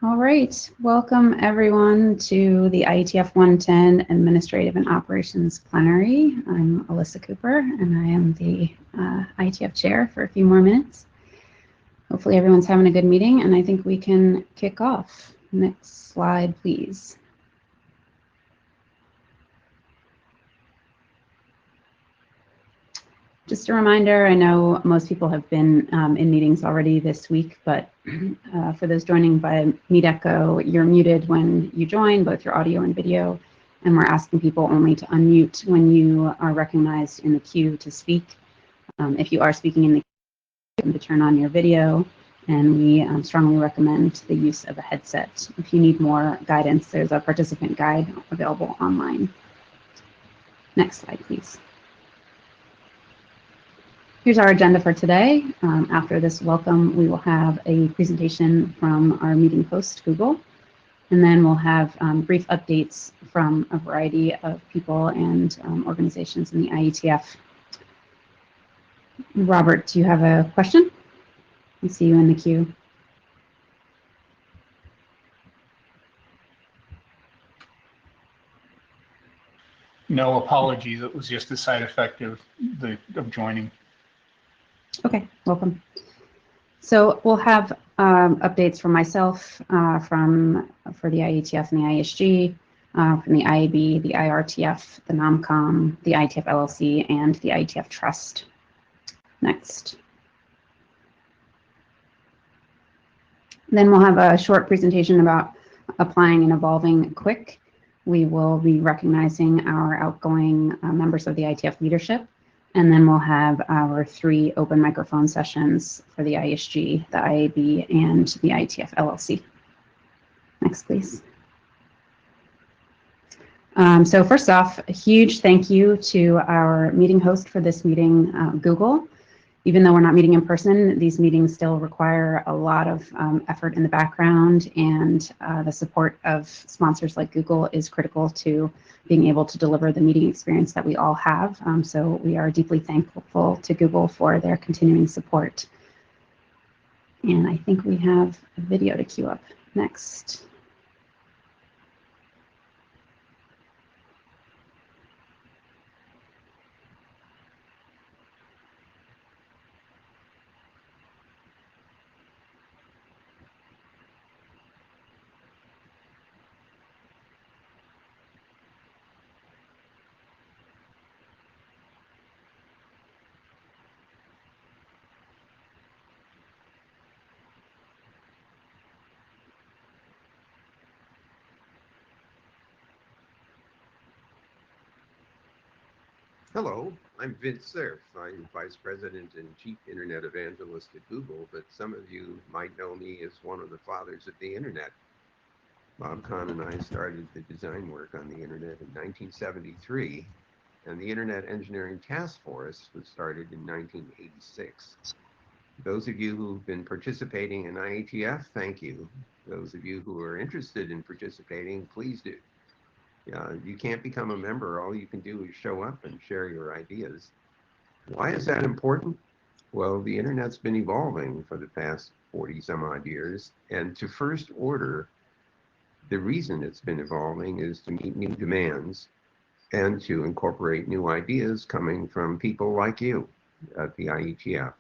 All right, welcome everyone to the IETF 110 Administrative and Operations Plenary. I'm Alyssa Cooper and I am the IETF chair for a few more minutes. Hopefully everyone's having a good meeting and I think we can kick off. Next slide, please. Just a reminder, I know most people have been in meetings already this week, but for those joining by Meet Echo, you're muted when you join, both your audio and video, and we're asking people only to unmute when you are recognized in the queue to speak. If you are speaking in the queue, to turn on your video, and we strongly recommend the use of a headset. If you need more guidance, there's a participant guide available online. Next slide, please. Here's our agenda for today. After this welcome, we will have a presentation from our meeting host, Google, and then we'll have brief updates from a variety of people and organizations in the IETF. Robert, do you have a question? I see you in the queue. No, apologies. It was just a side effect of joining. Okay, welcome. So we'll have updates from myself for the IETF and the ISG, from the IAB, the IRTF, the NOMCOM, the IETF LLC, and the IETF Trust. Next. Then we'll have a short presentation about applying and evolving quick. We will be recognizing our outgoing members of the IETF leadership. And then we'll have our 3 open microphone sessions for the ISG, the IAB, and the IETF LLC. Next, please. So first off, a huge thank you to our meeting host for this meeting, Google. Even though we're not meeting in person, these meetings still require a lot of effort in the background, and the support of sponsors like Google is critical to being able to deliver the meeting experience that we all have. So we are deeply thankful to Google for their continuing support. And I think we have a video to queue up next. Hello, I'm Vince Cerf. I'm Vice President and Chief Internet Evangelist at Google, but some of you might know me as one of the fathers of the Internet. Bob Kahn and I started the design work on the Internet in 1973, and the Internet Engineering Task Force was started in 1986. Those of you who've been participating in IETF, thank you. Those of you who are interested in participating, please do. You can't become a member. All you can do is show up and share your ideas. Why is that important? Well, the Internet's been evolving for the past 40 some odd years. And to first order, the reason it's been evolving is to meet new demands and to incorporate new ideas coming from people like you at the IETF.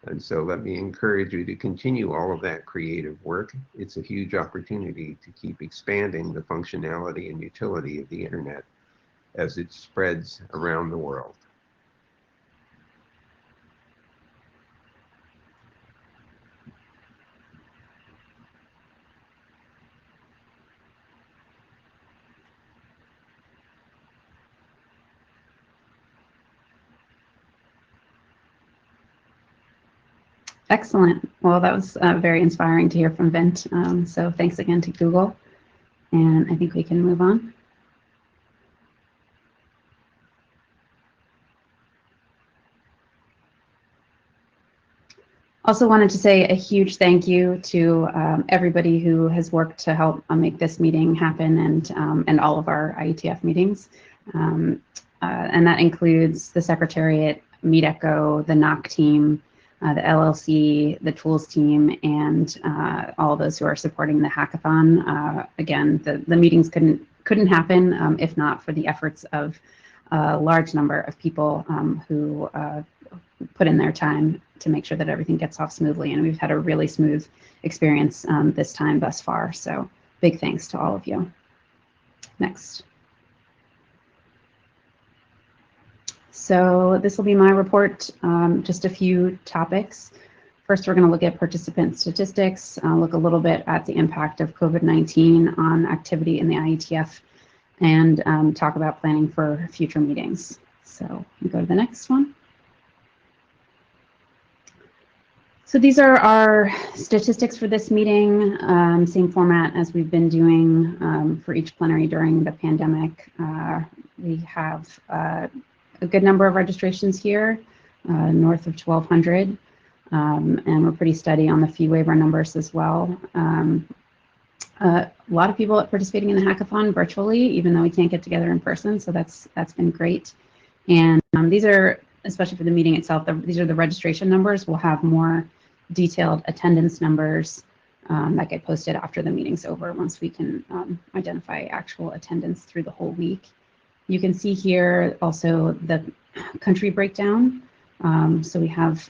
And so let me encourage you to continue all of that creative work. It's a huge opportunity to keep expanding the functionality and utility of the Internet as it spreads around the world. Excellent. Well, that was very inspiring to hear from Vint. So thanks again to Google. And I think we can move on. Also wanted to say a huge thank you to everybody who has worked to help make this meeting happen and all of our IETF meetings. And that includes the Secretariat, Meet Echo, the NOC team, the LLC, the tools team, and all those who are supporting the hackathon. Again, the meetings couldn't happen if not for the efforts of a large number of people who put in their time to make sure that everything gets off smoothly. And we've had a really smooth experience this time thus far. So big thanks to all of you. Next. So this will be my report, just a few topics. First, we're going to look at participant statistics, look a little bit at the impact of COVID-19 on activity in the IETF, and talk about planning for future meetings. So we go to the next one. So these are our statistics for this meeting, same format as we've been doing for each plenary during the pandemic. We have a good number of registrations here, north of 1,200, and we're pretty steady on the fee waiver numbers as well. A lot of people participating in the hackathon virtually, even though we can't get together in person, so that's been great. And these are, especially for the meeting itself, these are the registration numbers. We'll have more detailed attendance numbers that get posted after the meeting's over once we can identify actual attendance through the whole week. You can see here also the country breakdown. So we have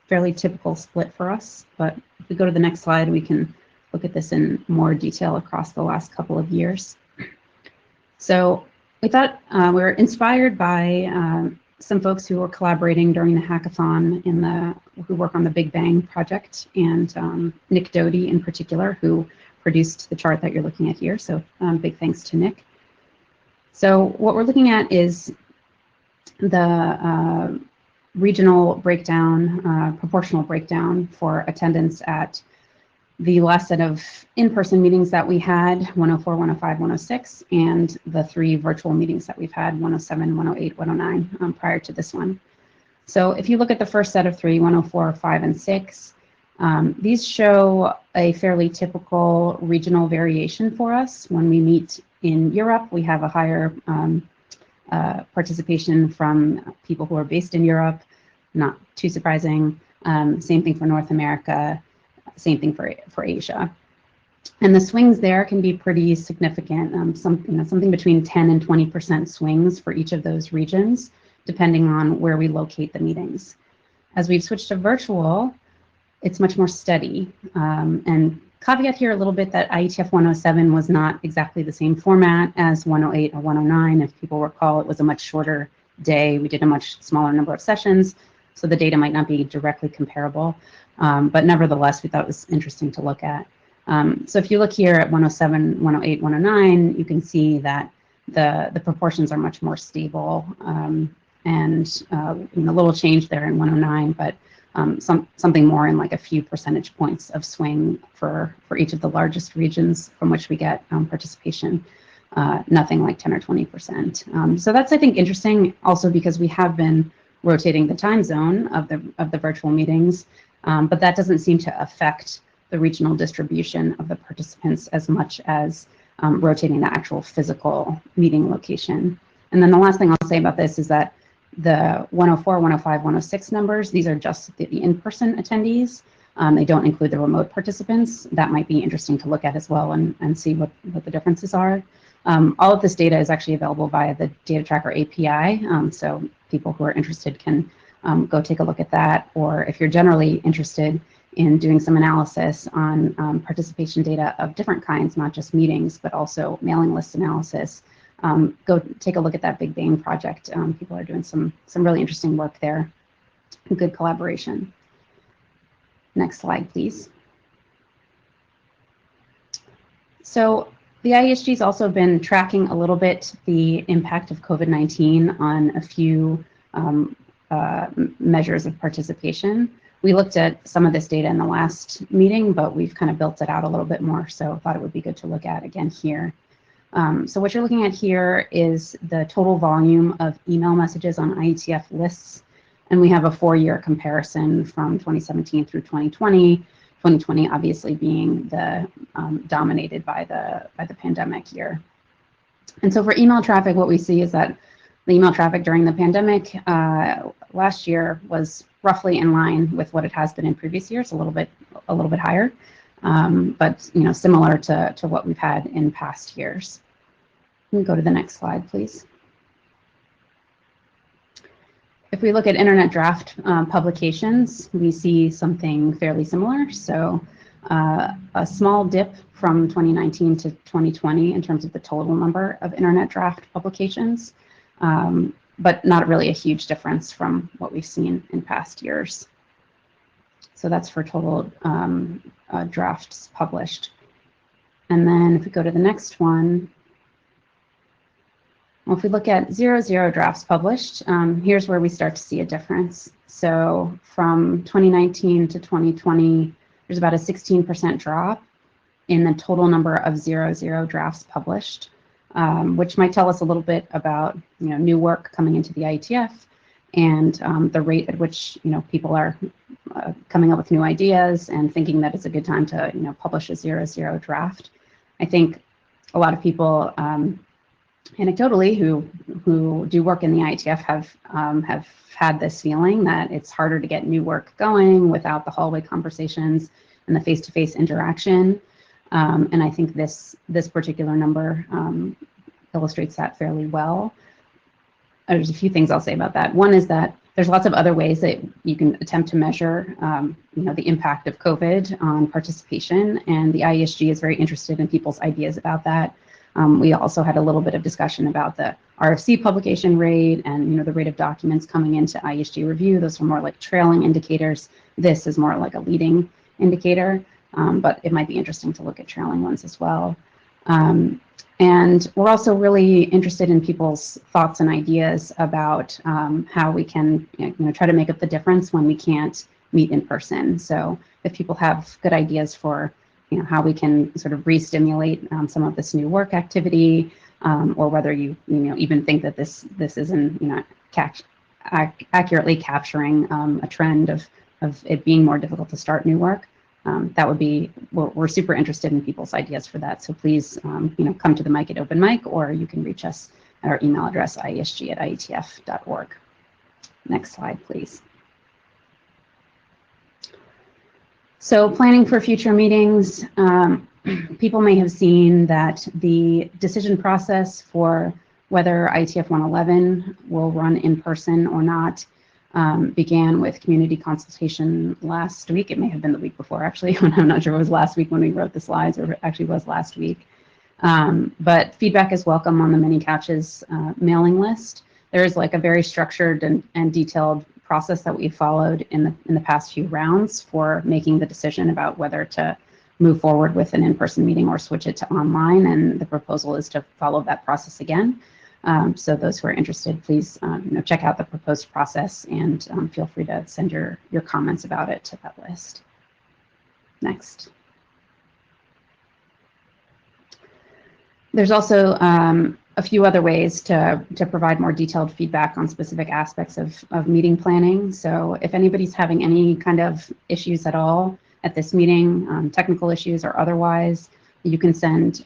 fairly typical split for us, but if we go to the next slide, we can look at this in more detail across the last couple of years. So we thought we were inspired by some folks who were collaborating during the hackathon who work on the Big Bang project, and Nick Doty in particular, who produced the chart that you're looking at here. So big thanks to Nick. So what we're looking at is the regional breakdown, proportional breakdown for attendance at the last set of in-person meetings that we had, 104, 105, 106, and the 3 virtual meetings that we've had, 107, 108, 109, prior to this one. So if you look at the first set of 3, 104, 5, and 6, these show a fairly typical regional variation for us. When we meet in Europe, we have a higher participation from people who are based in Europe, not too surprising. Same thing for North America, same thing for Asia. And the swings there can be pretty significant, something between 10 and 20% swings for each of those regions, depending on where we locate the meetings. As we've switched to virtual, it's much more steady. And caveat here a little bit that IETF 107 was not exactly the same format as 108 or 109. If people recall, it was a much shorter day. We did a much smaller number of sessions, so the data might not be directly comparable. But nevertheless, we thought it was interesting to look at. So if you look here at 107, 108, 109, you can see that the proportions are much more stable, and a little change there in 109, but something more in like a few percentage points of swing for each of the largest regions from which we get participation, nothing like 10 or 20%. So that's, I think, interesting also because we have been rotating the time zone of the virtual meetings, but that doesn't seem to affect the regional distribution of the participants as much as rotating the actual physical meeting location. And then the last thing I'll say about this is that the 104, 105, 106 numbers, these are just the in-person attendees. They don't include the remote participants. That might be interesting to look at as well and see what the differences are. All of this data is actually available via the Data Tracker API, so people who are interested can go take a look at that, or if you're generally interested in doing some analysis on participation data of different kinds, not just meetings, but also mailing list analysis, go take a look at that Big Bang project. People are doing some really interesting work there. Good collaboration. Next slide, please. So the IESG has also been tracking a little bit the impact of COVID-19 on a few measures of participation. We looked at some of this data in the last meeting, but we've kind of built it out a little bit more, so I thought it would be good to look at again here. So what you're looking at here is the total volume of email messages on IETF lists, and we have a 4-year comparison from 2017 through 2020. 2020 obviously being the dominated by the pandemic year. And so for email traffic, what we see is that The email traffic during the pandemic last year was roughly in line with what it has been in previous years, a little bit higher, but similar to what we've had in past years. We can go to the next slide, please. If we look at internet draft publications, we see something fairly similar. So a small dip from 2019 to 2020 in terms of the total number of internet draft publications, but not really a huge difference from what we've seen in past years. So that's for total drafts published. And then if we go to the next one, well, if we look at 0 drafts published, here's where we start to see a difference. So from 2019 to 2020, there's about a 16% drop in the total number of 0 drafts published, which might tell us a little bit about new work coming into the IETF and the rate at which people are coming up with new ideas and thinking that it's a good time to publish a 0 draft. I think a lot of people anecdotally who do work in the IETF have had this feeling that it's harder to get new work going without the hallway conversations and the face-to-face interaction. And I think this particular number illustrates that fairly well. There's a few things I'll say about that. One is that there's lots of other ways that you can attempt to measure the impact of COVID on participation, and the IESG is very interested in people's ideas about that. We also had a little bit of discussion about the RFC publication rate and the rate of documents coming into IESG review. Those are more like trailing indicators. This is more like a leading indicator, but it might be interesting to look at trailing ones as well. And we're also really interested in people's thoughts and ideas about how we can try to make up the difference when we can't meet in person. So if people have good ideas for how we can sort of re-stimulate some of this new work activity, or whether you even think that this isn't accurately capturing a trend of it being more difficult to start new work, that would be, we're super interested in people's ideas for that. So please come to the mic at Open Mic, or you can reach us at our email address iesg@ietf.org. Next slide, please. So planning for future meetings, people may have seen that the decision process for whether IETF 111 will run in person or not began with community consultation last week. It may have been the week before, actually. I'm not sure if it was last week when we wrote the slides, or it actually was last week. But feedback is welcome on the Many Couches mailing list. There is like a very structured and detailed process that we've followed in the past few rounds for making the decision about whether to move forward with an in-person meeting or switch it to online, and the proposal is to follow that process again. So those who are interested, please check out the proposed process, and feel free to send your comments about it to that list. Next. There's also a few other ways to provide more detailed feedback on specific aspects of meeting planning. So if anybody's having any kind of issues at all at this meeting, technical issues or otherwise, you can send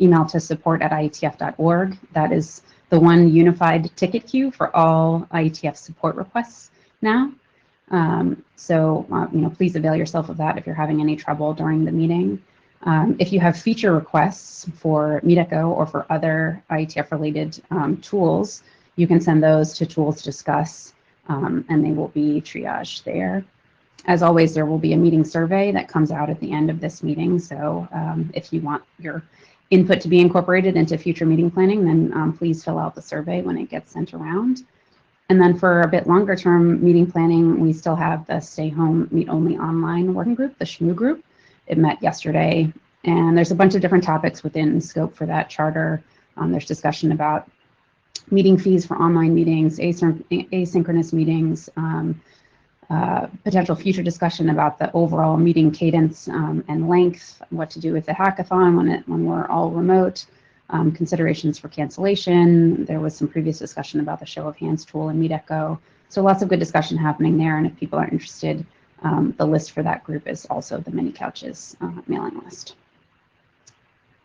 email to support@ietf.org. That is the one unified ticket queue for all IETF support requests now. Please avail yourself of that if you're having any trouble during the meeting. If you have feature requests for MeetEcho or for other IETF-related tools, you can send those to Tools Discuss, and they will be triaged there. As always, there will be a meeting survey that comes out at the end of this meeting. So if you want your input to be incorporated into future meeting planning, then please fill out the survey when it gets sent around. And then for a bit longer term meeting planning, we still have the Stay Home, Meet Only Online working group, the SHMU group. It met yesterday, and there's a bunch of different topics within scope for that charter. There's discussion about meeting fees for online meetings, asynchronous meetings, potential future discussion about the overall meeting cadence and length, what to do with the hackathon when we're all remote, considerations for cancellation. There was some previous discussion about the show of hands tool and MeetEcho. So lots of good discussion happening there, and if people are interested, the list for that group is also the Many Couches mailing list.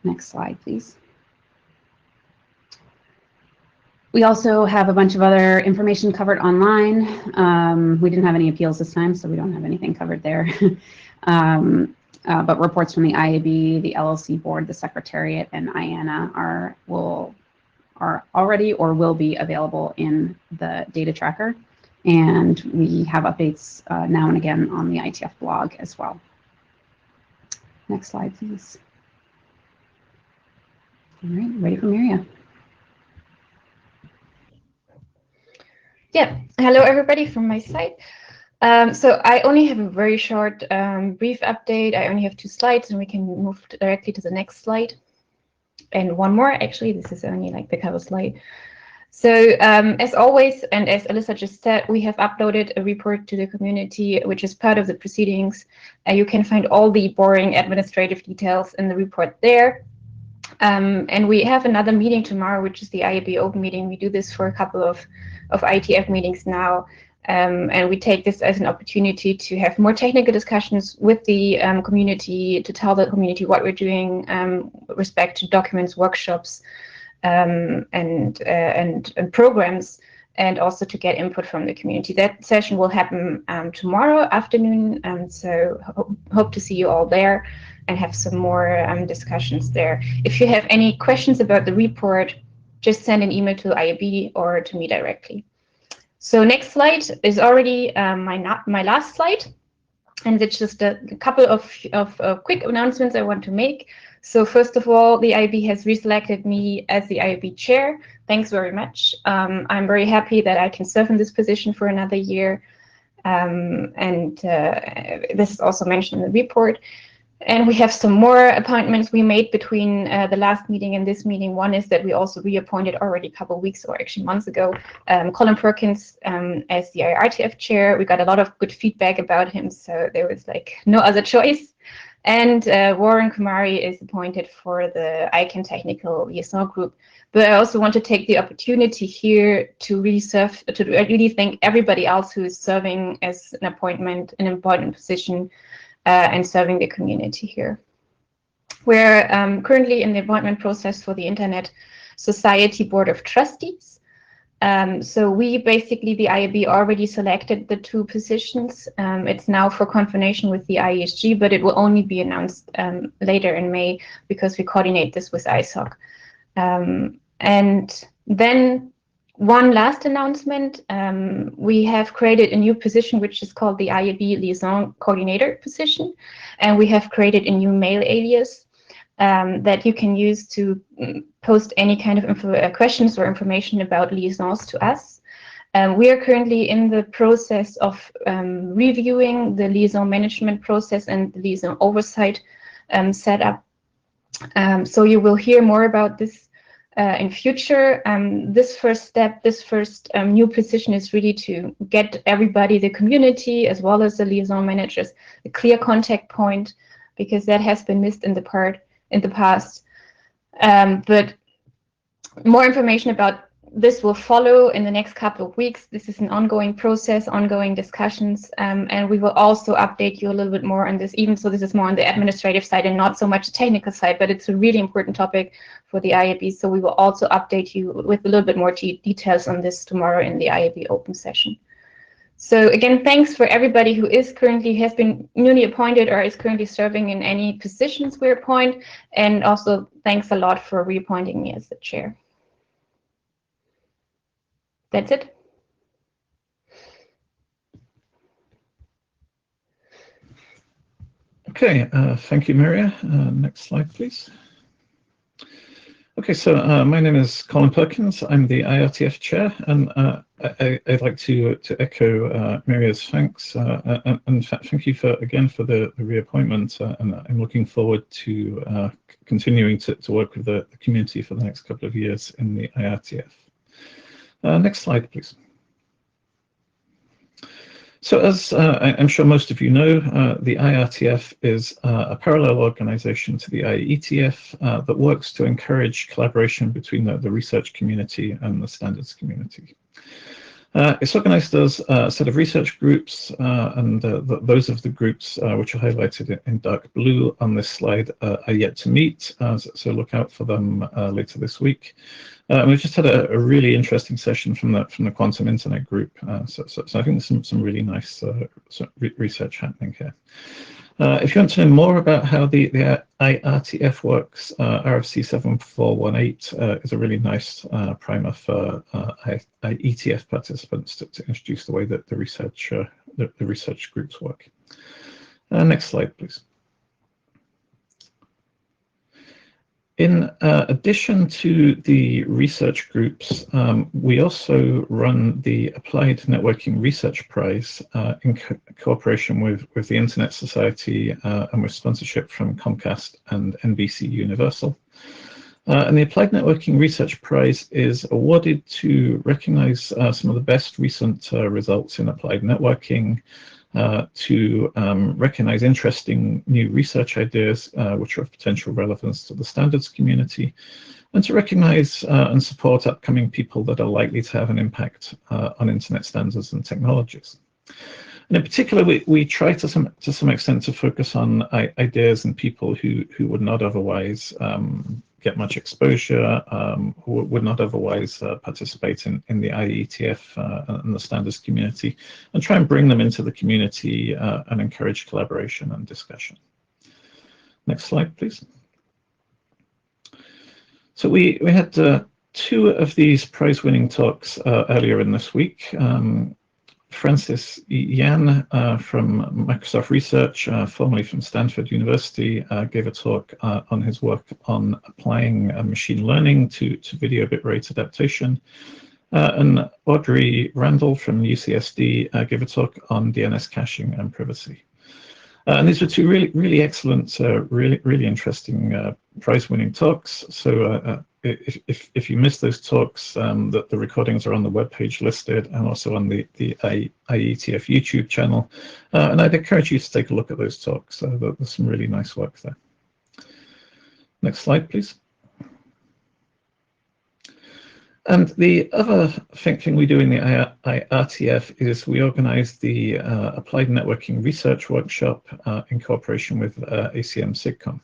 Next slide, please. We also have a bunch of other information covered online. We didn't have any appeals this time, so we don't have anything covered there. But reports from the IAB, the LLC board, the Secretariat, and IANA are already or will be available in the data tracker. And we have updates now and again on the IETF blog as well. Next slide, please. All right, ready for Maria. Yeah, hello everybody from my side. So I only have a very short brief update. I only have 2 slides and we can move directly to the next slide. And one more, actually, this is only like the cover slide. So as always, and as Alyssa just said, we have uploaded a report to the community, which is part of the proceedings. You can find all the boring administrative details in the report there. And we have another meeting tomorrow, which is the IAB Open meeting. We do this for a couple of IETF meetings now. And we take this as an opportunity to have more technical discussions with the community, to tell the community what we're doing with respect to documents, workshops, and programs, and also to get input from the community. That session will happen tomorrow afternoon, so hope to see you all there and have some more discussions there. If you have any questions about the report, just send an email to IAB or to me directly. So next slide is already my last slide, and it's just a couple of quick announcements I want to make. So first of all, the IAB has reselected me as the IAB chair. Thanks very much. I'm very happy that I can serve in this position for another year. This is also mentioned in the report. And we have some more appointments we made between the last meeting and this meeting. One is that we also reappointed already a couple of weeks or actually months ago, Colin Perkins as the IETF chair. We got a lot of good feedback about him, so there was like no other choice. And Warren Kumari is appointed for the ICANN Technical Liaison Group. But I also want to take the opportunity here to really thank everybody else who is serving as an important position and serving the community here. We're currently in the appointment process for the Internet Society Board of Trustees. So we basically, the IAB already selected the 2 positions. It's now for confirmation with the IESG, but it will only be announced later in May because we coordinate this with ISOC. And then one last announcement, we have created a new position which is called the IAB Liaison Coordinator position, and we have created a new mail alias that you can use to post any kind of questions or information about liaisons to us. We are currently in the process of reviewing the liaison management process and the liaison oversight setup. So you will hear more about this in future. This first new position is really to get everybody, the community, as well as the liaison managers, a clear contact point, because that has been missed in the past. But more information about this will follow in the next couple of weeks. This is an ongoing process, ongoing discussions, and we will also update you a little bit more on this, even so this is more on the administrative side and not so much the technical side, but it's a really important topic for the IAB, so we will also update you with a little bit more details on this tomorrow in the IAB open session. So again, thanks for everybody who has been newly appointed or is currently serving in any positions we appoint, and also thanks a lot for reappointing me as the chair. That's it. Okay, thank you, Maria. Next slide, please. Okay, so my name is Colin Perkins. I'm the IETF chair, and I'd like to echo Maria's thanks, and thank you again for the reappointment. And I'm looking forward to continuing to work with the community for the next couple of years in the IETF. Next slide, please. So as I'm sure most of you know, the IETF is a parallel organization to the IETF that works to encourage collaboration between the research community and the standards community. It's organized as a set of research groups, and those of the groups which are highlighted in dark blue on this slide are yet to meet, so look out for them later this week. We've just had a really interesting session from the Quantum Internet group, so I think there's some really nice research happening here. If you want to know more about how the IETF works, RFC 7418 is a really nice primer for IETF participants to introduce the way that the research groups work. Next slide, please. In addition to the research groups, we also run the Applied Networking Research Prize in cooperation with the Internet Society and with sponsorship from Comcast and NBC Universal. And the Applied Networking Research Prize is awarded to recognize some of the best recent results in applied networking, to recognize interesting new research ideas which are of potential relevance to the standards community, and to recognize and support upcoming people that are likely to have an impact on internet standards and technologies. And in particular, we try to some extent to focus on ideas and people who would not otherwise get much exposure, who would not otherwise participate in the IETF and the standards community, and try and bring them into the community and encourage collaboration and discussion. Next slide, please. So we had two of these prize-winning talks earlier in this week. Francis Yan from Microsoft Research, formerly from Stanford University, gave a talk on his work on applying machine learning to video bitrate adaptation. And Audrey Randall from UCSD gave a talk on DNS caching and privacy. And these were two really excellent, really interesting prize-winning talks. So if you missed those talks, the recordings are on the webpage listed and also on the IETF YouTube channel. And I'd encourage you to take a look at those talks. There's some really nice work there. Next slide, please. And the other thing we do in the IETF is we organize the Applied Networking Research Workshop in cooperation with ACM SIGCOMM.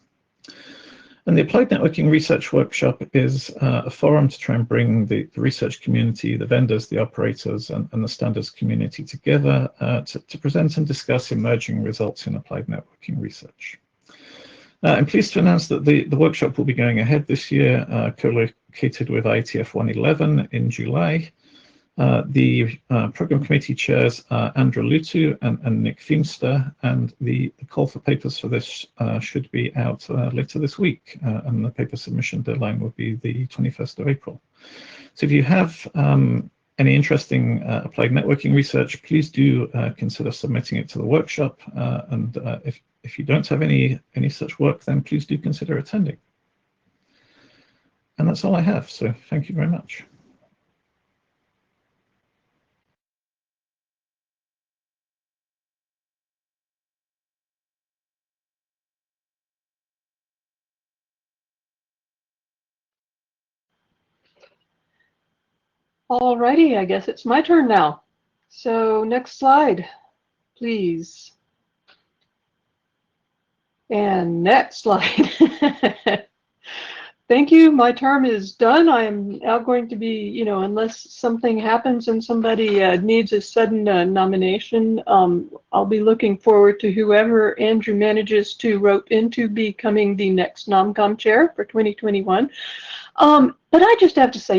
And the Applied Networking Research Workshop is a forum to try and bring the research community, the vendors, the operators, and the standards community together to present and discuss emerging results in applied networking research. I'm pleased to announce that the workshop will be going ahead this year, co-located with IETF 111 in July. The program committee chairs Andra Lutu and Nick Feimster, and the call for papers for this should be out later this week, and the paper submission deadline will be the 21st of April. So if you have any interesting applied networking research, please do consider submitting it to the workshop, and if you don't have any such work, then please do consider attending. And that's all I have, so thank you very much. All righty, I guess it's my turn now. So next slide, please. And next slide. Thank you, my term is done. I am now going to be, unless something happens and somebody needs a sudden nomination, I'll be looking forward to whoever Andrew manages to rope into becoming the next NomCom chair for 2021. But I just have to say,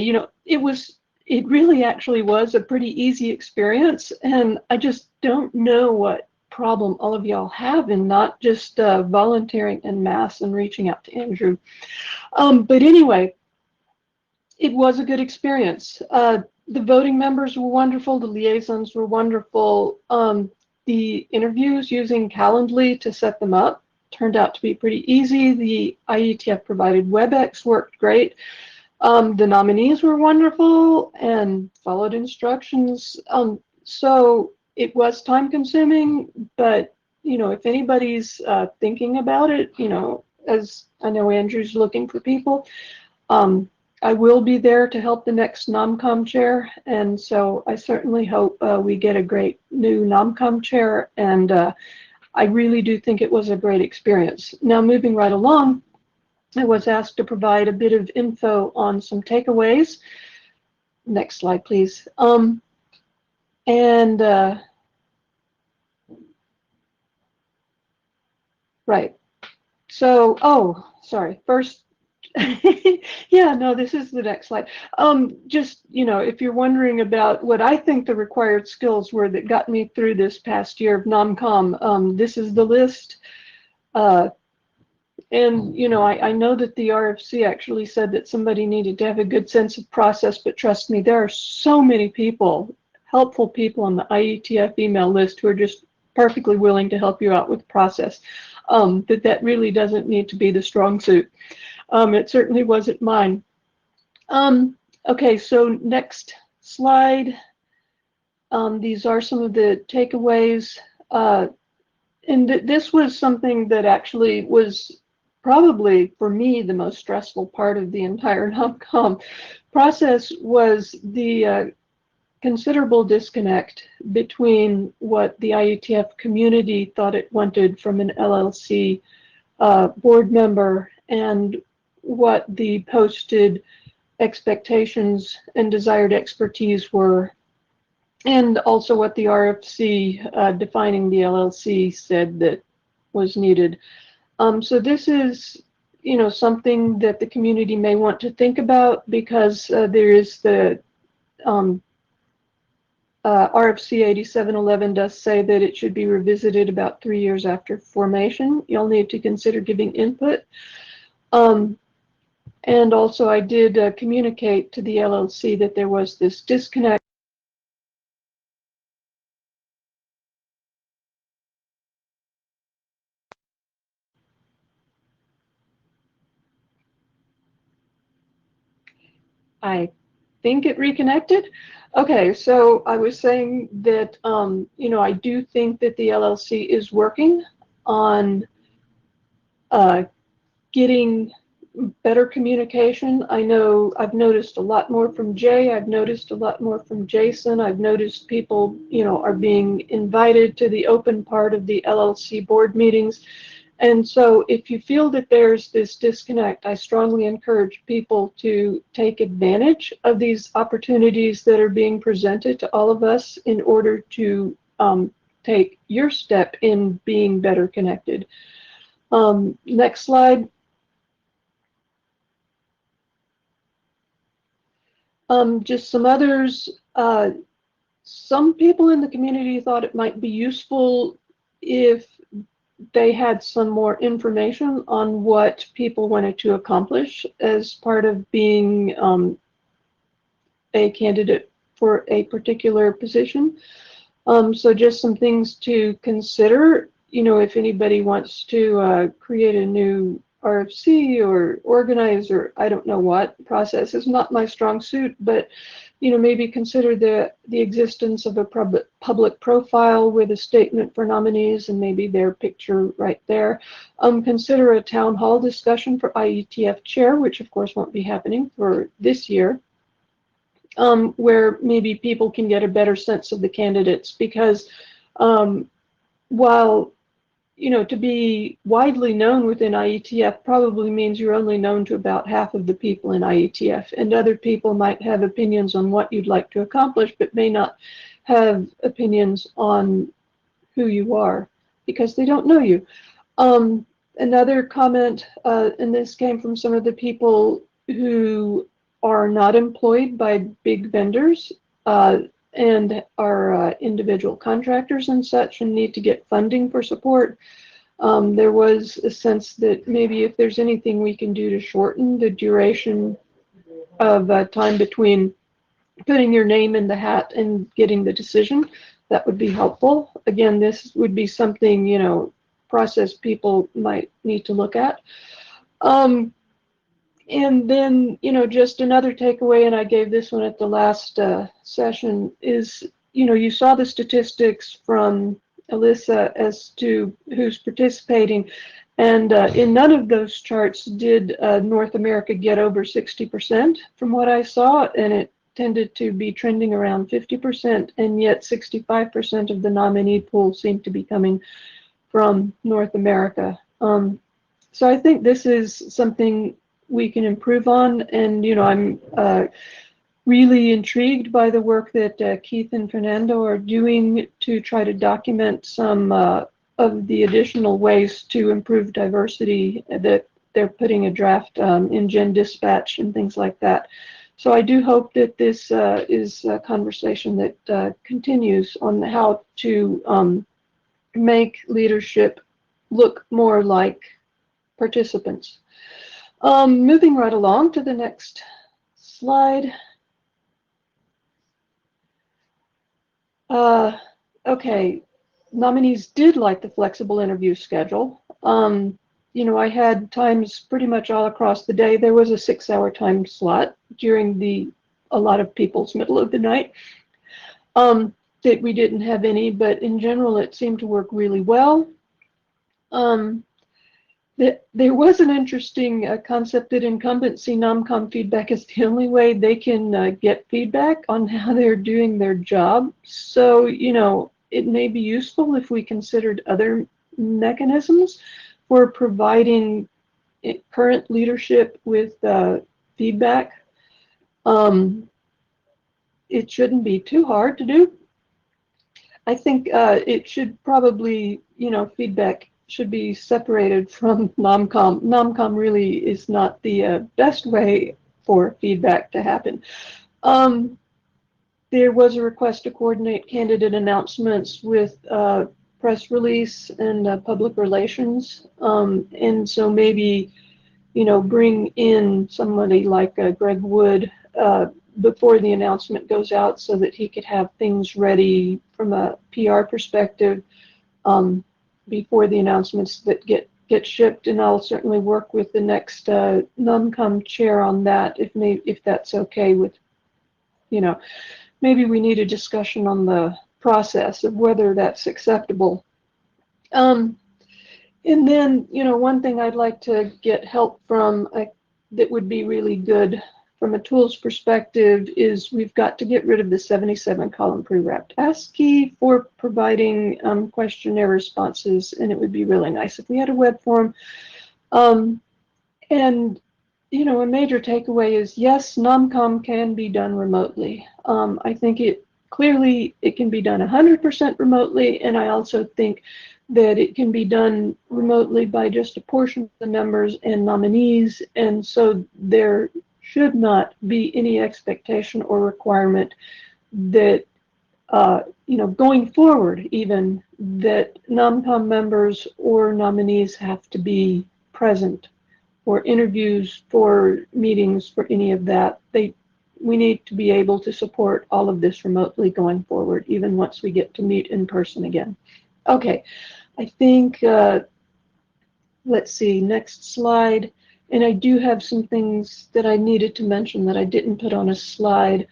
it really actually was a pretty easy experience, and I just don't know what problem all of y'all have in not just volunteering en masse and reaching out to Andrew. But anyway, it was a good experience. The voting members were wonderful. The liaisons were wonderful. The interviews using Calendly to set them up turned out to be pretty easy. The IETF provided WebEx worked great. The nominees were wonderful and followed instructions. So it was time consuming, but if anybody's thinking about it, as I know Andrew's looking for people, I will be there to help the next NOMCOM chair, and so I certainly hope we get a great new NOMCOM chair, and I really do think it was a great experience. Now, moving right along, I was asked to provide a bit of info on some takeaways. Next slide, please. Right. So, oh, sorry. First, yeah, no, this is the next slide. Just, if you're wondering about what I think the required skills were that got me through this past year of NOMCOM, this is the list. I know that the RFC actually said that somebody needed to have a good sense of process, but trust me, there are so many people, helpful people on the IETF email list who are just perfectly willing to help you out with process. That really doesn't need to be the strong suit. It certainly wasn't mine. Okay, so next slide. These are some of the takeaways. And this was something that actually was probably, for me, the most stressful part of the entire NOMCOM process was the considerable disconnect between what the IETF community thought it wanted from an LLC board member and what the posted expectations and desired expertise were, and also what the RFC defining the LLC said that was needed. So this is, something that the community may want to think about, because there is the RFC 8711 does say that it should be revisited about 3 years after formation. You'll need to consider giving input. And also I did communicate to the LLC that there was this disconnect. I think it reconnected. Okay, so I was saying that, I do think that the LLC is working on getting better communication. I know I've noticed a lot more from Jay. I've noticed a lot more from Jason. I've noticed people, are being invited to the open part of the LLC board meetings. And so if you feel that there's this disconnect, I strongly encourage people to take advantage of these opportunities that are being presented to all of us in order to take your step in being better connected. Next slide. Just some others. Some people in the community thought it might be useful if they had some more information on what people wanted to accomplish as part of being a candidate for a particular position. So just some things to consider, if anybody wants to create a new RFC or organize, or I don't know what process is not my strong suit, but maybe consider the existence of a public profile with a statement for nominees and maybe their picture right there. Consider a town hall discussion for IETF chair, which of course won't be happening for this year, where maybe people can get a better sense of the candidates, because while to be widely known within IETF probably means you're only known to about half of the people in IETF, and other people might have opinions on what you'd like to accomplish, but may not have opinions on who you are because they don't know you. Another comment, and this came from some of the people who are not employed by big vendors and are individual contractors and such, and need to get funding for support. There was a sense that maybe if there's anything we can do to shorten the duration of time between putting your name in the hat and getting the decision, that would be helpful. Again, this would be something, process people might need to look at. And then, just another takeaway, and I gave this one at the last session, is, you saw the statistics from Alyssa as to who's participating. And in none of those charts did North America get over 60% from what I saw, and it tended to be trending around 50%, and yet 65% of the nominee pool seemed to be coming from North America. So I think this is something we can improve on, and I'm really intrigued by the work that Keith and Fernando are doing to try to document some of the additional ways to improve diversity that they're putting a draft in Gen Dispatch and things like that. So I do hope that this is a conversation that continues on how to make leadership look more like participants. Moving right along to the next slide. Okay, nominees did like the flexible interview schedule. I had times pretty much all across the day. There was a 6-hour time slot during a lot of people's middle of the night that we didn't have any, but in general, it seemed to work really well. There was an interesting concept that incumbency nomcom feedback is the only way they can get feedback on how they're doing their job. So, it may be useful if we considered other mechanisms for providing current leadership with feedback. It shouldn't be too hard to do. I think it should probably, feedback should be separated from nomcom. Nomcom really is not the best way for feedback to happen. There was a request to coordinate candidate announcements with press release and public relations. And so maybe, bring in somebody like Greg Wood before the announcement goes out so that he could have things ready from a PR perspective before the announcements that get shipped. And I'll certainly work with the next NUMCOM chair on that if that's okay with, maybe we need a discussion on the process of whether that's acceptable. And then, one thing I'd like to get help from that would be really good from a tools perspective is we've got to get rid of the 77-column pre-wrapped ASCII for providing questionnaire responses, and it would be really nice if we had a web form. And a major takeaway is, yes, NOMCOM can be done remotely. I think it can be done 100% remotely, and I also think that it can be done remotely by just a portion of the members and nominees, and so there should not be any expectation or requirement that, going forward even, that NOMCOM members or nominees have to be present for interviews, for meetings, for any of that. We need to be able to support all of this remotely going forward, even once we get to meet in person again. Okay, I think, let's see, next slide. And I do have some things that I needed to mention that I didn't put on a slide.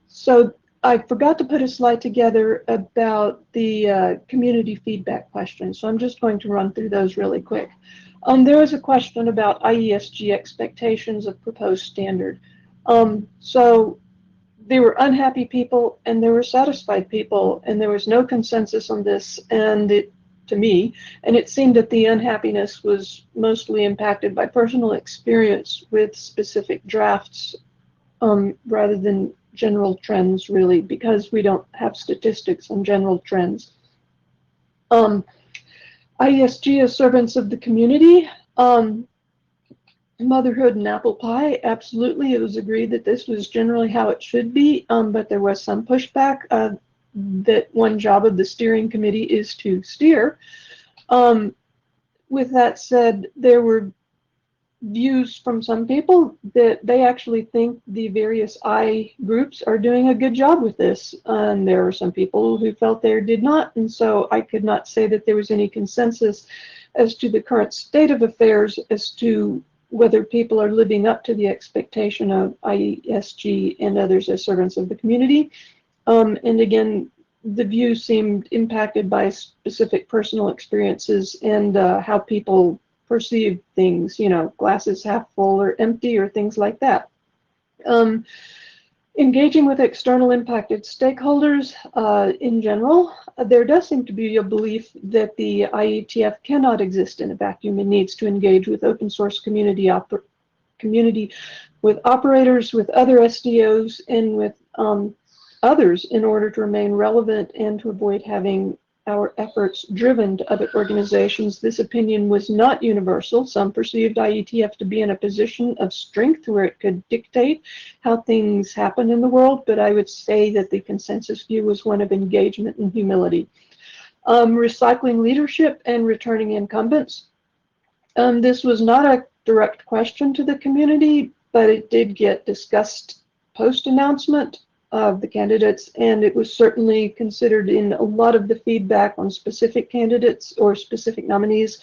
So I forgot to put a slide together about the community feedback questions. So I'm just going to run through those really quick. There was a question about IESG expectations of proposed standard. So there were unhappy people and there were satisfied people, and there was no consensus on this, to me, and it seemed that the unhappiness was mostly impacted by personal experience with specific drafts rather than general trends, really, because we don't have statistics on general trends. IESG as servants of the community, motherhood and apple pie, absolutely. It was agreed that this was generally how it should be, but there was some pushback that one job of the steering committee is to steer. With that said, there were views from some people that they actually think the various I groups are doing a good job with this. And there are some people who felt they did not. And so I could not say that there was any consensus as to the current state of affairs as to whether people are living up to the expectation of IESG and others as servants of the community. And again, the view seemed impacted by specific personal experiences and how people perceive things, you know, glasses half full or empty or things like that. Engaging with external impacted stakeholders in general, there does seem to be a belief that the IETF cannot exist in a vacuum and needs to engage with open source community with operators, with other SDOs, and with others in order to remain relevant and to avoid having our efforts driven to other organizations. This opinion was not universal. Some perceived IETF to be in a position of strength where it could dictate how things happen in the world, but I would say that the consensus view was one of engagement and humility. Recycling leadership and returning incumbents. This was not a direct question to the community, but it did get discussed post-announcement of the candidates, and it was certainly considered in a lot of the feedback on specific candidates or specific nominees.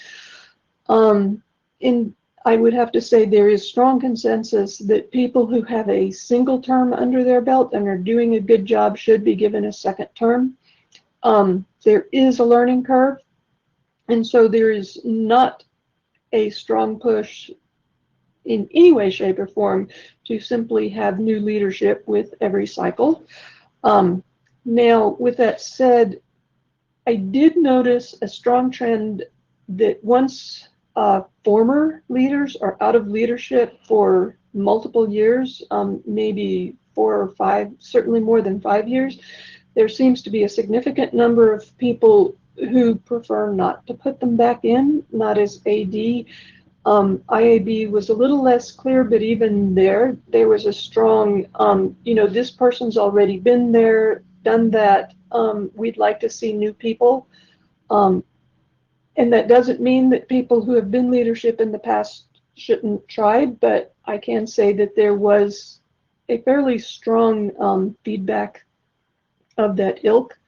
I would have to say there is strong consensus that people who have a single term under their belt and are doing a good job should be given a second term. There is a learning curve, and so there is not a strong push in any way, shape, or form to simply have new leadership with every cycle. Now, with that said, I did notice a strong trend that once former leaders are out of leadership for multiple years, maybe 4 or 5, certainly more than 5 years, there seems to be a significant number of people who prefer not to put them back in, not as AD. IAB was a little less clear, but even there was a strong, you know, this person's already been there, done that. We'd like to see new people. And that doesn't mean that people who have been leadership in the past shouldn't try, but I can say that there was a fairly strong feedback of that ilk.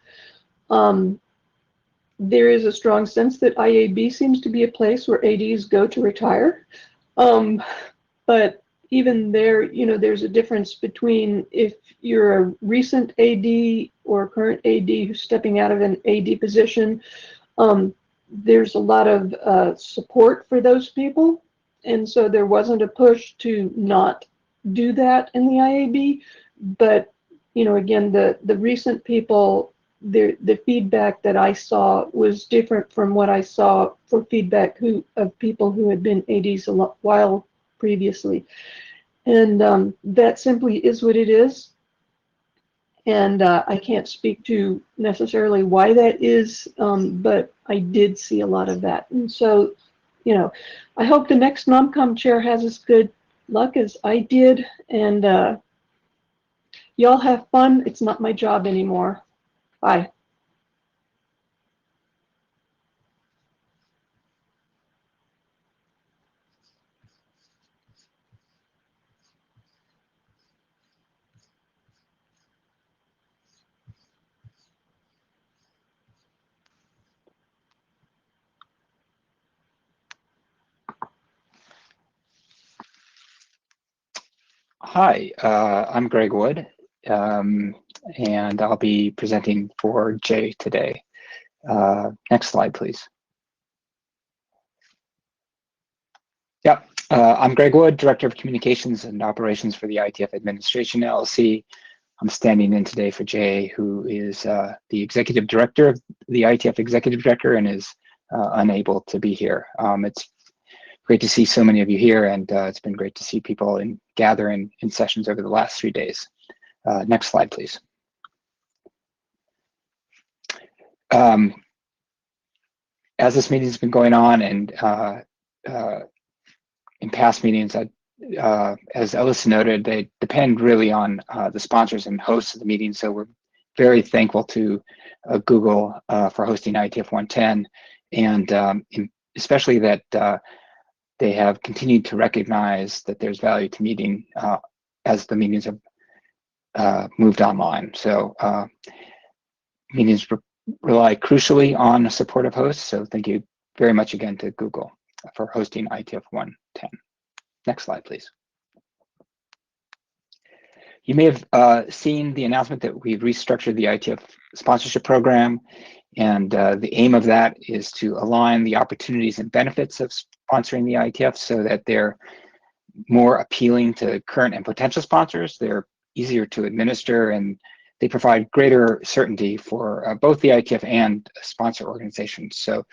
There is a strong sense that IAB seems to be a place where ADs go to retire. But even there, you know, there's a difference between if you're a recent AD or a current AD who's stepping out of an AD position, there's a lot of support for those people. And so there wasn't a push to not do that in the IAB. But, you know, again, the recent people, the feedback that I saw was different from what I saw for feedback of people who had been ADs a while previously. And that simply is what it is. And I can't speak to necessarily why that is, but I did see a lot of that. And so, you know, I hope the next NomCom chair has as good luck as I did. And y'all have fun. It's not my job anymore. Bye. Hi, I'm Greg Wood, and I'll be presenting for Jay today. Next slide, please. Yep, I'm Greg Wood, Director of Communications and Operations for the IETF Administration LLC. I'm standing in today for Jay, who is the Executive Director of the IETF Executive Director and is unable to be here. It's great to see so many of you here, and it's been great to see people gather in sessions over the last 3 days. Next slide, please. As this meeting's been going on, and in past meetings, as Ellis noted, they depend really on the sponsors and hosts of the meeting. So we're very thankful to Google for hosting IETF 110, and especially that they have continued to recognize that there's value to meeting as the meetings have moved online. So meetings rely crucially on supportive hosts. So thank you very much again to Google for hosting IETF 110. Next slide, please. You may have seen the announcement that we've restructured the IETF sponsorship program, and the aim of that is to align the opportunities and benefits of sponsoring the IETF so that they're more appealing to current and potential sponsors. They're easier to administer, and they provide greater certainty for both the IETF and sponsor organizations. So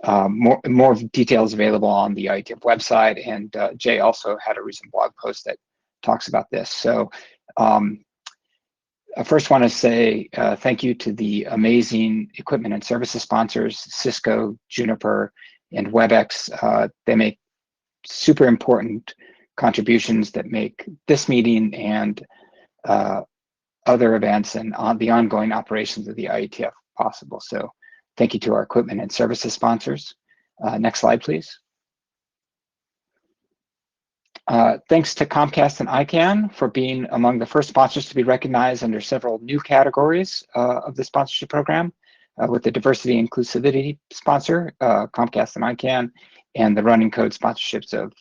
more details available on the IETF website, and Jay also had a recent blog post that talks about this. So I first want to say thank you to the amazing equipment and services sponsors, Cisco, Juniper, and WebEx. They make super important contributions that make this meeting and other events and the ongoing operations of the IETF possible. So thank you to our equipment and services sponsors. Next slide, please. Thanks to Comcast and ICANN for being among the first sponsors to be recognized under several new categories of the sponsorship program, with the diversity and inclusivity sponsor, Comcast and ICANN, and the running code sponsorships of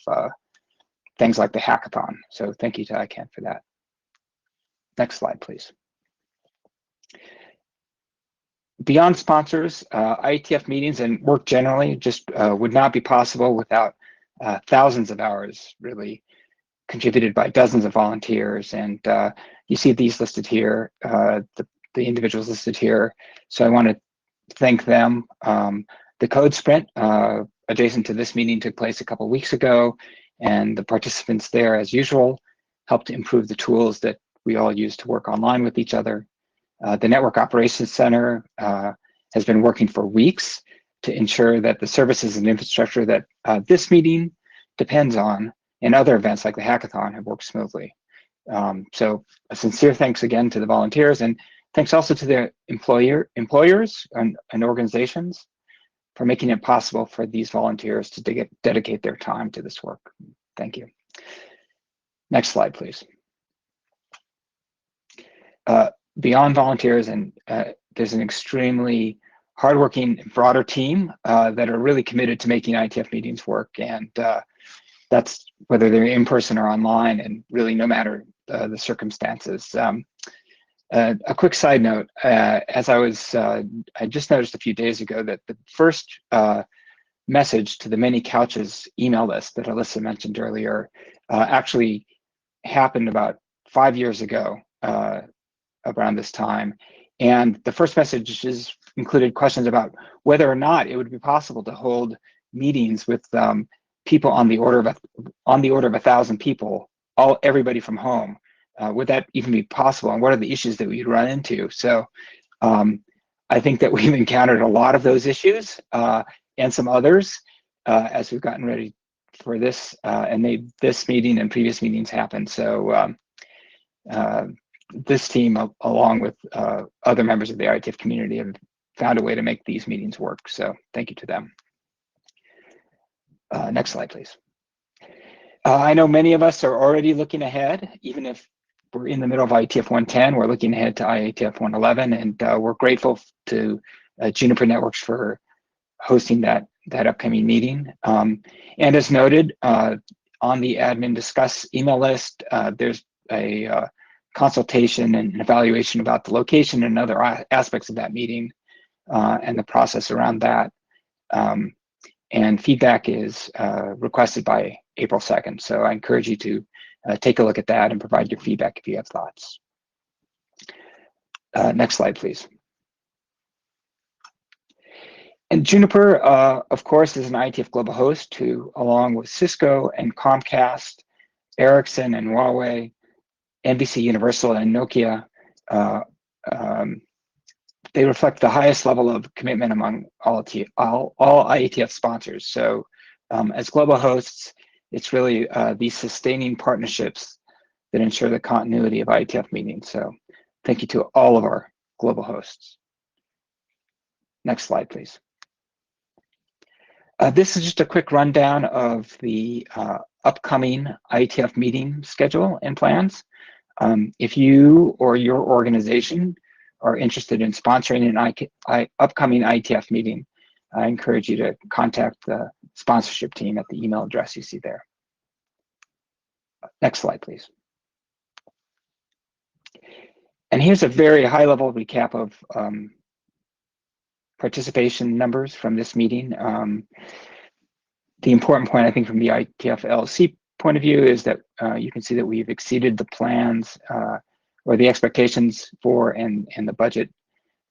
things like the hackathon. So thank you to ICANN for that. Next slide, please. Beyond sponsors, IETF meetings and work generally just would not be possible without thousands of hours really contributed by dozens of volunteers. And you see these listed here, the individuals listed here. So I want to thank them. The code sprint adjacent to this meeting took place a couple of weeks ago, and the participants there, as usual, helped improve the tools that we all use to work online with each other. The Network Operations Center has been working for weeks to ensure that the services and infrastructure that this meeting depends on and other events like the hackathon have worked smoothly. So a sincere thanks again to the volunteers, and thanks also to their employers and organizations for making it possible for these volunteers to dedicate their time to this work. Thank you. Next slide, please. Beyond volunteers, and there's an extremely hardworking, broader team that are really committed to making IETF meetings work, and that's whether they're in person or online, and really no matter the circumstances. A quick side note, as I just noticed a few days ago that the first message to the Many Couches email list that Alyssa mentioned earlier actually happened about 5 years ago around this time. And the first messages included questions about whether or not it would be possible to hold meetings with people on the order of 1,000 people, everybody from home. Would that even be possible? And what are the issues that we'd run into? So I think that we've encountered a lot of those issues and some others as we've gotten ready for this and made this meeting and previous meetings happen. So this team, along with other members of the IETF community, have found a way to make these meetings work. So thank you to them. Next slide, please. I know many of us are already looking ahead, even if we're in the middle of IETF 110, we're looking ahead to IETF 111, and we're grateful to Juniper Networks for hosting that upcoming meeting. And as noted, on the admin discuss email list, there's a consultation and evaluation about the location and other aspects of that meeting and the process around that. And feedback is requested by April 2nd. So I encourage you to take a look at that and provide your feedback if you have thoughts. Next slide, please. And Juniper, of course, is an IETF global host who, along with Cisco and Comcast, Ericsson and Huawei, NBC Universal and Nokia, they reflect the highest level of commitment among all IETF sponsors. So as global hosts, it's really these sustaining partnerships that ensure the continuity of IETF meetings. So thank you to all of our global hosts. Next slide, please. This is just a quick rundown of the upcoming IETF meeting schedule and plans. If you or your organization are interested in sponsoring an upcoming IETF meeting, I encourage you to contact the sponsorship team at the email address you see there. Next slide, please. And here's a very high-level recap of participation numbers from this meeting. The important point, I think, from the IETF LLC point of view is that you can see that we've exceeded the plans or the expectations for and the budget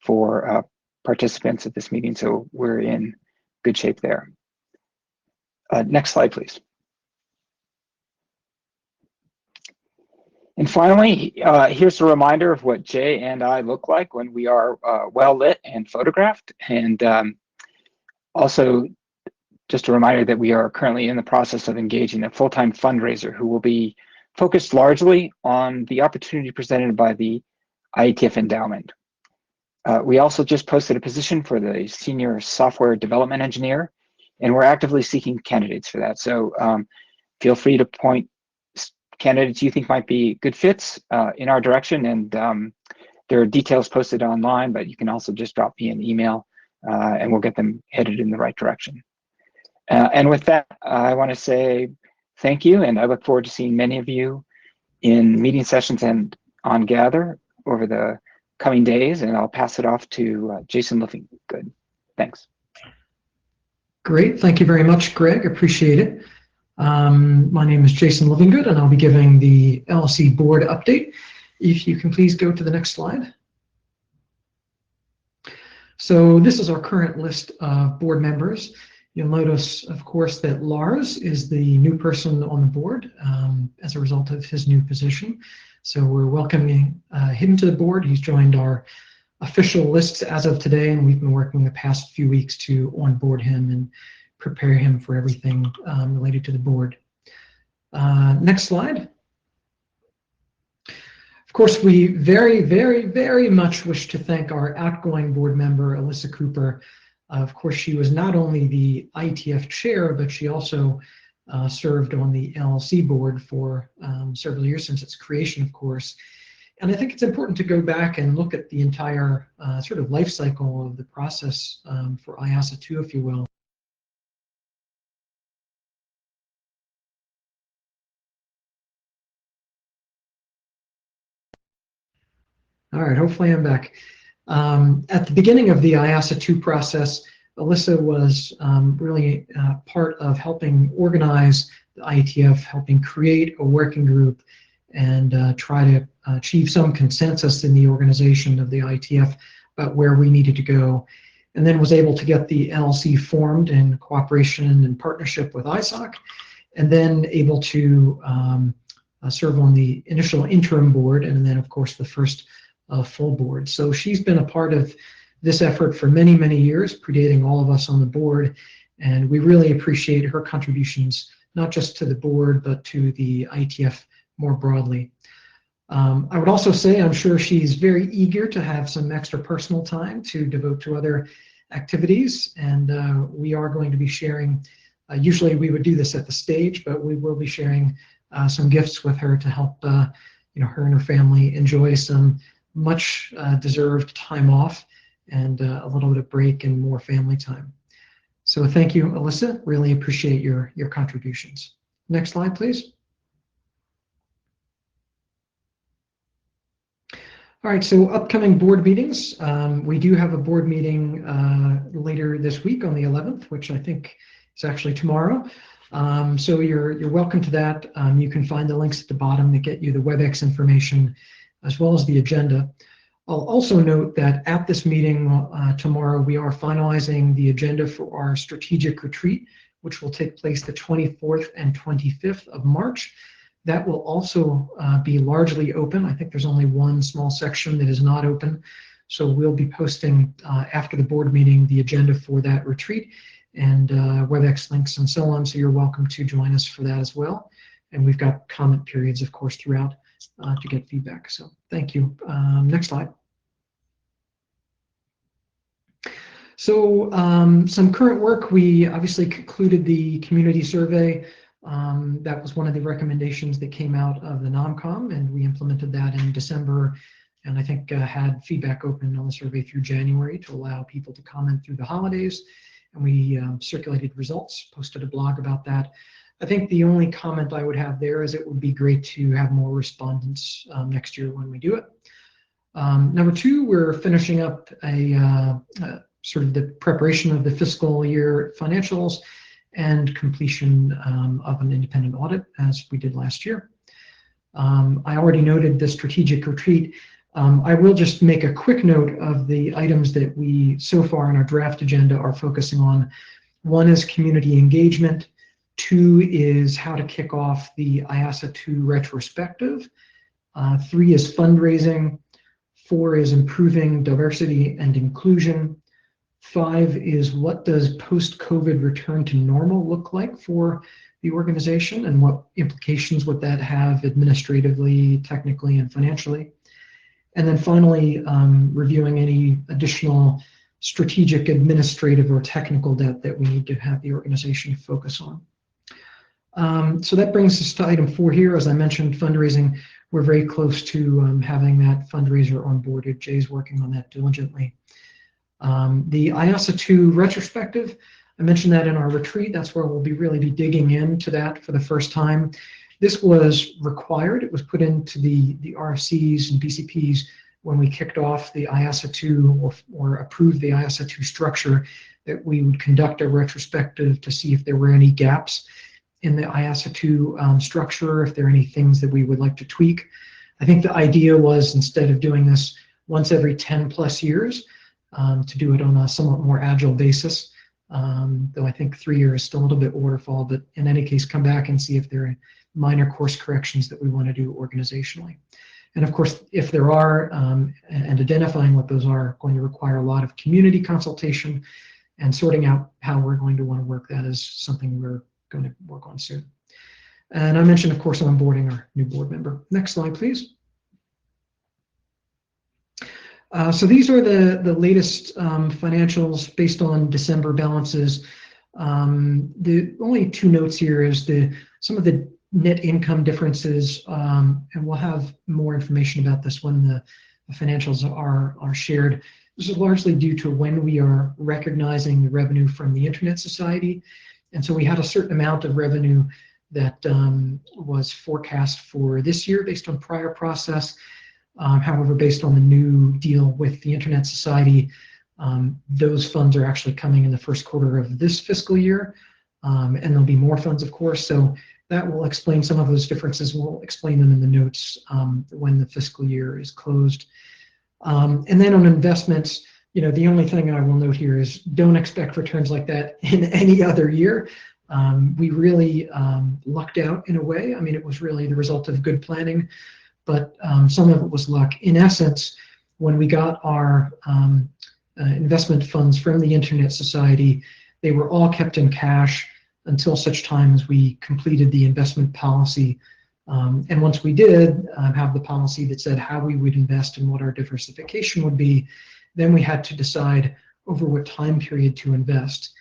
for participants at this meeting. So we're in good shape there. Next slide, please. And finally, here's a reminder of what Jay and I look like when we are well lit and photographed. And also just a reminder that we are currently in the process of engaging a full-time fundraiser who will be focused largely on the opportunity presented by the IETF endowment. We also just posted a position for the senior software development engineer, and we're actively seeking candidates for that. So feel free to point candidates you think might be good fits in our direction, and there are details posted online, but you can also just drop me an email and we'll get them headed in the right direction. And with that, I want to say thank you, and I look forward to seeing many of you in meeting sessions and on Gather over the coming days, and I'll pass it off to Jason Livingood. Thanks. Great, thank you very much, Greg, appreciate it. My name is Jason Livingood, and I'll be giving the LLC board update. If you can please go to the next slide. So this is our current list of board members. You'll notice, of course, that Lars is the new person on the board as a result of his new position. So we're welcoming him to the board. He's joined our official lists as of today, and we've been working the past few weeks to onboard him and prepare him for everything related to the board. Next slide. Of course, we very, very, very much wish to thank our outgoing board member, Alyssa Cooper. Of course, she was not only the IETF chair, but she also served on the LLC board for several years since its creation, of course. And I think it's important to go back and look at the entire sort of life cycle of the process for IASA 2, if you will. All right, hopefully I'm back. At the beginning of the IASA 2 process, Alyssa was really part of helping organize the IETF, helping create a working group and try to achieve some consensus in the organization of the IETF about where we needed to go, and then was able to get the LLC formed in cooperation and partnership with ISOC, and then able to serve on the initial interim board, and then of course the first full board. So she's been a part of this effort for many, many years, predating all of us on the board, and we really appreciate her contributions, not just to the board, but to the IETF more broadly. I would also say I'm sure she's very eager to have some extra personal time to devote to other activities, and we are going to be sharing, usually we would do this at the stage, but we will be sharing some gifts with her to help her and her family enjoy some much deserved time off and a little bit of break and more family time. So thank you, Alyssa. Really appreciate your contributions. Next slide, please. All right, so upcoming board meetings. We do have a board meeting later this week on the 11th, which I think is actually tomorrow. So you're welcome to that. You can find the links at the bottom that get you the WebEx information as well as the agenda. I'll also note that at this meeting tomorrow, we are finalizing the agenda for our strategic retreat, which will take place the 24th and 25th of March. That will also be largely open. I think there's only one small section that is not open. So we'll be posting after the board meeting the agenda for that retreat and WebEx links and so on. So you're welcome to join us for that as well. And we've got comment periods, of course, throughout to get feedback. So thank you. Next slide. So some current work, we obviously concluded the community survey. That was one of the recommendations that came out of the NOMCOM, and we implemented that in December, and I think had feedback open on the survey through January to allow people to comment through the holidays, and we circulated results, posted a blog about that. I think the only comment I would have there is it would be great to have more respondents next year when we do it. Number two, we're finishing up a sort of the preparation of the fiscal year financials and completion of an independent audit, as we did last year. I already noted the strategic retreat. I will just make a quick note of the items that we so far in our draft agenda are focusing on. One is community engagement. Two is how to kick off the IASA 2 retrospective. Three is fundraising. Four is improving diversity and inclusion. Five is what does post-COVID return to normal look like for the organization, and what implications would that have administratively, technically, and financially. And then finally, reviewing any additional strategic, administrative, or technical debt that we need to have the organization focus on. So that brings us to item 4 here. As I mentioned, fundraising. We're very close to having that fundraiser onboarded. Jay's working on that diligently. The IASA 2 retrospective, I mentioned that in our retreat. That's where we'll really be digging into that for the first time. This was required. It was put into the RFCs and BCPs when we kicked off the IASA 2 or approved the IASA 2 structure, that we would conduct a retrospective to see if there were any gaps in the IASA 2 structure, if there are any things that we would like to tweak. I think the idea was, instead of doing this once every 10 plus years, to do it on a somewhat more agile basis, though I think 3 years is still a little bit waterfall, but in any case, come back and see if there are minor course corrections that we want to do organizationally. And of course, if there are, and identifying what those are, going to require a lot of community consultation, and sorting out how we're going to want to work that is something we're going to work on soon. And I mentioned, of course, onboarding our new board member. Next slide, please. So these are the latest financials based on December balances. The only 2 notes here is some of the net income differences, and we'll have more information about this when the financials are shared. This is largely due to when we are recognizing the revenue from the Internet Society. And so we had a certain amount of revenue that was forecast for this year based on prior process. However, based on the new deal with the Internet Society, those funds are actually coming in the first quarter of this fiscal year, and there'll be more funds, of course. So that will explain some of those differences. We'll explain them in the notes when the fiscal year is closed. And then on investments, the only thing I will note here is don't expect returns like that in any other year. We really lucked out in a way. I mean, it was really the result of good planning, but some of it was luck. In essence, when we got our investment funds from the Internet Society, they were all kept in cash until such time as we completed the investment policy. And once we did have the policy that said how we would invest and what our diversification would be, then we had to decide over what time period to invest.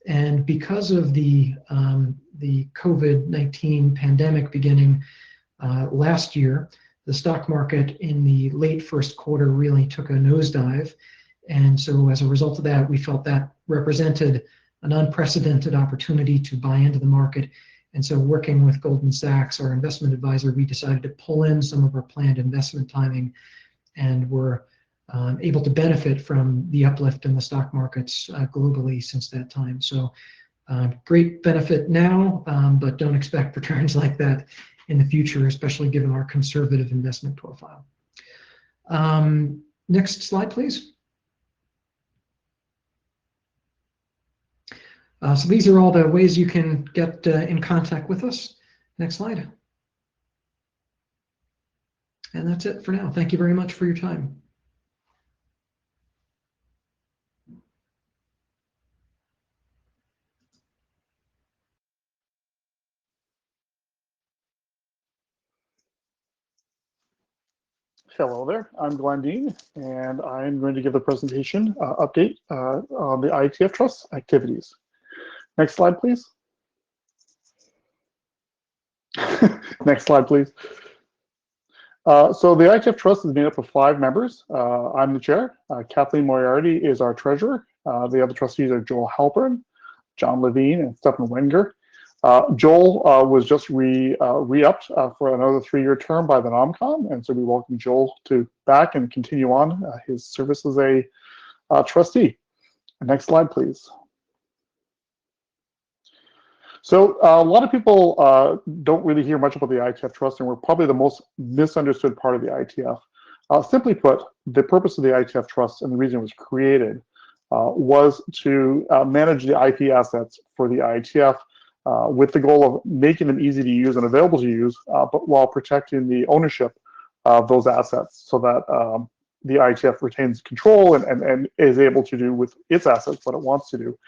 And because of the COVID-19 pandemic beginning last year, the stock market in the late first quarter really took a nosedive. And so as a result of that, we felt that represented an unprecedented opportunity to buy into the market. And so working with Goldman Sachs, our investment advisor, we decided to pull in some of our planned investment timing, and were able to benefit from the uplift in the stock markets globally since that time. So great benefit now, but don't expect returns like that in the future, especially given our conservative investment profile. Next slide, please. So these are all the ways you can get in contact with us. Next slide. And that's it for now. Thank you very much for your time. Hello there, I'm Glenn Dean, and I'm going to give a presentation update on the IETF Trust activities. Next slide, please. Next slide, please. So the IETF Trust is made up of 5 members. I'm the chair. Kathleen Moriarty is our treasurer. The other trustees are Joel Halpern, John Levine, and Stephen Wenger. Joel was just re-upped for another 3-year term by the NOMCOM, and so we welcome Joel back and continue on his service as a trustee. Next slide, please. So a lot of people don't really hear much about the IETF Trust, and we're probably the most misunderstood part of the IETF. Simply put, the purpose of the IETF Trust and the reason it was created was to manage the IP assets for the IETF with the goal of making them easy to use and available to use, but while protecting the ownership of those assets so that the IETF retains control and is able to do with its assets what it wants to do.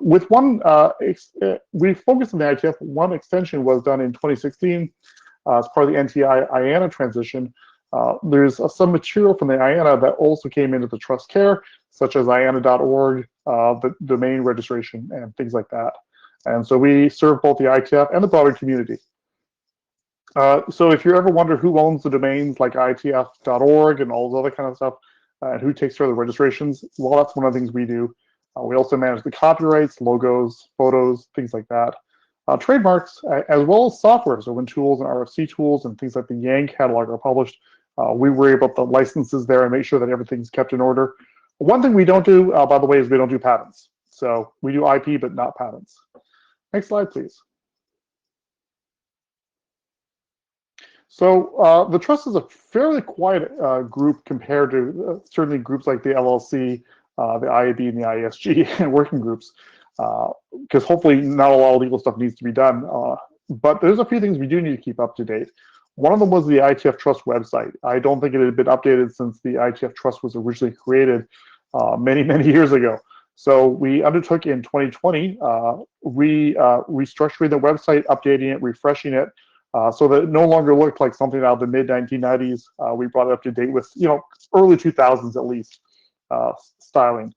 With one, we focused on the IETF. One extension was done in 2016 as part of the NTI IANA transition. There's some material from the IANA that also came into the trust care, such as IANA.org, the domain registration, and things like that. And so we serve both the IETF and the broader community. So if you ever wonder who owns the domains like IETF.org and all those other kind of stuff, and who takes care of the registrations, well, that's one of the things we do. We also manage the copyrights, logos, photos, things like that. Trademarks, as well as software, so when tools and RFC tools and things like the Yang catalog are published, we worry about the licenses there and make sure that everything's kept in order. One thing we don't do, by the way, is we don't do patents. So we do IP, but not patents. Next slide, please. So the trust is a fairly quiet group compared to certainly groups like the LLC, the IAB, and the ISG and working groups, because hopefully not a lot of legal stuff needs to be done. But there's a few things we do need to keep up to date. One of them was the IETF Trust website. I don't think it had been updated since the IETF Trust was originally created many, many years ago. So we undertook in 2020 restructuring the website, updating it, refreshing it, so that it no longer looked like something out of the mid-1990s. We brought it up to date with, early 2000s at least styling.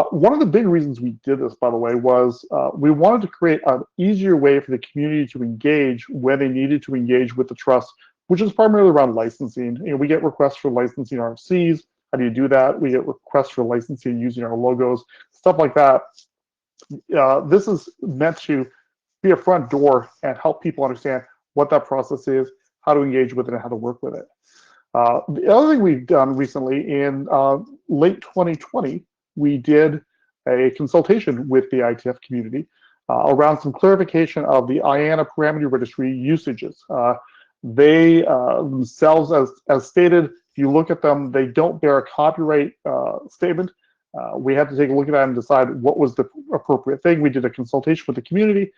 One of the big reasons we did this, by the way, was we wanted to create an easier way for the community to engage when they needed to engage with the trust, which is primarily around licensing. We get requests for licensing RFCs. How do you do that? We get requests for licensing using our logos, stuff like that. This is meant to be a front door and help people understand what that process is, how to engage with it, and how to work with it. The other thing we've done recently, in late 2020, we did a consultation with the IETF community around some clarification of the IANA parameter registry usages. They themselves, as stated, if you look at them, they don't bear a copyright statement. We had to take a look at that and decide what was the appropriate thing. We did a consultation with the community.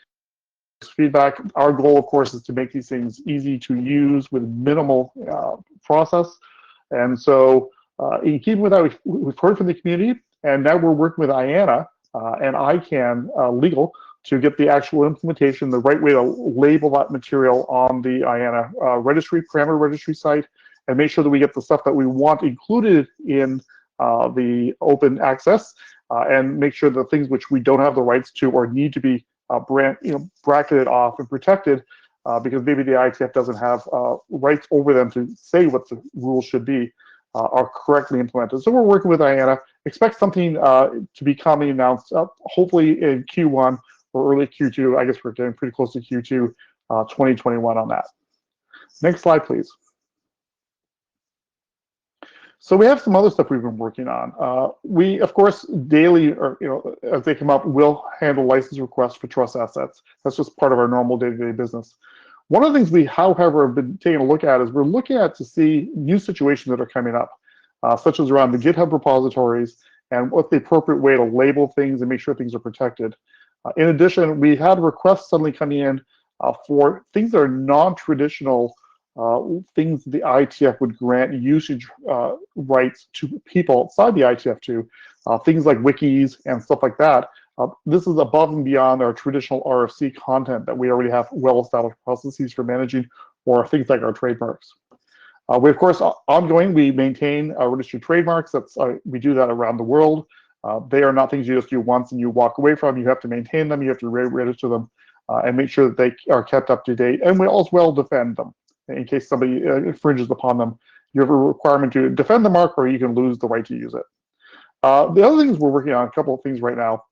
Feedback. Our goal, of course, is to make these things easy to use with minimal process. And so in keeping with that, we've heard from the community, and now we're working with IANA and ICANN Legal to get the actual implementation, the right way to label that material on the IANA parameter registry site, and make sure that we get the stuff that we want included in the open access, and make sure the things which we don't have the rights to or need to be bracketed off and protected because maybe the IETF doesn't have rights over them to say what the rules should be, are correctly implemented. So we're working with IANA. Expect something to be coming announced hopefully in Q1 or early Q2. I guess we're getting pretty close to Q2 2021 on that. Next slide, please. So we have some other stuff we've been working on. We, of course, daily, or as they come up, will handle license requests for trust assets. That's just part of our normal day-to-day business. One of the things we, however, have been taking a look at is we're looking at to see new situations that are coming up, such as around the GitHub repositories and what's the appropriate way to label things and make sure things are protected. In addition, we had requests suddenly coming in for things that are non-traditional things the IETF would grant usage rights to people outside the IETF to, things like wikis and stuff like that. This is above and beyond our traditional RFC content that we already have well-established processes for managing, or things like our trademarks. We, of course, ongoing, we maintain our registered trademarks. We do that around the world. They are not things you just do once and you walk away from. You have to maintain them, you have to register them, and make sure that they are kept up to date. And we as well defend them. In case somebody infringes upon them, you have a requirement to defend the mark, or you can lose the right to use it. The other things we're working on, a couple of things right now.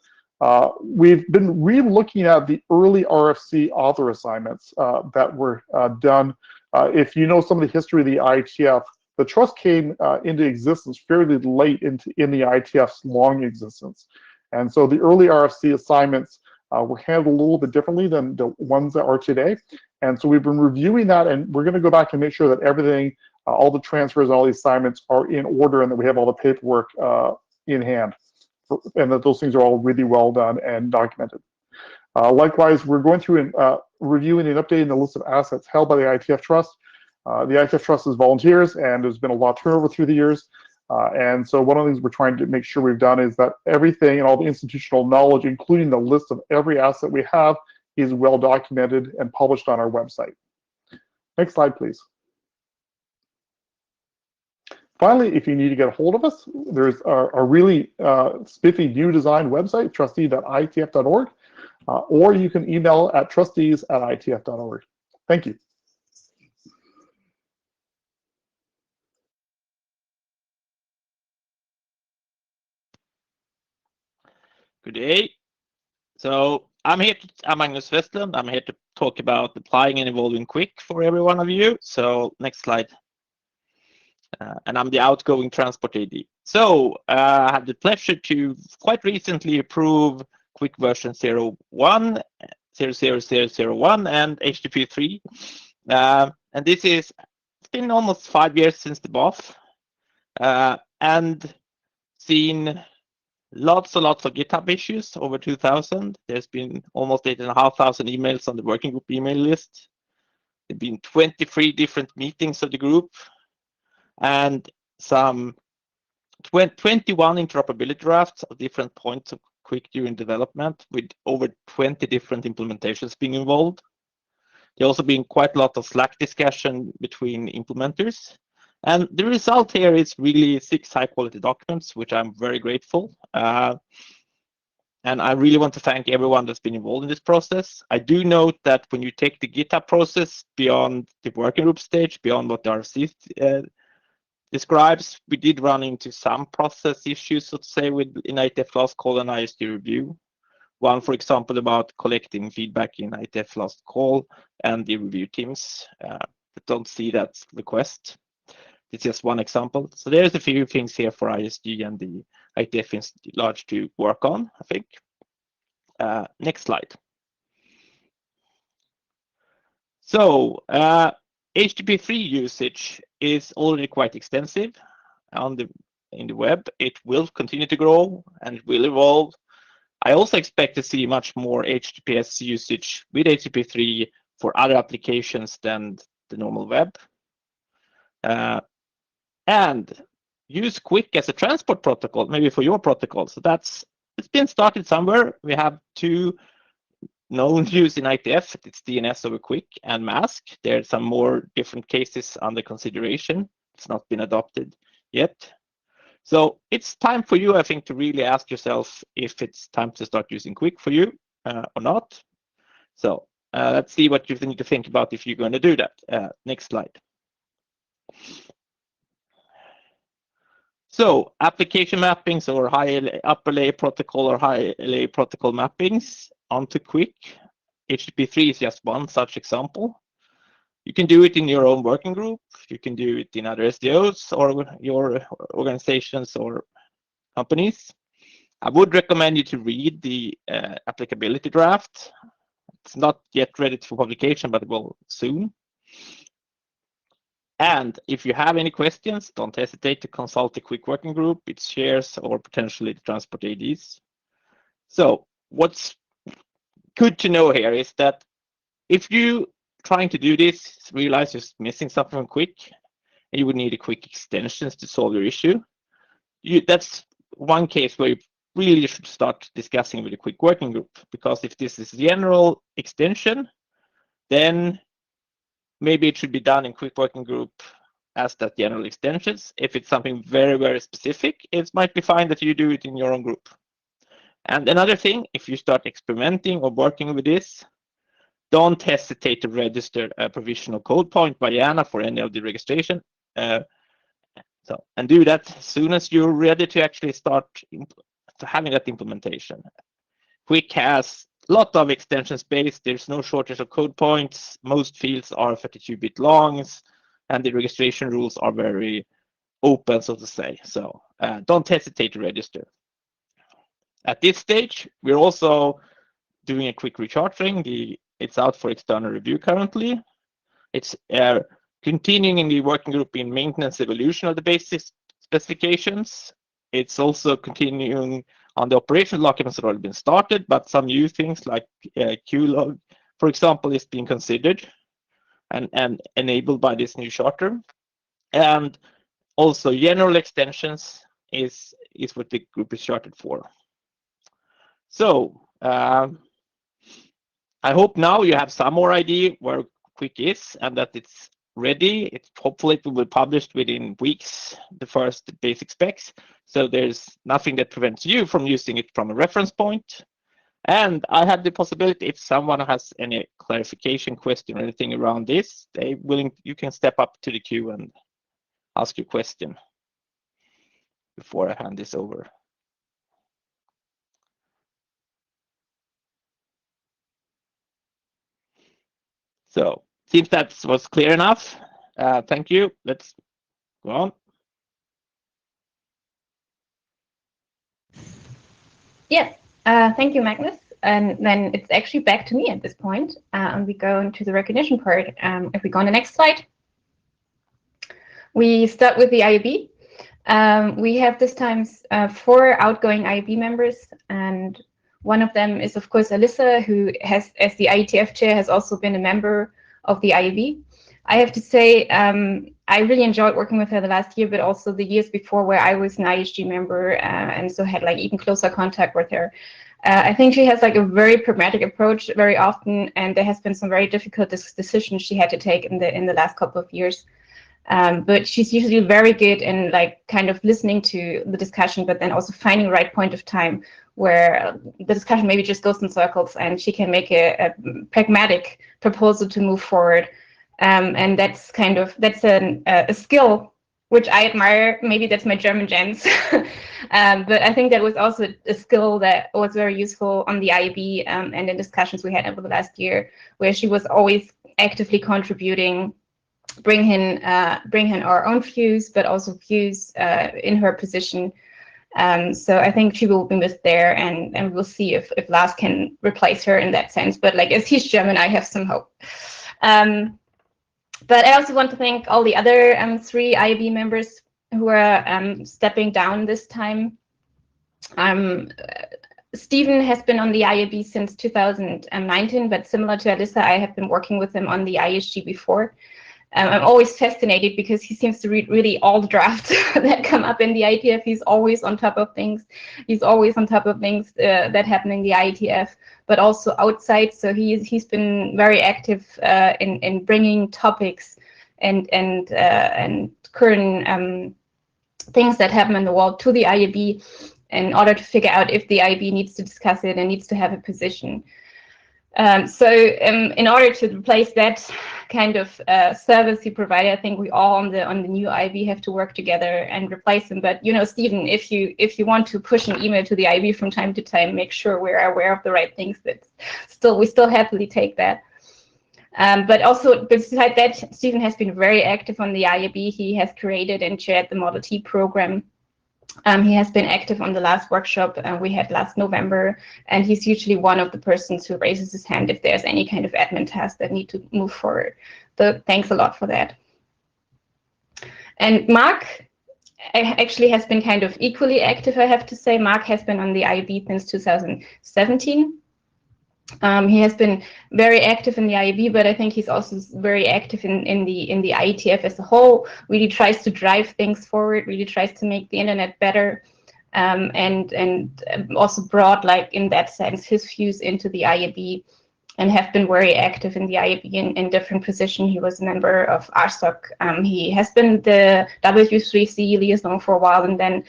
we've been re-looking at the early RFC author assignments that were done. If you know some of the history of the IETF, the trust came into existence fairly late in the IETF's long existence. And so the early RFC assignments were handled a little bit differently than the ones that are today. And so we've been reviewing that, and we're going to go back and make sure that everything, all the transfers, all the assignments are in order, and that we have all the paperwork in hand, and that those things are all really well done and documented. Likewise, we're going through and reviewing and updating the list of assets held by the IETF Trust. The IETF Trust is volunteers, and there's been a lot of turnover through the years. And so one of the things we're trying to make sure we've done is that everything and all the institutional knowledge, including the list of every asset we have, is well documented and published on our website. Next slide, please. Finally, if you need to get a hold of us, there's a really spiffy new design website, trustee.ietf.org, or you can email at trustees@ietf.org. Thank you. Good day. So I'm Magnus Westlund. I'm here to talk about applying and evolving quick for every one of you. So next slide. And I'm the outgoing transport AD. So I had the pleasure to quite recently approve quick version 0.1, 0.0.0.1 and HTTP 3. And this is, it's been almost 5 years since the BOF, and seen lots and lots of GitHub issues, over 2,000. There's been almost 8,500 emails on the working group email list. There've been 23 different meetings of the group, and some 21 interoperability drafts of different points of quick during development, with over 20 different implementations being involved. There's also been quite a lot of Slack discussion between implementers. And the result here is really 6 high-quality documents, which I'm very grateful. And I really want to thank everyone that's been involved in this process. I do note that when you take the GitHub process beyond the working group stage, beyond what the RFC describes, we did run into some process issues, so to say, with in IETF last call and ISD review. One, for example, about collecting feedback in IETF last call and the review teams that don't see that request. It's just one example. So there's a few things here for ISG and the IETF Institute large to work on, I think. Next slide. So HTTP3 usage is already quite extensive in the web. It will continue to grow and it will evolve. I also expect to see much more HTTPS usage with HTTP3 for other applications than the normal web. And use Quick as a transport protocol, maybe for your protocol. So it's been started somewhere. We have 2 known use in IETF. It's DNS over Quick and Mask. There are some more different cases under consideration. It's not been adopted yet. So it's time for you, I think, to really ask yourself if it's time to start using Quick for you or not. So let's see what you need to think about if you're going to do that. Next slide. So application mappings or upper layer protocol or high layer protocol mappings onto Quick. HTTP3 is just one such example. You can do it in your own working group. You can do it in other SDOs or your organizations or companies. I would recommend you to read the applicability draft. It's not yet ready for publication, but it will soon. And if you have any questions, don't hesitate to consult the Quick working group, its chairs, or potentially the transport ADs. So what's good to know here is that if you trying to do this, realize you're missing something from Quick, and you would need a Quick extensions to solve your issue, that's one case where you really should start discussing with the Quick working group, because if this is a general extension, then maybe it should be done in Quick working group as that general extensions. If it's something very, very specific, it might be fine that you do it in your own group. And another thing, if you start experimenting or working with this, don't hesitate to register a provisional code point by IANA for any of the registration. And do that as soon as you're ready to actually start having that implementation. Quick has a lot of extension space. There's no shortage of code points. Most fields are 32-bit longs, and the registration rules are very open, so to say. So don't hesitate to register. At this stage, we're also doing a quick rechartering. It's out for external review currently. It's continuing in the working group in maintenance evolution of the basic specifications. It's also continuing on the operational documents that have already been started, but some new things like QLog, for example, is being considered and enabled by this new charter. And also general extensions is what the group is chartered for. So I hope now you have some more idea where Quick is and that it's ready. Hopefully it will be published within weeks, the first basic specs. So there's nothing that prevents you from using it from a reference point. And I have the possibility, if someone has any clarification question or anything around this, you can step up to the queue and ask your question before I hand this over. So seems that was clear enough. Thank you. Let's go on. Yes, thank you, Magnus. And then it's actually back to me at this point. And we go into the recognition part. If we go on the next slide, we start with the IAB. We have this time 4 outgoing IAB members, and one of them is, of course, Alyssa, who has, as the IETF chair, has also been a member of the IAB. I have to say, I really enjoyed working with her the last year, but also the years before where I was an IHG member and so had like even closer contact with her. I think she has like a very pragmatic approach very often, and there has been some very difficult decisions she had to take in the last couple of years. But she's usually very good in like kind of listening to the discussion, but then also finding the right point of time where the discussion maybe just goes in circles and she can make a pragmatic proposal to move forward. And that's kind of, that's a skill which I admire. Maybe that's my German gens. But I think that was also a skill that was very useful on the IAB and in discussions we had over the last year, where she was always actively contributing, bring in our own views, but also views in her position. So I think she will be missed there, and we'll see if Lars can replace her in that sense. But like, as he's German, I have some hope. But I also want to thank all the other 3 IAB members who are stepping down this time. Stephen has been on the IAB since 2019, but similar to Alyssa, I have been working with him on the IHG before. I'm always fascinated because he seems to read really all the drafts that come up in the IETF. He's always on top of things. He's always on top of things that happen in the IETF, but also outside. So he's been very active in bringing topics and current things that happen in the world to the IAB in order to figure out if the IAB needs to discuss it and needs to have a position. So in order to replace that kind of service he provided, I think we all on the new IAB have to work together and replace him. But you know, Stephen, if you want to push an email to the IAB from time to time, make sure we're aware of the right things. That we still happily take that. But also besides that, Stephen has been very active on the IAB. He has created and chaired the Model T program. He has been active on the last workshop we had last November, and he's usually one of the persons who raises his hand if there's any kind of admin tasks that need to move forward. So thanks a lot for that. And Mark actually has been kind of equally active, I have to say. Mark has been on the IAB since 2017. He has been very active in the IAB, but I think he's also very active in the IETF as a whole. Really tries to drive things forward. Really tries to make the internet better, and also brought, like in that sense, his views into the IAB, and have been very active in the IAB in different positions. He was a member of RSOC. He has been the W3C liaison for a while, and then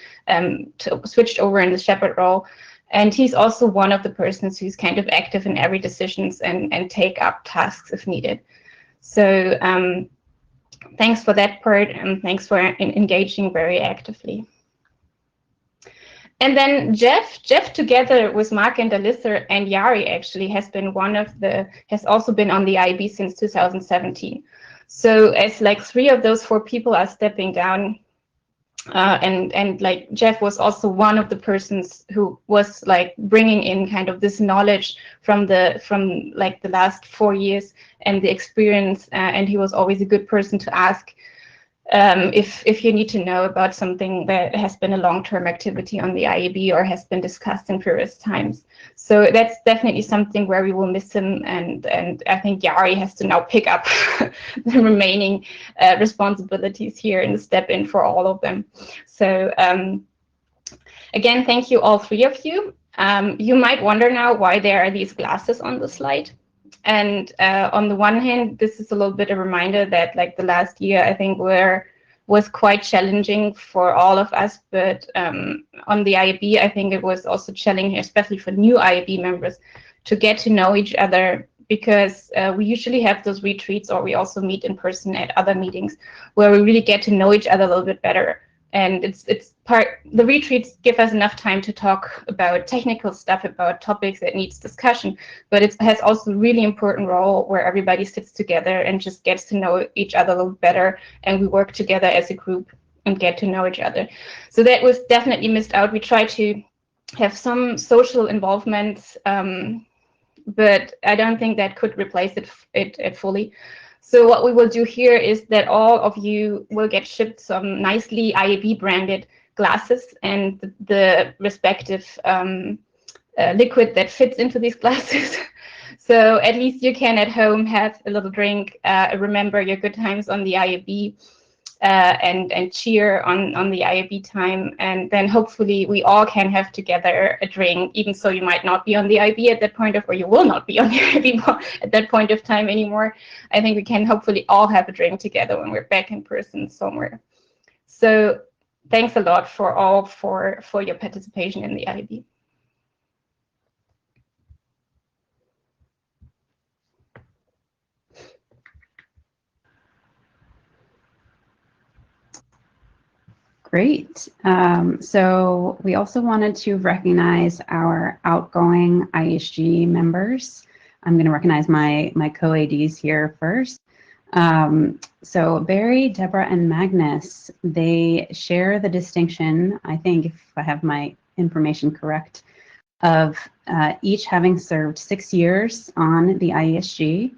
switched over in the Shepherd role. And he's also one of the persons who's kind of active in every decisions and take up tasks if needed. So thanks for that part, and thanks for engaging very actively. And then Jeff together with Mark and Alyssa and Yari actually has also been on the IAB since 2017. So as like 3 of those 4 people are stepping down, and like Jeff was also one of the persons who was like bringing in kind of this knowledge from like the last 4 years and the experience, and he was always a good person to ask if you need to know about something that has been a long-term activity on the IAB or has been discussed in previous times. So that's definitely something where we will miss him, and I think Yari has to now pick up the remaining responsibilities here and step in for all of them. So again, thank you all 3 of you. You might wonder now why there are these glasses on the slide. And on the one hand, this is a little bit a reminder that like the last year, I think was quite challenging for all of us. But on the IAB, I think it was also challenging, especially for new IAB members, to get to know each other, because we usually have those retreats, or we also meet in person at other meetings where we really get to know each other a little bit better. And the retreats give us enough time to talk about technical stuff, about topics that needs discussion, but it has also a really important role where everybody sits together and just gets to know each other a little better, and we work together as a group and get to know each other. So that was definitely missed out. We try to have some social involvement, but I don't think that could replace it fully. So what we will do here is that all of you will get shipped some nicely IAB branded glasses and the respective liquid that fits into these glasses. So at least you can at home have a little drink, remember your good times on the IAB, and cheer on the IAB time. And then hopefully we all can have together a drink, even so you might not be on the IAB at that point, or you will not be on the IAB at that point of time anymore. I think we can hopefully all have a drink together when we're back in person somewhere. So thanks a lot for your participation in the IAB. Great. So we also wanted to recognize our outgoing IHG members. I'm going to recognize my co-ADs here first. So Barry, Deborah, and Magnus, they share the distinction, I think, if I have my information correct, of each having served 6 years on the IESG,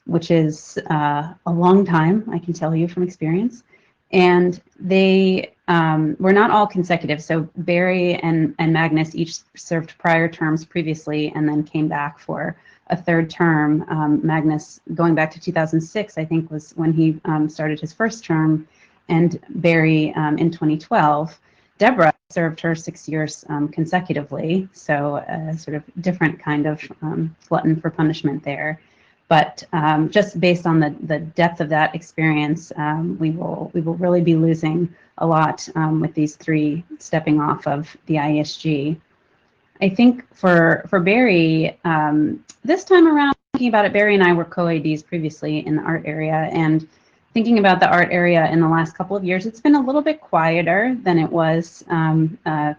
which is a long time, I can tell you from experience. And they were not all consecutive. So Barry and Magnus each served prior terms previously and then came back for a 3rd term. Magnus, going back to 2006, I think, was when he started his 1st term, and Barry in 2012. Deborah served her 6 years consecutively, so a sort of different kind of glutton for punishment there. But just based on the depth of that experience, we will really be losing a lot with these 3 stepping off of the IESG. I think for Barry, this time around, thinking about it, Barry and I were co-ADs previously in the art area, and thinking about the art area in the last couple of years, it's been a little bit quieter than it was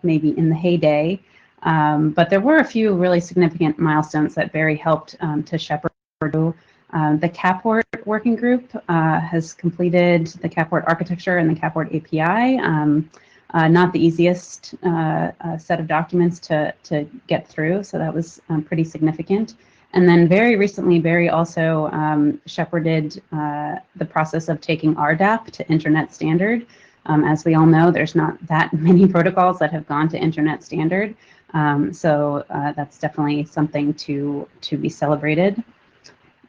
maybe in the heyday. But there were a few really significant milestones that Barry helped to shepherd. The CAPWORT working group has completed the CAPWORT architecture and the CAPWORT API. Not the easiest set of documents to get through, so that was pretty significant. And then very recently, Barry also shepherded the process of taking RDAP to Internet Standard. As we all know, there's not that many protocols that have gone to Internet Standard, so that's definitely something to be celebrated.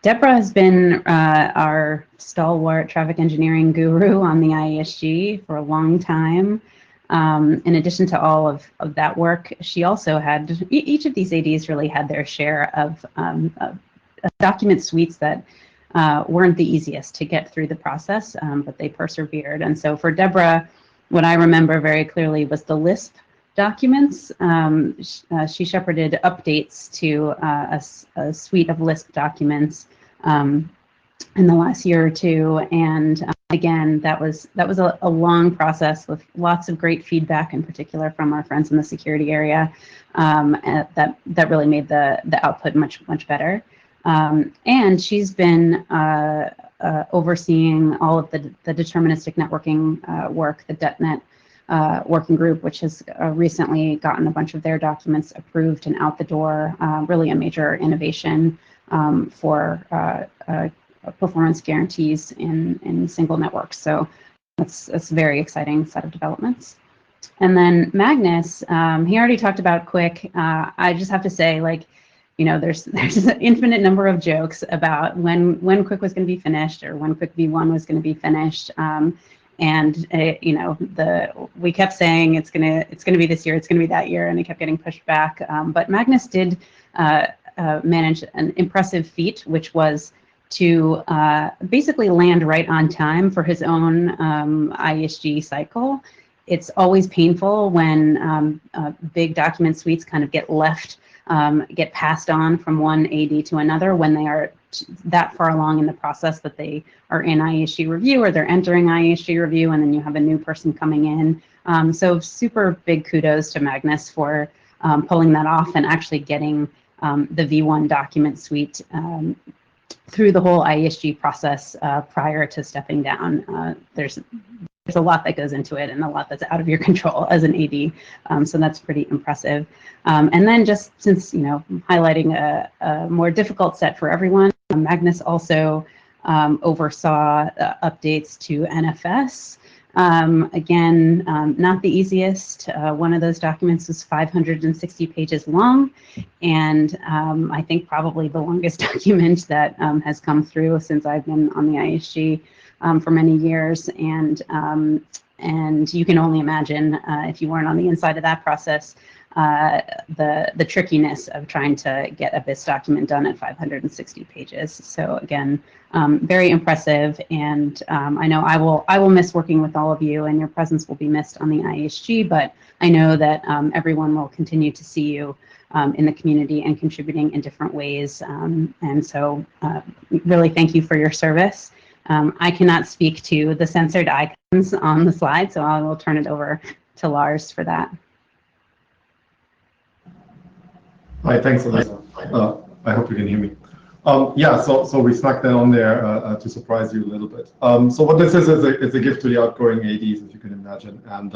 Deborah has been our stalwart traffic engineering guru on the IESG for a long time. In addition to all of that work, she also had, each of these ADs really had their share of document suites that weren't the easiest to get through the process, but they persevered. And so for Deborah, what I remember very clearly was the Lisp documents. She shepherded updates to a suite of Lisp documents in the last year or two, and I Again, that was a long process with lots of great feedback, in particular from our friends in the security area, that really made the output much better. And she's been overseeing all of the deterministic networking work, the DetNet working group, which has recently gotten a bunch of their documents approved and out the door. Really a major innovation for performance guarantees in single networks. So that's a very exciting set of developments. And then Magnus, he already talked about Quick. I just have to say, like, you know, there's an infinite number of jokes about when Quick was going to be finished or when Quick V1 was going to be finished. And you know, we kept saying it's gonna be this year, it's gonna be that year, and it kept getting pushed back. But Magnus did manage an impressive feat, which was to basically land right on time for his own IESG cycle. It's always painful when big document suites kind of get passed on from one AD to another when they are that far along in the process that they are in IESG review or they're entering IESG review, and then you have a new person coming in. So super big kudos to Magnus for pulling that off and actually getting the V1 document suite through the whole IESG process prior to stepping down. There's a lot that goes into it and a lot that's out of your control as an AD. So that's pretty impressive. And then just since, you know, highlighting a more difficult set for everyone, Magnus also oversaw updates to NFS. Again, not the easiest. One of those documents was 560 pages long, and I think probably the longest document that has come through since I've been on the IESG for many years. And you can only imagine, if you weren't on the inside of that process, the trickiness of trying to get a BIS document done at 560 pages. So again, very impressive, and I know I will miss working with all of you, and your presence will be missed on the IESG, but I know that everyone will continue to see you in the community and contributing in different ways. And so really thank you for your service. I cannot speak to the censored icons on the slide, so I will turn it over to Lars for that. Hi, thanks, Alyssa. I hope you can hear me. Yeah, so we snuck that on there to surprise you a little bit. So what this is a gift to the outgoing ADs, as you can imagine. And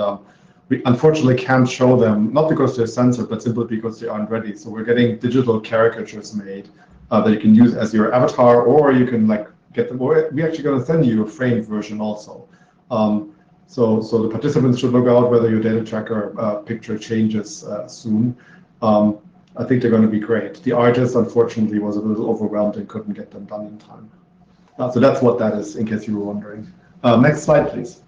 we unfortunately can't show them, not because they're censored, but simply because they aren't ready. So we're getting digital caricatures made that you can use as your avatar, or you can like get them, or we're actually going to send you a framed version also. So the participants should look out whether your data tracker picture changes soon. I think they're going to be great. The artist, unfortunately, was a little overwhelmed and couldn't get them done in time. So that's what that is, in case you were wondering. Next slide, please.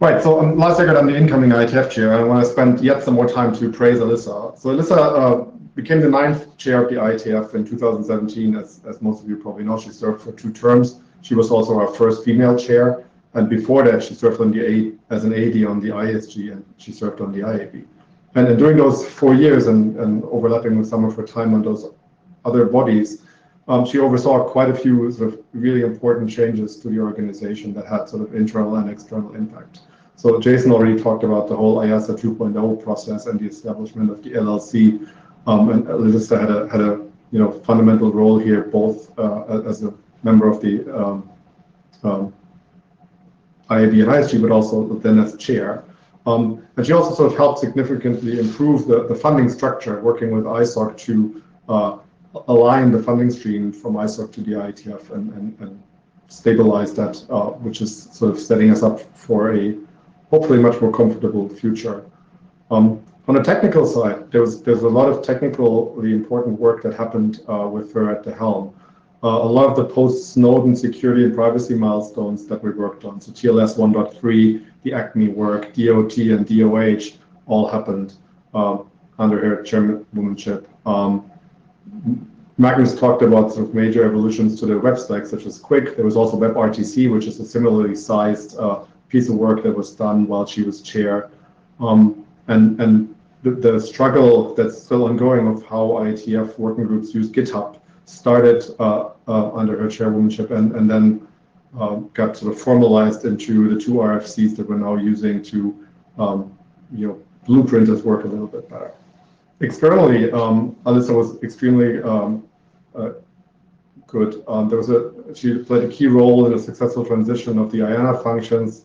Right, so last year I'm the incoming IETF chair, and I want to spend yet some more time to praise Alyssa. So Alyssa became the 9th chair of the IETF in 2017, as most of you probably know. She served for 2 terms. She was also our first female chair, and before that she served on as an AD on the IESG, and she served on the IAB. And during those 4 years and overlapping with some of her time on those other bodies, she oversaw quite a few sort of really important changes to the organization that had sort of internal and external impact. So Jason already talked about the whole IASA 2.0 process and the establishment of the LLC. And Alyssa had a fundamental role here, both as a member of the IAB and ISG, but also then as chair. And she also sort of helped significantly improve the funding structure, working with ISOC to align the funding stream from ISOC to the IETF and stabilize that, which is sort of setting us up for a hopefully much more comfortable future. On the technical side, there's a lot of technically important work that happened with her at the helm. A lot of the post-Snowden security and privacy milestones that we worked on, so TLS 1.3, the ACME work, DOT and DOH, all happened under her chairwomanship. Magnus talked about sort of major evolutions to the web stack, such as Quick. There was also WebRTC, which is a similarly sized piece of work that was done while she was chair. And the struggle that's still ongoing of how IETF working groups use GitHub started under her chairwomanship and then got sort of formalized into the 2 RFCs that we're now using to blueprint this work a little bit better. Externally, Alyssa was extremely good. She played a key role in the successful transition of the IANA functions.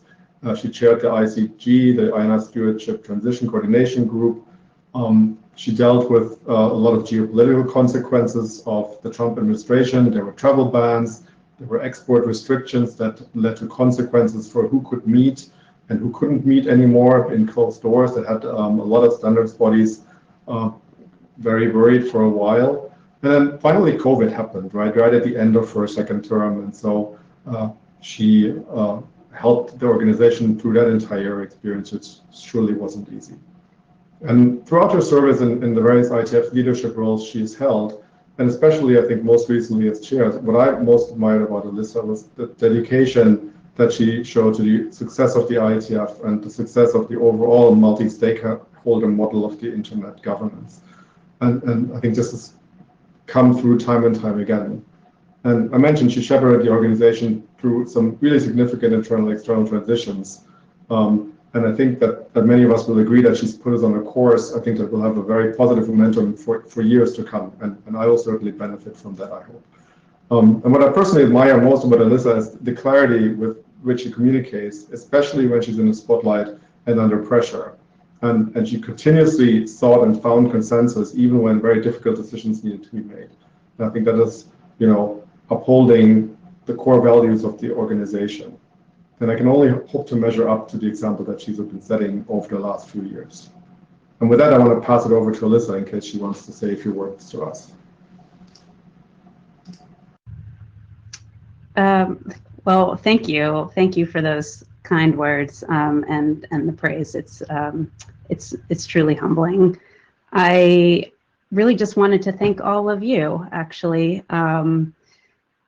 She chaired the ICG, the IANA Stewardship Transition Coordination Group. She dealt with a lot of geopolitical consequences of the Trump administration. There were travel bans, there were export restrictions that led to consequences for who could meet and who couldn't meet anymore in closed doors. That had a lot of standards bodies very worried for a while. And then finally, COVID happened, right at the end of her second term. And so she helped the organization through that entire experience, which surely wasn't easy. And throughout her service in the various IETF leadership roles she's held, and especially I think most recently as chair, what I most admired about Alyssa was the dedication that she showed to the success of the IETF and the success of the overall multi-stakeholder model of the internet governance. And I think this has come through time and time again. And I mentioned she shepherded the organization through some really significant internal and external transitions. And I think that many of us will agree that she's put us on a course, I think, that will have a very positive momentum for years to come. And I will certainly benefit from that, I hope. And what I personally admire most about Alyssa is the clarity with which she communicates, especially when she's in the spotlight and under pressure. And she continuously sought and found consensus, even when very difficult decisions needed to be made. And I think that is, upholding the core values of the organization. And I can only hope to measure up to the example that she's been setting over the last few years. And with that, I want to pass it over to Alyssa in case she wants to say a few words to us. Well, thank you. Thank you for those kind words and the praise. It's truly humbling. I really just wanted to thank all of you, actually.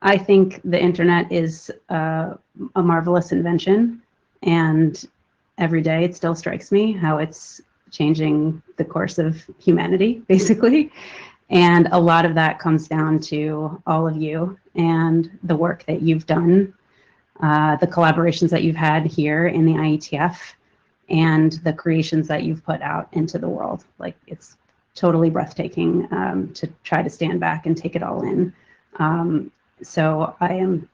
I think the internet is a marvelous invention, and every day it still strikes me how it's changing the course of humanity, basically. And a lot of that comes down to all of you and the work that you've done, the collaborations that you've had here in the IETF, and the creations that you've put out into the world. Like, it's totally breathtaking to try to stand back and take it all in. So I am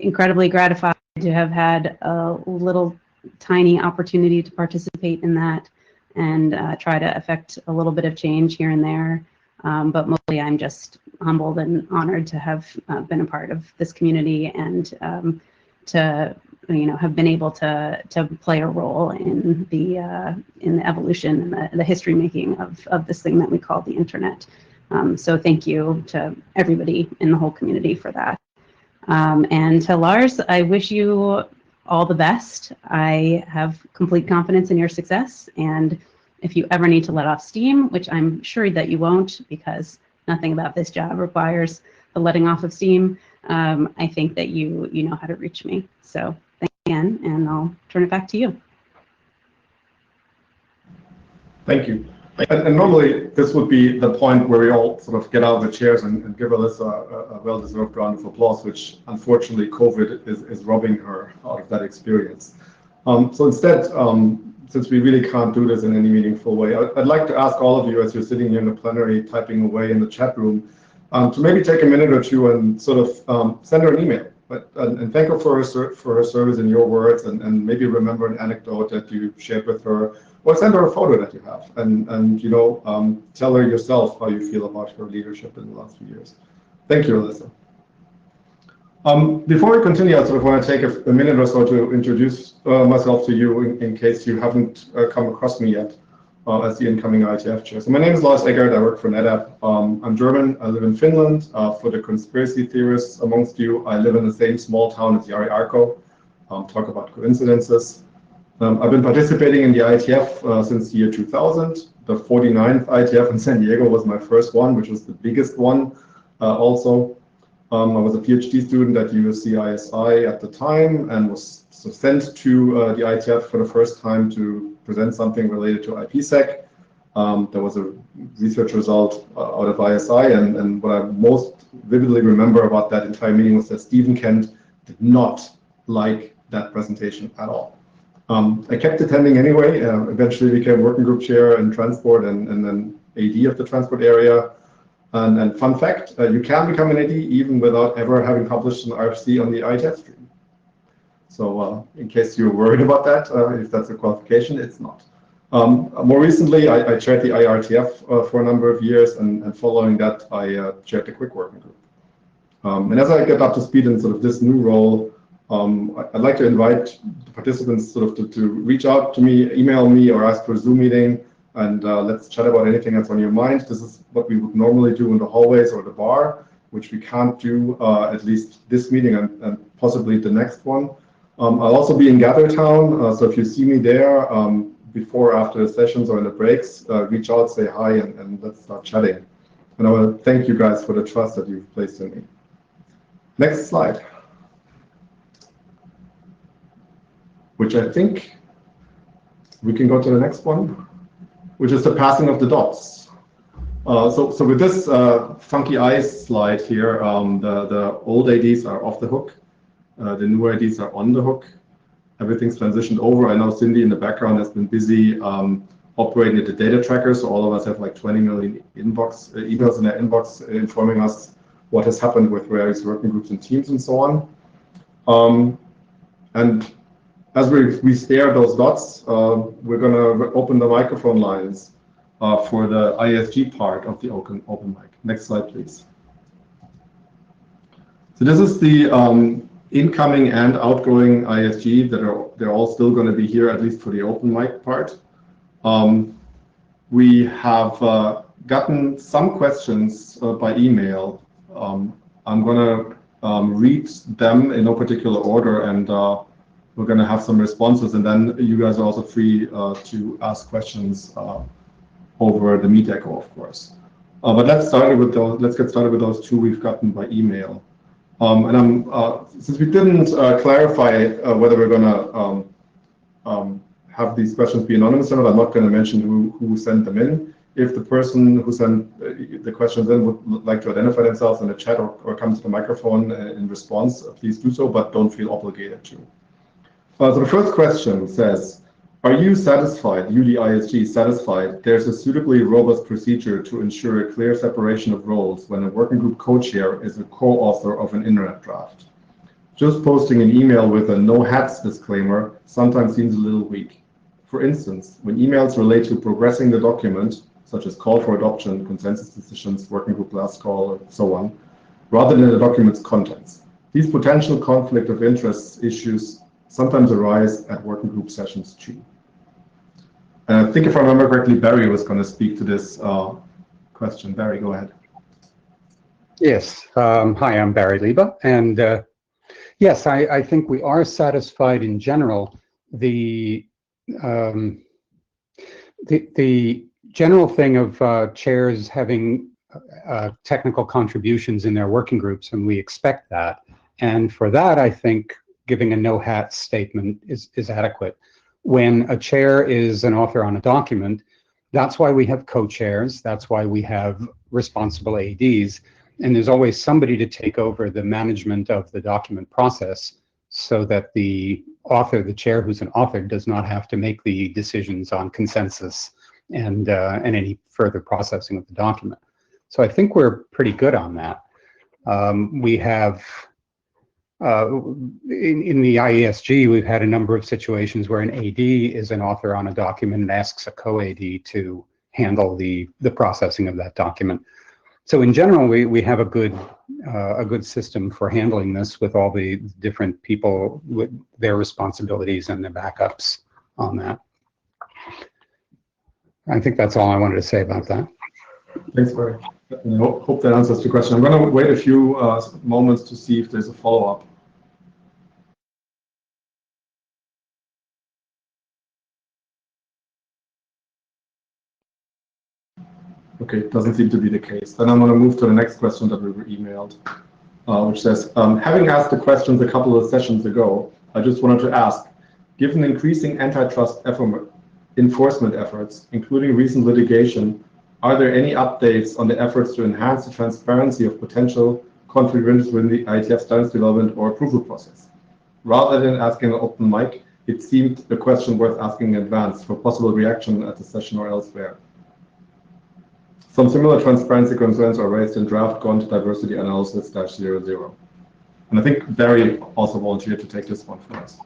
incredibly gratified to have had a little tiny opportunity to participate in that and try to affect a little bit of change here and there. But mostly I'm just humbled and honored to have been a part of this community and to have been able to play a role in the evolution and the history making of this thing that we call the internet. So thank you to everybody in the whole community for that. And to Lars, I wish you all the best. I have complete confidence in your success. And if you ever need to let off steam, which I'm sure that you won't, because nothing about this job requires the letting off of steam, I think that you know how to reach me. So thank you again, and I'll turn it back to you. Thank you. And normally this would be the point where we all sort of get out of the chairs and give Alyssa a well-deserved round of applause, which unfortunately COVID is robbing her of that experience. So instead, since we really can't do this in any meaningful way, I'd like to ask all of you, as you're sitting here in the plenary typing away in the chat room, to maybe take a minute or two and sort of send her an email. And thank her for her service in your words, and maybe remember an anecdote that you shared with her, or send her a photo that you have, and tell her yourself how you feel about her leadership in the last few years. Thank you, Alyssa. Before we continue, I sort of want to take a minute or so to introduce myself to you in case you haven't come across me yet as the incoming IETF chair. So my name is Lars Eggert. I work for NetApp. I'm German. I live in Finland. For the conspiracy theorists amongst you, I live in the same small town as Jari Arko. Talk about coincidences. I've been participating in the IETF since the year 2000. The 49th IETF in San Diego was my first one, which was the biggest one also. I was a PhD student at USC-ISI at the time and was sent to the IETF for the first time to present something related to IPsec. There was a research result out of ISI, and what I most vividly remember about that entire meeting was that Stephen Kent did not like that presentation at all. I kept attending anyway, eventually became working group chair in transport and then AD of the transport area. And fun fact, you can become an AD even without ever having published an RFC on the IETF stream. So in case you're worried about that, if that's a qualification, it's not. More recently, I chaired the IRTF for a number of years, and following that, I chaired the Quick Working Group. And as I get up to speed in sort of this new role, I'd like to invite the participants sort of to reach out to me, email me, or ask for a Zoom meeting, and let's chat about anything that's on your mind. This is what we would normally do in the hallways or the bar, which we can't do at least this meeting and possibly the next one. I'll also be in Gathertown, so if you see me there, before or after the sessions or in the breaks, reach out, say hi, and let's start chatting. And I want to thank you guys for the trust that you've placed in me. Next slide. Which I think we can go to the next one, which is the passing of the dots. So with this funky eyes slide here, the old ADs are off the hook. The new ADs are on the hook. Everything's transitioned over. I know Cindy in the background has been busy operating the data tracker, so all of us have like 20 million emails in their inbox informing us what has happened with various working groups and teams and so on. And as we stare at those dots, we're going to open the microphone lines for the ISG part of the open mic. Next slide, please. So this is the incoming and outgoing ISG they're all still going to be here, at least for the open mic part. We have gotten some questions by email. I'm going to read them in no particular order, and we're going to have some responses, and then you guys are also free to ask questions over the Meet Echo, of course. But let's get started with those two we've gotten by email. And since we didn't clarify whether we're going to have these questions be anonymous or not, I'm not going to mention who sent them in. If the person who sent the questions in would like to identify themselves in the chat or come to the microphone in response, please do so, but don't feel obligated to. So the first question says, are you satisfied, you the ISG, satisfied there's a suitably robust procedure to ensure a clear separation of roles when a working group co-chair is a co-author of an internet draft? Just posting an email with a no hats disclaimer sometimes seems a little weak. For instance, when emails relate to progressing the document, such as call for adoption, consensus decisions, working group last call, and so on, rather than the document's contents. These potential conflict of interest issues sometimes arise at working group sessions too. I think if I remember correctly, Barry was going to speak to this question. Barry, go ahead. Yes. Hi, I'm Barry Lieba, and yes, I think we are satisfied in general. The general thing of chairs having technical contributions in their working groups, and we expect that. And for that, I think giving a no hats statement is adequate. When a chair is an author on a document, that's why we have co-chairs, that's why we have responsible ADs, and there's always somebody to take over the management of the document process so that the author, the chair who's an author, does not have to make the decisions on consensus and any further processing of the document. So I think we're pretty good on that. We have in the IESG, we've had a number of situations where an AD is an author on a document and asks a co-AD to handle the processing of that document. So in general, we have a good system for handling this with all the different people with their responsibilities and their backups on that. I think that's all I wanted to say about that. Thanks, Barry. I hope that answers the question. I'm going to wait a few moments to see if there's a follow-up. Okay, it doesn't seem to be the case. Then I'm going to move to the next question that we were emailed, which says, having asked the questions a couple of sessions ago, I just wanted to ask, given increasing antitrust enforcement efforts, including recent litigation, are there any updates on the efforts to enhance the transparency of potential conflict of interest within the IETF standards development or approval process? Rather than asking an open mic, it seemed a question worth asking in advance for possible reaction at the session or elsewhere. Some similar transparency concerns are raised in draft GONT diversity analysis -00. And I think Barry also volunteered to take this one for us.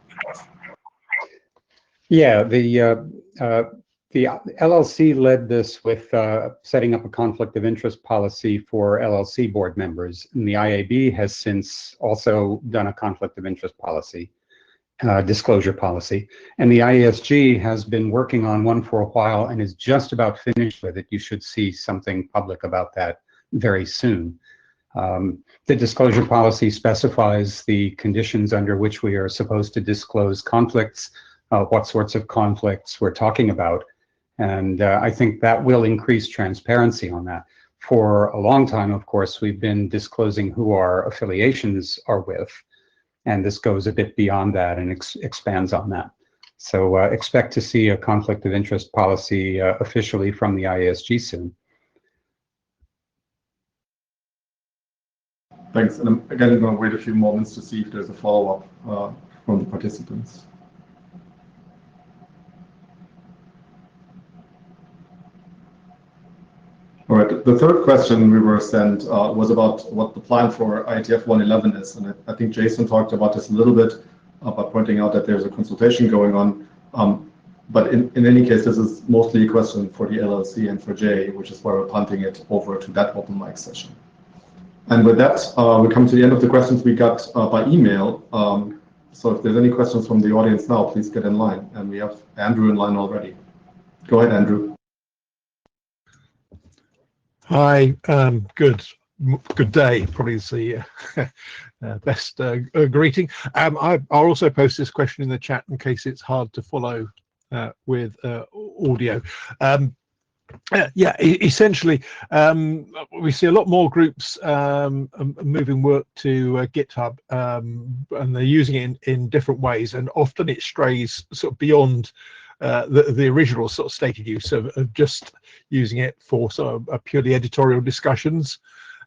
Yeah, the LLC led this with setting up a conflict of interest policy for LLC board members, and the IAB has since also done a conflict of interest policy, disclosure policy, and the IESG has been working on one for a while and is just about finished with it. You should see something public about that very soon. The disclosure policy specifies the conditions under which we are supposed to disclose conflicts, what sorts of conflicts we're talking about. And I think that will increase transparency on that. For a long time, of course, we've been disclosing who our affiliations are with, and this goes a bit beyond that and expands on that. So expect to see a conflict of interest policy officially from the IESG soon. Thanks. And I'm again going to wait a few moments to see if there's a follow-up from the participants. All right, the third question we were sent was about what the plan for IETF 111 is. And I think Jason talked about this a little bit by pointing out that there's a consultation going on. But in any case, this is mostly a question for the LLC and for Jay, which is why we're punting it over to that open mic session. And with that, we come to the end of the questions we got by email. So if there's any questions from the audience now, please get in line. And we have Andrew in line already. Go ahead, Andrew. Hi, good day, probably is the best greeting. I'll also post this question in the chat in case it's hard to follow with audio. Yeah, essentially, we see a lot more groups moving work to GitHub, and they're using it in different ways, and often it strays sort of beyond the original sort of stated use of just using it for sort of purely editorial discussions.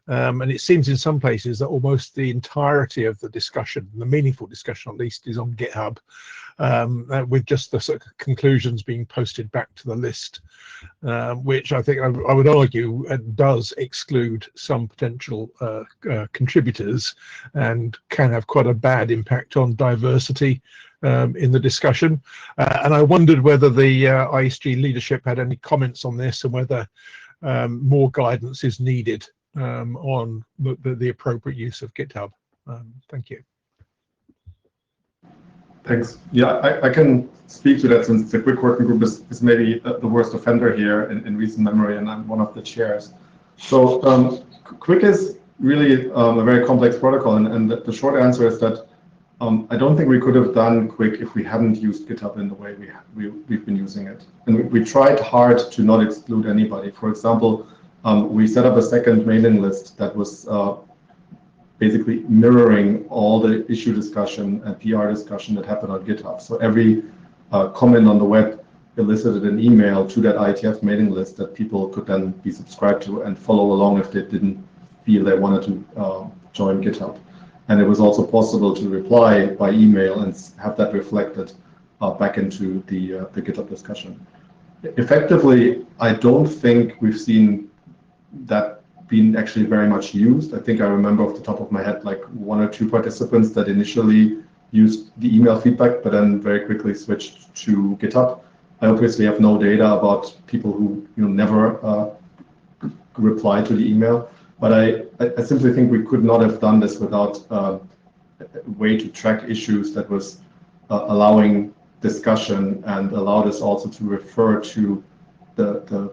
And it seems in some places that almost the entirety of the discussion, the meaningful discussion at least, is on GitHub, with just the sort of conclusions being posted back to the list, which I think I would argue does exclude some potential contributors and can have quite a bad impact on diversity in the discussion. And I wondered whether the IESG leadership had any comments on this and whether more guidance is needed on the appropriate use of GitHub. Thank you. Thanks. Yeah, I can speak to that since the Quick Working Group is maybe the worst offender here in recent memory, and I'm one of the chairs. So Quick is really a very complex protocol, and the short answer is that I don't think we could have done Quick if we hadn't used GitHub in the way we've been using it. And we tried hard to not exclude anybody. For example, we set up a second mailing list that was basically mirroring all the issue discussion and PR discussion that happened on GitHub. So every comment on the web elicited an email to that IETF mailing list that people could then be subscribed to and follow along if they didn't feel they wanted to join GitHub. And it was also possible to reply by email and have that reflected back into the GitHub discussion. Effectively, I don't think we've seen that being actually very much used. I think I remember off the top of my head like 1 or 2 participants that initially used the email feedback, but then very quickly switched to GitHub. I obviously have no data about people who never reply to the email, but I simply think we could not have done this without a way to track issues that was allowing discussion and allowed us also to refer to the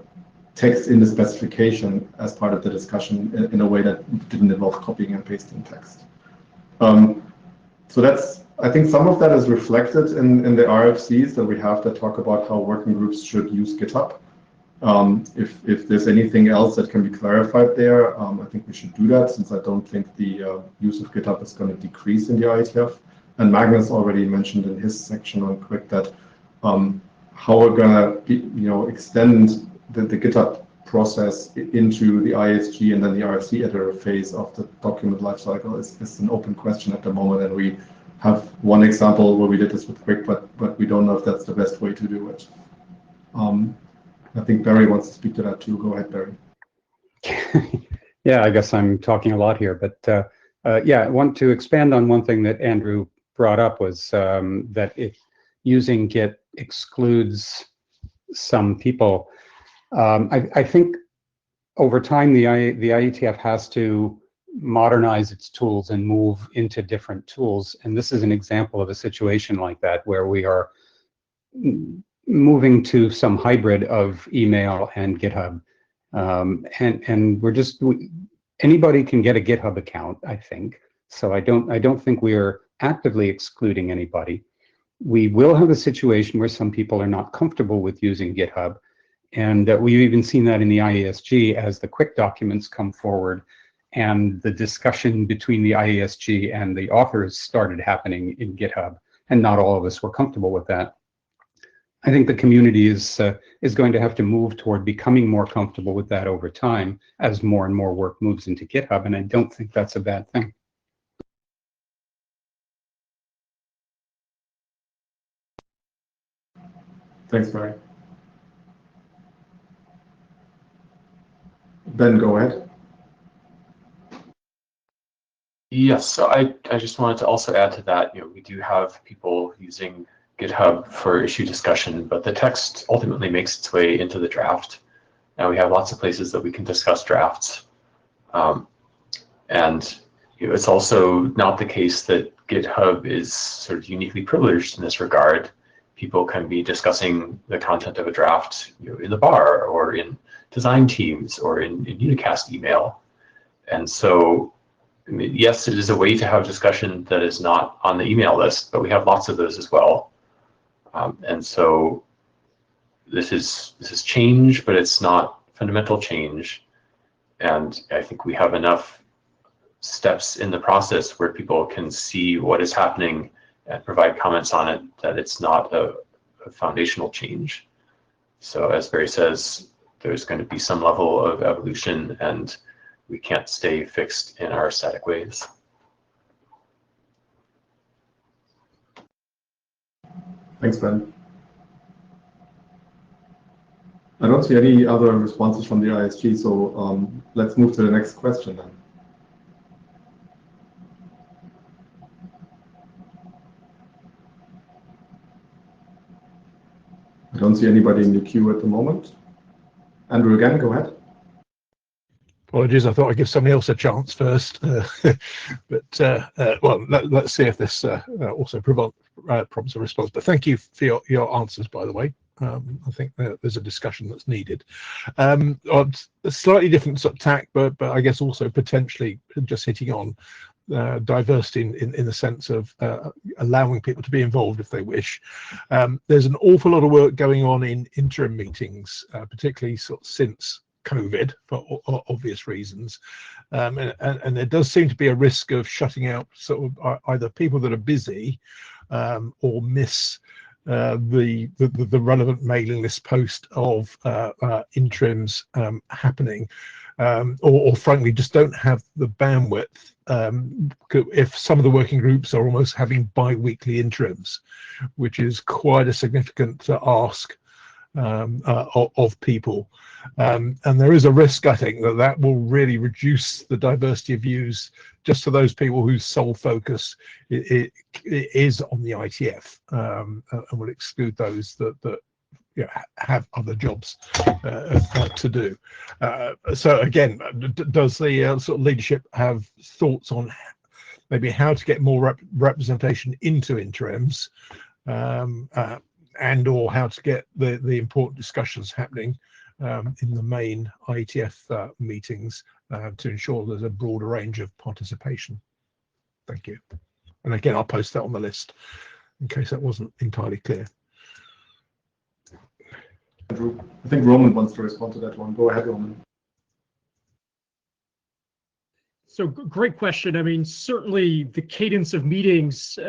text in the specification as part of the discussion in a way that didn't involve copying and pasting text. So that's, I think some of that is reflected in the RFCs that we have that talk about how working groups should use GitHub. If there's anything else that can be clarified there, I think we should do that, since I don't think the use of GitHub is going to decrease in the IETF. And Magnus already mentioned in his section on Quick that how we're gonna extend the GitHub process into the ISG and then the RFC editor phase of the document lifecycle is an open question at the moment, and we have one example where we did this with Quick, but we don't know if that's the best way to do it. I think Barry wants to speak to that too. Go ahead, Barry. Yeah, I guess I'm talking a lot here, but yeah, I want to expand on one thing that Andrew brought up was that if using Git excludes some people, I think over time the IETF has to modernize its tools and move into different tools. And this is an example of a situation like that where we are moving to some hybrid of email and GitHub. And we're just, anybody can get a GitHub account, I think. So I don't think we are actively excluding anybody. We will have a situation where some people are not comfortable with using GitHub. And we've even seen that in the IESG as the quick documents come forward and the discussion between the IESG and the authors started happening in GitHub, and not all of us were comfortable with that. I think the community is going to have to move toward becoming more comfortable with that over time as more and more work moves into GitHub, and I don't think that's a bad thing. Thanks, Barry. Ben, go ahead. Yes, so I just wanted to also add to that, we do have people using GitHub for issue discussion, but the text ultimately makes its way into the draft. Now we have lots of places that we can discuss drafts. And it's also not the case that GitHub is sort of uniquely privileged in this regard. People can be discussing the content of a draft in the bar or in design teams or in unicast email. And so, I mean, yes, it is a way to have discussion that is not on the email list, but we have lots of those as well. And so this is change, but it's not fundamental change. And I think we have enough steps in the process where people can see what is happening and provide comments on it, that it's not a foundational change. So as Barry says, there's going to be some level of evolution, and we can't stay fixed in our static ways. Thanks, Ben. I don't see any other responses from the ISG, so let's move to the next question then. I don't see anybody in the queue at the moment. Andrew, again, go ahead. Apologies, I thought I'd give somebody else a chance first. But well, let's see if this also prompts a response. But thank you for your answers, by the way. I think there's a discussion that's needed. On a slightly different sort of tack, but I guess also potentially just hitting on diversity in the sense of allowing people to be involved if they wish. There's an awful lot of work going on in interim meetings, particularly sort of since COVID for obvious reasons, and there does seem to be a risk of shutting out sort of either people that are busy or miss the relevant mailing list post of interims happening, or frankly just don't have the bandwidth if some of the working groups are almost having bi-weekly interims, which is quite a significant ask of people. And there is a risk, I think, that will really reduce the diversity of views just for those people whose sole focus is on the IETF, and will exclude those that have other jobs to do. So again, does the sort of leadership have thoughts on maybe how to get more representation into interims, and or how to get the important discussions happening in the main IETF meetings to ensure there's a broader range of participation? Thank you. And again, I'll post that on the list in case that wasn't entirely clear. Andrew, I think Roman wants to respond to that one. Go ahead, Roman. So great question. I mean, certainly the cadence of meetings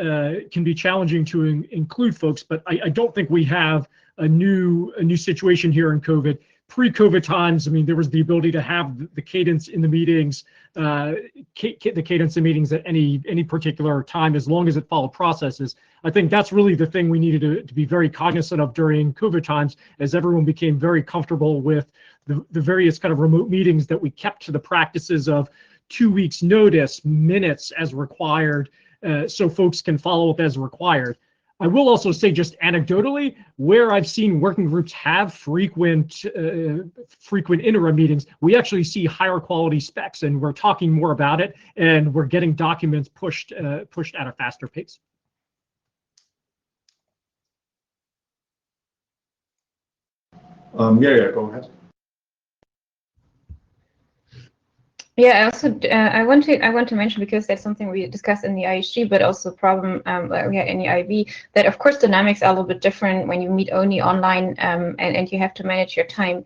can be challenging to include folks, but I don't think we have a new situation here in COVID. Pre-COVID times, I mean, there was the ability to have the cadence in the meetings, the cadence of meetings at any particular time, as long as it followed processes. I think that's really the thing we needed to be very cognizant of during COVID times, as everyone became very comfortable with the various kind of remote meetings, that we kept to the practices of 2 weeks notice, minutes as required, so folks can follow up as required. I will also say, just anecdotally, where I've seen working groups have frequent interim meetings, we actually see higher quality specs, and we're talking more about it, and we're getting documents pushed at a faster pace. Yeah, go ahead. Yeah, I also I want to mention, because that's something we discussed in the IHG, but also problem we had in the IB, that of course dynamics are a little bit different when you meet only online, and you have to manage your time.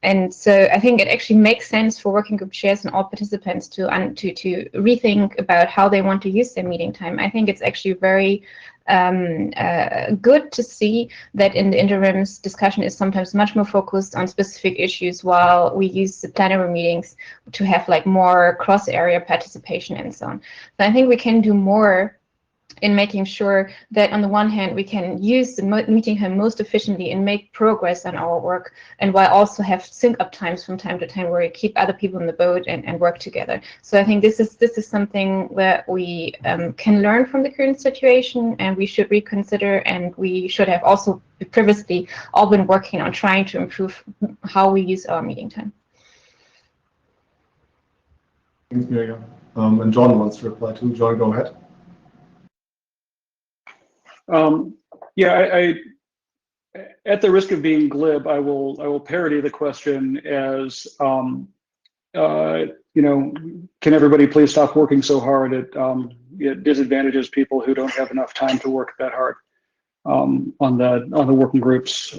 And so I think it actually makes sense for working group chairs and all participants to rethink about how they want to use their meeting time. I think it's actually very good to see that in the interims, discussion is sometimes much more focused on specific issues, while we use the plenary meetings to have like more cross-area participation and so on. So I think we can do more in making sure that on the one hand we can use the meeting time most efficiently and make progress on our work, and while also have sync up times from time to time where we keep other people in the boat and work together. So I think this is something that we can learn from the current situation, and we should reconsider, and we should have also previously all been working on trying to improve how we use our meeting time. Thanks, Miriam. And John wants to reply too. John, go ahead. Yeah, I at the risk of being glib, I will parody the question as, you know, can everybody please stop working so hard? It disadvantages people who don't have enough time to work that hard on the working groups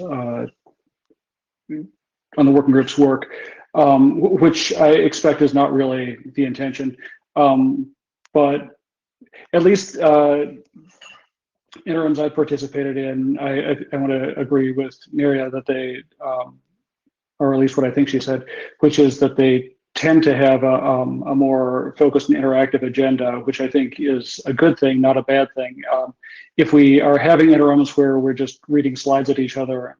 work, which I expect is not really the intention, but at least. Interims I participated in, I want to agree with Neria that they, or at least what I think she said, which is that they tend to have a more focused and interactive agenda, which I think is a good thing, not a bad thing. If we are having interims where we're just reading slides at each other,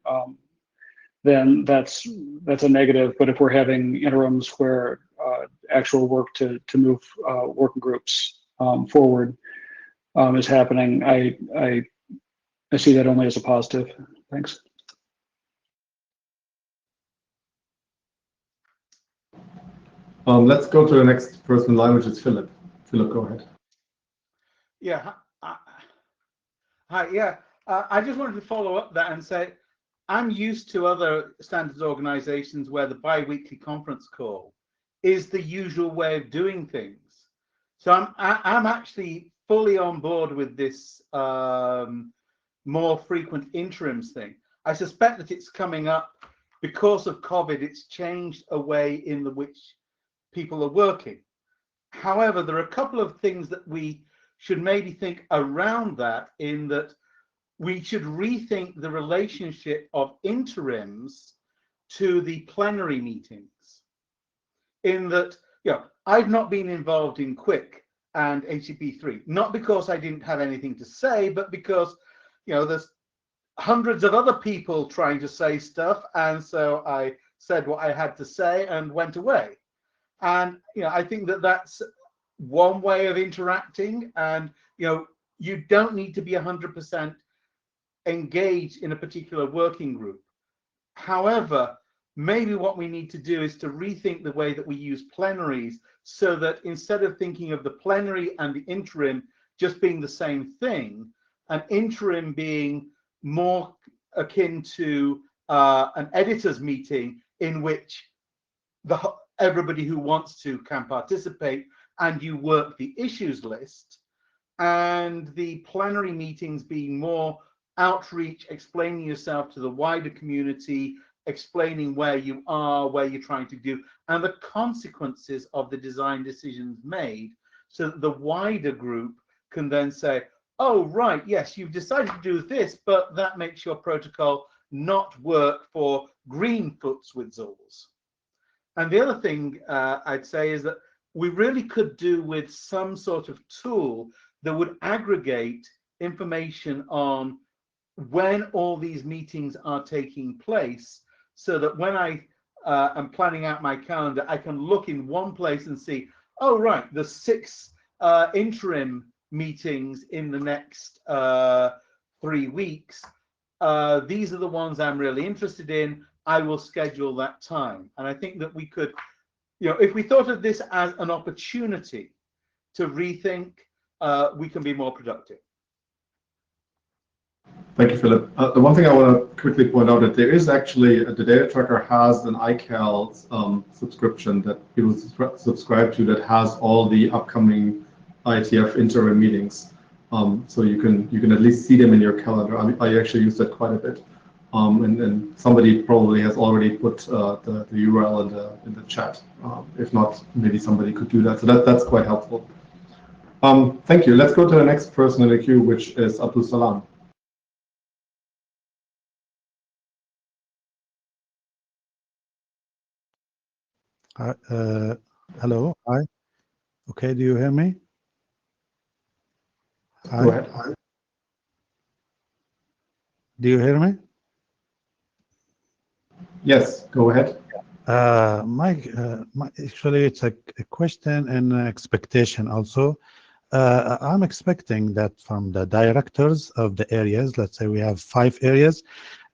then that's a negative. But if we're having interims where actual work to move working groups forward is happening, I see that only as a positive. Thanks. Let's go to the next person in line, which is Philip. Philip, go ahead. Yeah. Hi. Yeah. I just wanted to follow up that and say, I'm used to other standards organizations where the bi-weekly conference call is the usual way of doing things. So I'm actually fully on board with this more frequent interims thing. I suspect that it's coming up because of COVID. It's changed a way in which people are working. However, there are a couple of things that we should maybe think around that, in that we should rethink the relationship of interims to the plenary meetings. In that, you know, I've not been involved in Quick and HTTP3, not because I didn't have anything to say, but because, you know, there's hundreds of other people trying to say stuff, and so I said what I had to say and went away. And, you know, I think that that's one way of interacting, and, you know, you don't need to be 100% engaged in a particular working group. However, maybe what we need to do is to rethink the way that we use plenaries, so that instead of thinking of the plenary and the interim just being the same thing, an interim being more akin to an editor's meeting in which everybody who wants to can participate and you work the issues list, and the plenary meetings being more outreach, explaining yourself to the wider community, explaining where you are, where you're trying to do, and the consequences of the design decisions made, so that the wider group can then say, oh, right, yes, you've decided to do this, but that makes your protocol not work for green Futzwitzels. And the other thing I'd say is that we really could do with some sort of tool that would aggregate information on when all these meetings are taking place, so that when I am planning out my calendar, I can look in one place and see, oh, right, the 6 interim meetings in the next 3 weeks. These are the ones I'm really interested in. I will schedule that time. And I think that we could, if we thought of this as an opportunity to rethink, we can be more productive. Thank you, Philip. The one thing I want to quickly point out that there is actually, the data tracker has an iCal subscription that people subscribe to that has all the upcoming IETF interim meetings. So you can at least see them in your calendar. I actually use that quite a bit. And somebody probably has already put the URL in the chat. If not, maybe somebody could do that. So that's quite helpful. Thank you. Let's go to the next person in the queue, which is Abdul Salam. Hello. Hi. Okay. Do you hear me? Hi. Go ahead. Hi. Do you hear me? Yes. Go ahead. Actually, it's a question and an expectation also. I'm expecting that from the directors of the areas, let's say we have 5 areas,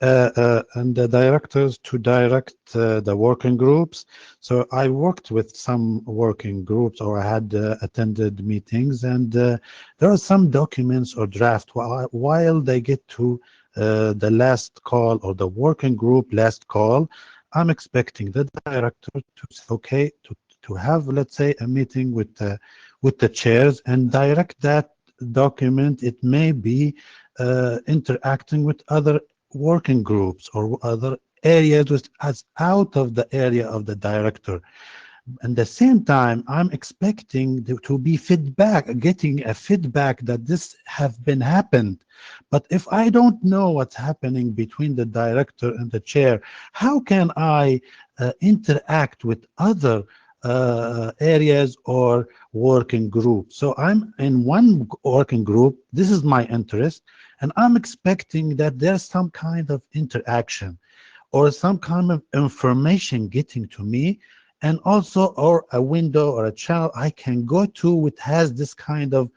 and the directors to direct the working groups. So I worked with some working groups, or I had attended meetings, and there are some documents or draft while they get to the last call or the working group last call. I'm expecting the director to say, okay, to have, let's say, a meeting with the chairs and direct that document. It may be interacting with other working groups or other areas which is out of the area of the director. At the same time, I'm expecting to be getting a feedback that this have been happened. But if I don't know what's happening between the director and the chair, how can I interact with other areas or working groups? So I'm in one working group. This is my interest, and I'm expecting that there's some kind of interaction or some kind of information getting to me, and also or a window or a channel I can go to which has this kind of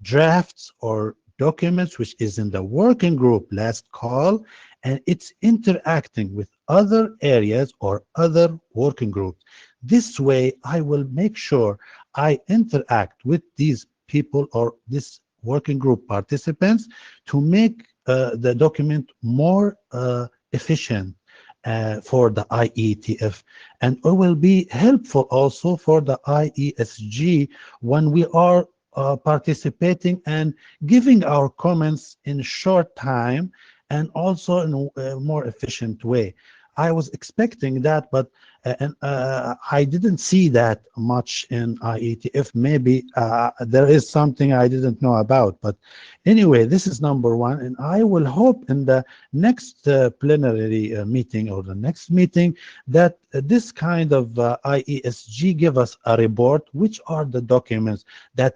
drafts or documents which is in the working group last call, and it's interacting with other areas or other working groups. This way I will make sure I interact with these people or this working group participants to make the document more efficient for the IETF, and it will be helpful also for the IESG when we are participating and giving our comments in short time and also in a more efficient way. I was expecting that, but I didn't see that much in IETF. Maybe there is something I didn't know about. But anyway, this is number one. And I will hope in the next plenary meeting or the next meeting that this kind of IESG give us a report, which are the documents that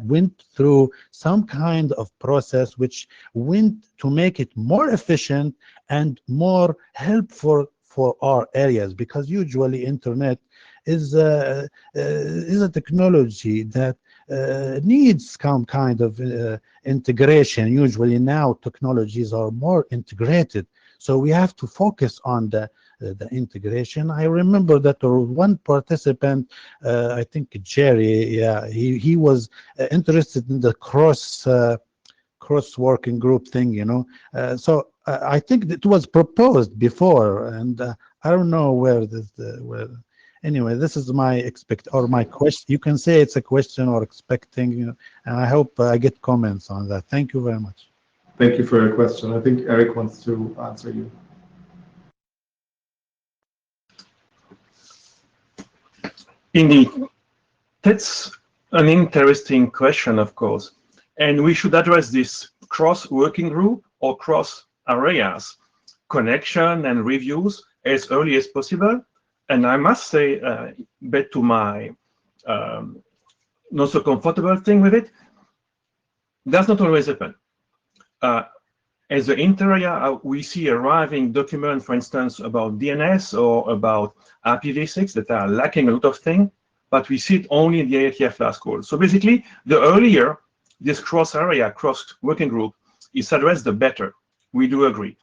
went through some kind of process, which went to make it more efficient and more helpful for our areas, because usually internet is a technology that needs some kind of integration. Usually now technologies are more integrated, so we have to focus on the integration. I remember that there was one participant, I think Jerry, yeah, he was interested in the cross working group thing, so I think it was proposed before, and I don't know where anyway, this is my my question. You can say it's a question or expecting, and I hope I get comments on that. Thank you very much. Thank you for your question. I think Eric wants to answer you. Indeed, that's an interesting question, of course, and we should address this cross-working group or cross areas connection and reviews as early as possible. And I must say, back to my not so comfortable thing with it, that's not always happen. As the inter area, we see arriving document, for instance, about DNS or about IPv6 that are lacking a lot of things, but we see it only in the IETF last call. So basically, the earlier this cross-area, cross-working group is addressed, the better. We do agree.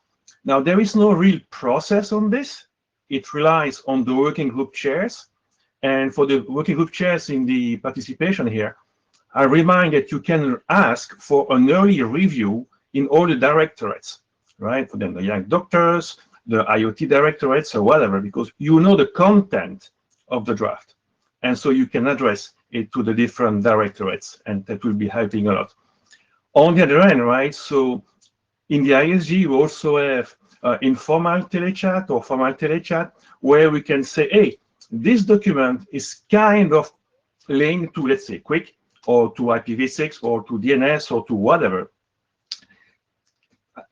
Now, there is no real process on this. It relies on the working group chairs. And for the working group chairs in the participation here, I remind that you can ask for an early review in all the directorates, right? For them, the young doctors, the IoT directorates, or whatever, because you know the content of the draft. And so you can address it to the different directorates, and that will be helping a lot. On the other end, right, so in the ISG, you also have informal telechat or formal telechat, where we can say, hey, this document is kind of linked to, let's say, Quick, or to IPv6, or to DNS, or to whatever.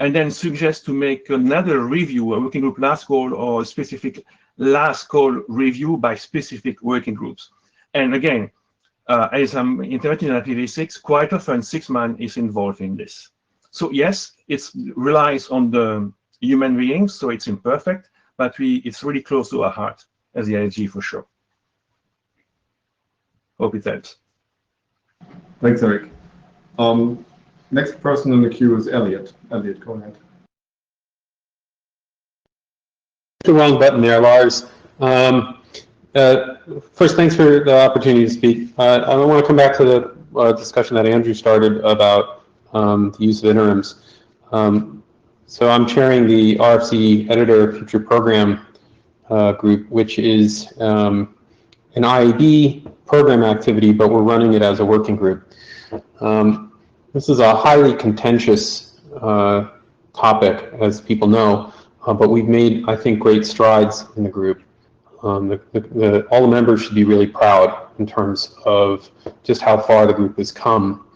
And then suggest to make another review, a working group last call, or a specific last call review by specific working groups. And again, as I'm interacting in IPv6, quite often Sysman is involved in this. So yes, it relies on the human beings, so it's imperfect, but it's really close to our heart as the ISG for sure. Hope it helps. Thanks, Eric. Next person in the queue is Elliot. Elliot, go ahead. The wrong button there, Lars. First, thanks for the opportunity to speak. I want to come back to the discussion that Andrew started about the use of interims. So I'm chairing the RFC Editor Future Program group, which is an IAB program activity, but we're running it as a working group. This is a highly contentious topic, as people know, but we've made, I think, great strides in the group. All the members should be really proud in terms of just how far the group has come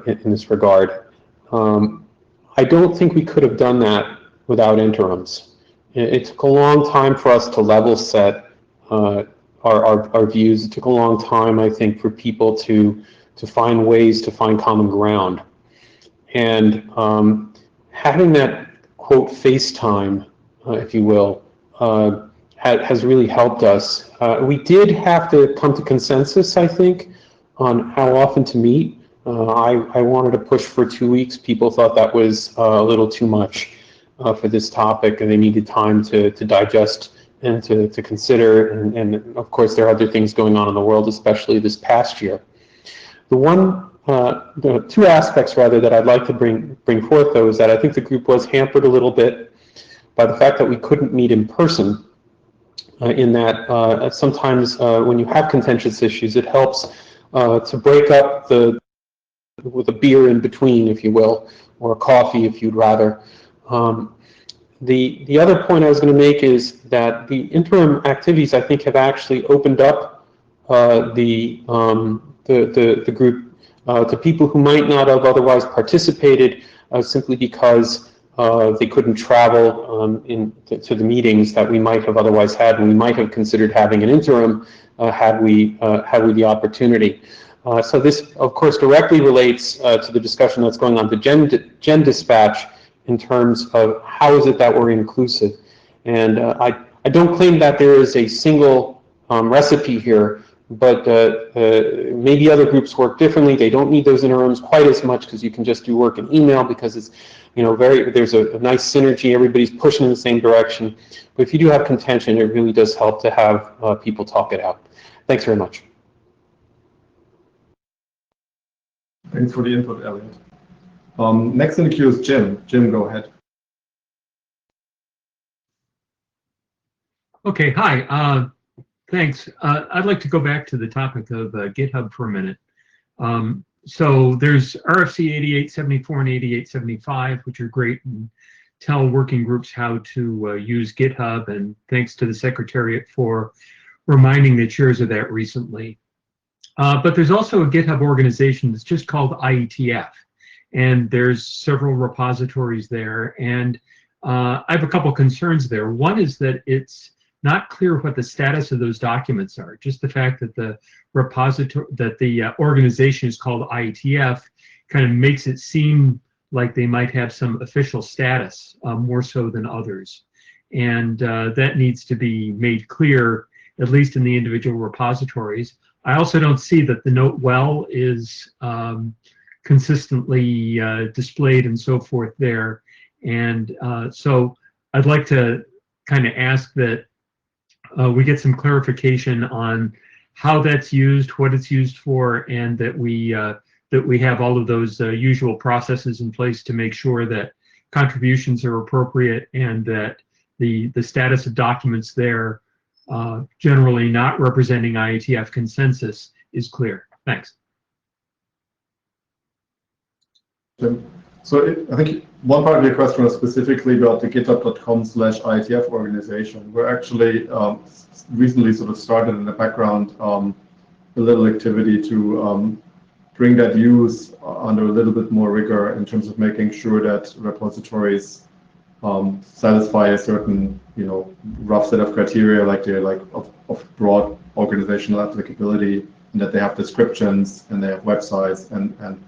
in this regard. I don't think we could have done that without interims. It took a long time for us to level set our views. It took a long time, I think, for people to find ways to find common ground. And having that, quote, FaceTime, if you will, has really helped us. We did have to come to consensus, I think, on how often to meet. I wanted to push for 2 weeks. People thought that was a little too much for this topic, and they needed time to digest and to consider. And of course, there are other things going on in the world, especially this past year. The two aspects, rather, that I'd like to bring forth, though, is that I think the group was hampered a little bit by the fact that we couldn't meet in person. In that sometimes when you have contentious issues, it helps to break up with a beer in between, if you will, or a coffee, if you'd rather. The other point I was going to make is that the interim activities, I think, have actually opened up the group to people who might not have otherwise participated simply because they couldn't travel to the meetings that we might have otherwise had, and we might have considered having an interim had we the opportunity. So this, of course, directly relates to the discussion that's going on to Gen Dispatch in terms of how is it that we're inclusive. And I don't claim that there is a single recipe here, but maybe other groups work differently. They don't need those interims quite as much because you can just do work in email because it's, there's a nice synergy. Everybody's pushing in the same direction. But if you do have contention, it really does help to have people talk it out. Thanks very much. Thanks for the input, Elliot. Next in the queue is Jim. Jim, go ahead. Okay, hi. Thanks. I'd like to go back to the topic of GitHub for a minute. So there's RFC 8874 and 8875, which are great and tell working groups how to use GitHub. And thanks to the Secretariat for reminding the chairs of that recently. But there's also a GitHub organization that's just called IETF, and there's several repositories there. And I have a couple concerns there. One is that it's not clear what the status of those documents are. Just the fact that the repository, that the organization is called IETF, kind of makes it seem like they might have some official status, more so than others. And that needs to be made clear, at least in the individual repositories. I also don't see that the note well is consistently displayed and so forth there. And so I'd like to kind of ask that we get some clarification on how that's used, what it's used for, and that we have all of those usual processes in place to make sure that contributions are appropriate and that the status of documents there, generally not representing IETF consensus, is clear. Thanks. So I think one part of your question was specifically about the github.com/IETF organization. We're actually recently sort of started in the background a little activity to bring that use under a little bit more rigor in terms of making sure that repositories satisfy a certain, rough set of criteria, like they're of broad organizational applicability, and that they have descriptions and they have websites and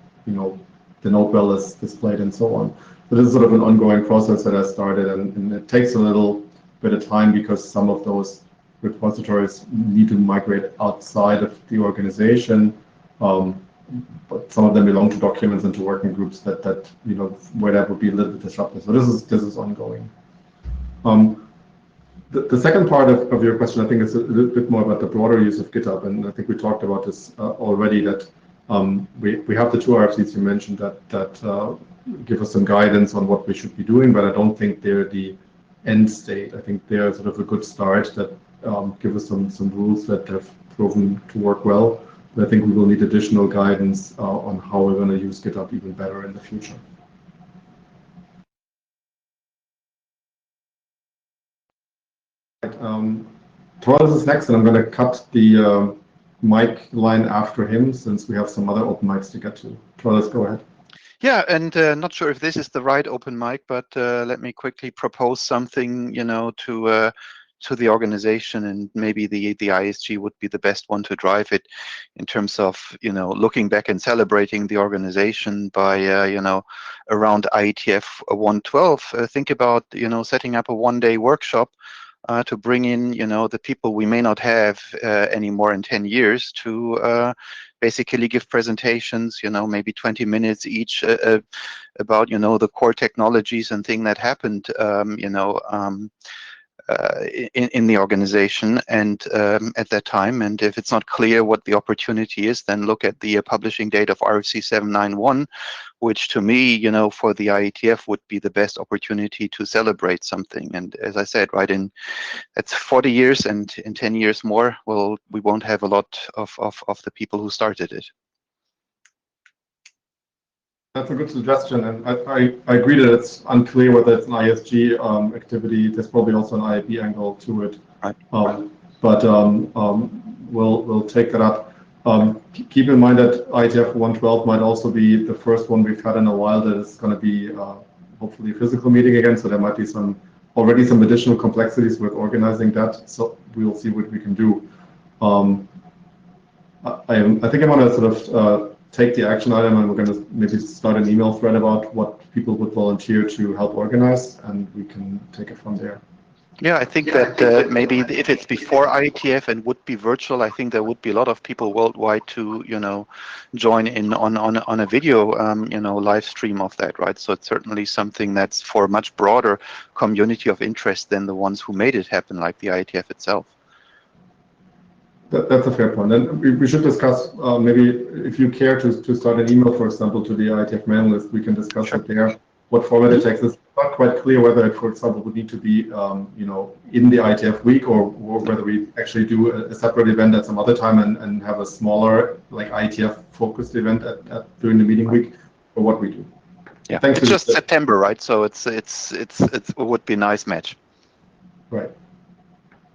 the note well is displayed and so on. So this is sort of an ongoing process that has started, and it takes a little bit of time because some of those repositories need to migrate outside of the organization. But some of them belong to documents and to working groups that where that would be a little bit disruptive. So this is ongoing. The second part of your question, I think, is a little bit more about the broader use of GitHub, and I think we talked about this already. That we have the two RFCs you mentioned that give us some guidance on what we should be doing, but I don't think they're the end state. I think they're sort of a good start that give us some rules that have proven to work well. I think we will need additional guidance on how we're going to use GitHub even better in the future. Torres is next, and I'm going to cut the mic line after him since we have some other open mics to get to. Torres, go ahead. Yeah, and not sure if this is the right open mic, but let me quickly propose something, to the organization, and maybe the ISG would be the best one to drive it in terms of looking back and celebrating the organization by around IETF 112. Think about setting up a one-day workshop to bring in the people we may not have anymore in 10 years to basically give presentations, maybe 20 minutes each about the core technologies and thing that happened in the organization and at that time. And if it's not clear what the opportunity is, then look at the publishing date of RFC 791, which to me, for the IETF would be the best opportunity to celebrate something. And as I said, right, that's 40 years, and in 10 years more, well, we won't have a lot of the people who started it. That's a good suggestion, and I agree that it's unclear whether it's an ISG activity. There's probably also an IAB angle to it, but we'll take that up. Keep in mind that IETF 112 might also be the first one we've had in a while that is going to be hopefully a physical meeting again. So there might be already some additional complexities with organizing that. So we'll see what we can do. I think I'm going to sort of take the action item, and we're going to maybe start an email thread about what people would volunteer to help organize, and we can take it from there. Yeah, I think that maybe if it's before IETF and would be virtual, I think there would be a lot of people worldwide to join in on a video live stream of that, right? So it's certainly something that's for a much broader community of interest than the ones who made it happen, like the IETF itself. That's a fair point. And we should discuss, maybe if you care to start an email, for example, to the IETF mailing list, we can discuss it there. What format it takes. It's not quite clear whether it, for example, would need to be, in the IETF week, or whether we actually do a separate event at some other time and have a smaller, like IETF focused event during the meeting week, or what we do. Yeah, it's just September, right? So it would be a nice match. Right.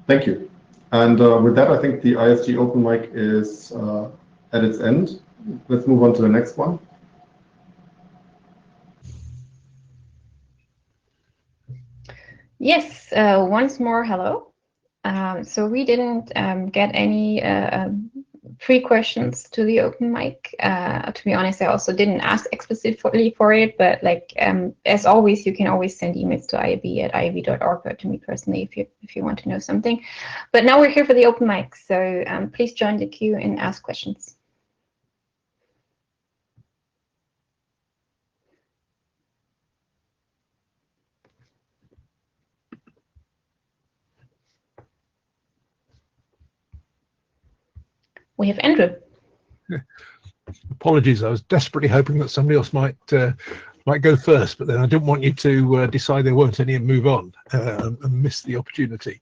Thank you. And with that, I think the ISG open mic is at its end. Let's move on to the next one. Yes, once more, hello. So we didn't get any pre-questions to the open mic. To be honest, I also didn't ask explicitly for it, but like as always, you can always send emails to iab@iab.org or to me personally if you want to know something. But now we're here for the open mic, so please join the queue and ask questions. We have Andrew. Apologies, I was desperately hoping that somebody else might go first, but then I didn't want you to decide there weren't any and move on and miss the opportunity.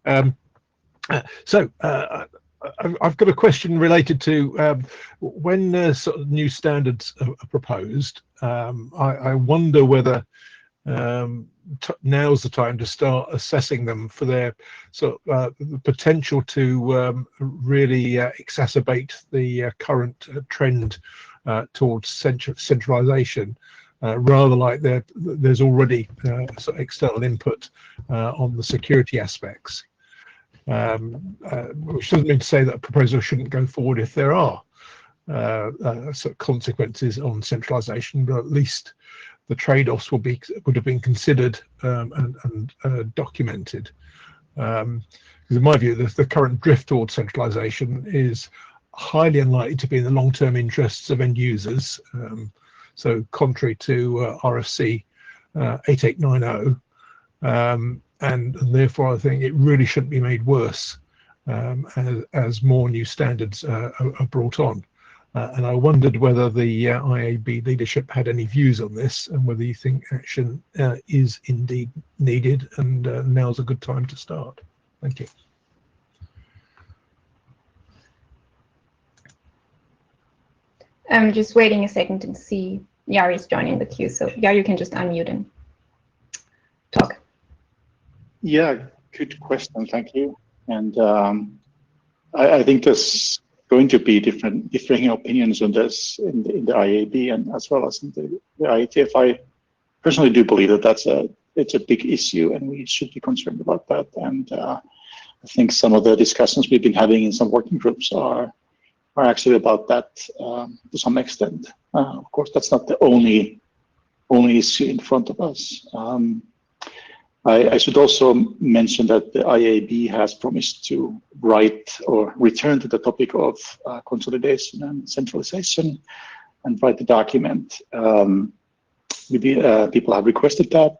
So I've got a question related to when sort of new standards are proposed. I wonder whether now's the time to start assessing them for their sort of potential to really exacerbate the current trend towards centralization, rather like there's already sort of external input on the security aspects. Which doesn't mean to say that a proposal shouldn't go forward if there are sort of consequences on centralization, but at least the trade-offs would have been considered and documented. In my view, the current drift towards centralization is highly unlikely to be in the long-term interests of end users. So contrary to RFC 8890, and therefore I think it really shouldn't be made worse as more new standards are brought on. And I wondered whether the IAB leadership had any views on this and whether you think action is indeed needed and now's a good time to start. Thank you. I'm just waiting a second to see Yari's joining the queue. So Yari, you can just unmute and talk. Yeah, good question. Thank you. And I think there's going to be differing opinions on this in the IAB and as well as in the IETF. I personally do believe that it's a big issue and we should be concerned about that. And I think some of the discussions we've been having in some working groups are actually about that to some extent. Of course, that's not the only issue in front of us. I should also mention that the IAB has promised to write or return to the topic of consolidation and centralization and write the document. Maybe people have requested that.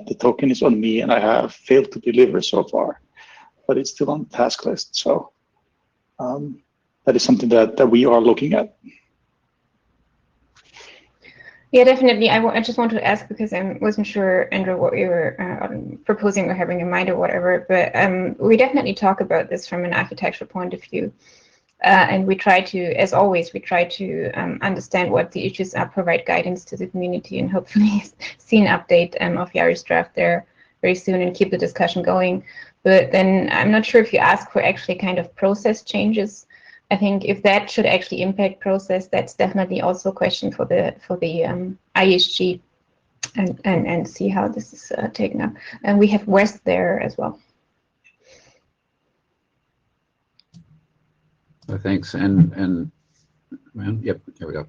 The token is on me and I have failed to deliver so far, but it's still on the task list. So that is something that we are looking at. Yeah, definitely. I just want to ask because I wasn't sure, Andrew, what you were proposing or having in mind or whatever, but we definitely talk about this from an architectural point of view. And we try to, as always, we try to understand what the issues are, provide guidance to the community, and hopefully see an update of Yari's draft there very soon and keep the discussion going. But then I'm not sure if you ask for actually kind of process changes. I think if that should actually impact process, that's definitely also a question for the ISG and see how this is taken up. And we have West there as well. Thanks. And yep, here we go.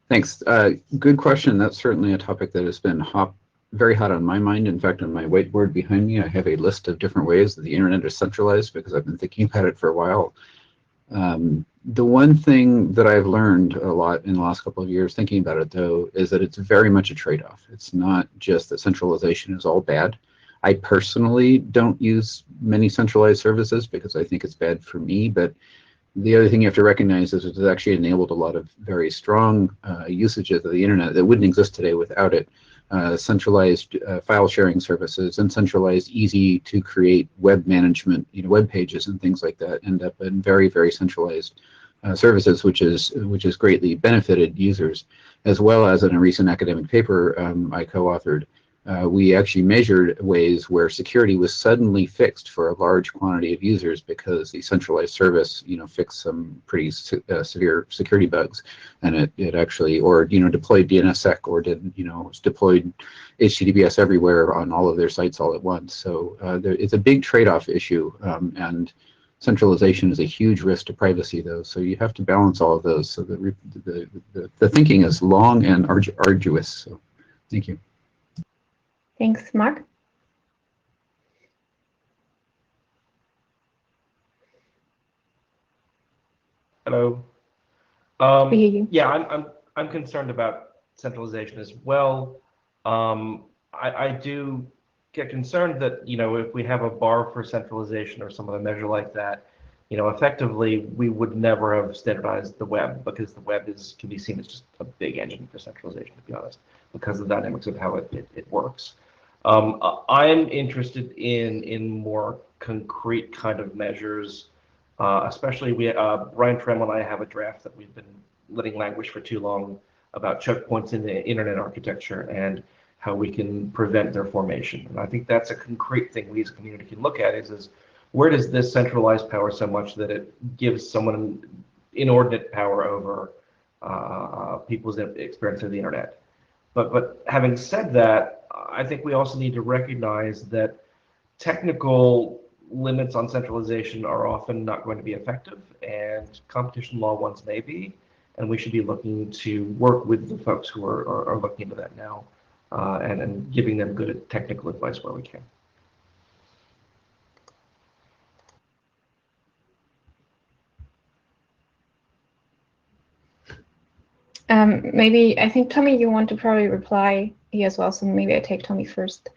Thanks. Good question. That's certainly a topic that has been very hot on my mind. In fact, on my whiteboard behind me, I have a list of different ways that the internet is centralized because I've been thinking about it for a while. The one thing that I've learned a lot in the last couple of years thinking about it, though, is that it's very much a trade-off. It's not just that centralization is all bad. I personally don't use many centralized services because I think it's bad for me, but the other thing you have to recognize is it's actually enabled a lot of very strong usages of the internet that wouldn't exist today without it. Centralized file sharing services and centralized, easy to create web management, web pages and things like that end up in very, very centralized services, which has greatly benefited users, as well as in a recent academic paper I co-authored. we actually measured ways where security was suddenly fixed for a large quantity of users because the centralized service, fixed some pretty severe security bugs, and it actually, or deployed DNSSEC, or deployed HTTPS everywhere on all of their sites all at once. So it's a big trade-off issue, and centralization is a huge risk to privacy, though. So you have to balance all of those. So the thinking is long and arduous. So thank you. Thanks, Mark. Hello. We hear you. Yeah, I'm concerned about centralization as well. I do get concerned that if we have a bar for centralization or some other measure like that, effectively we would never have standardized the web, because the web can be seen as just a big engine for centralization, to be honest, because of the dynamics of how it works. I'm interested in more concrete kind of measures, especially Brian Tremel and I have a draft that we've been letting languish for too long about choke points in the internet architecture and how we can prevent their formation. And I think that's a concrete thing we as a community can look at is where does this centralize power so much that it gives someone inordinate power over people's experience of the internet. But having said that, I think we also need to recognize that technical limits on centralization are often not going to be effective, and competition law ones may be, and we should be looking to work with the folks who are looking into that now, and giving them good technical advice where we can. Maybe, I think, Tommy, you want to probably reply here as well, so maybe I take Tommy first.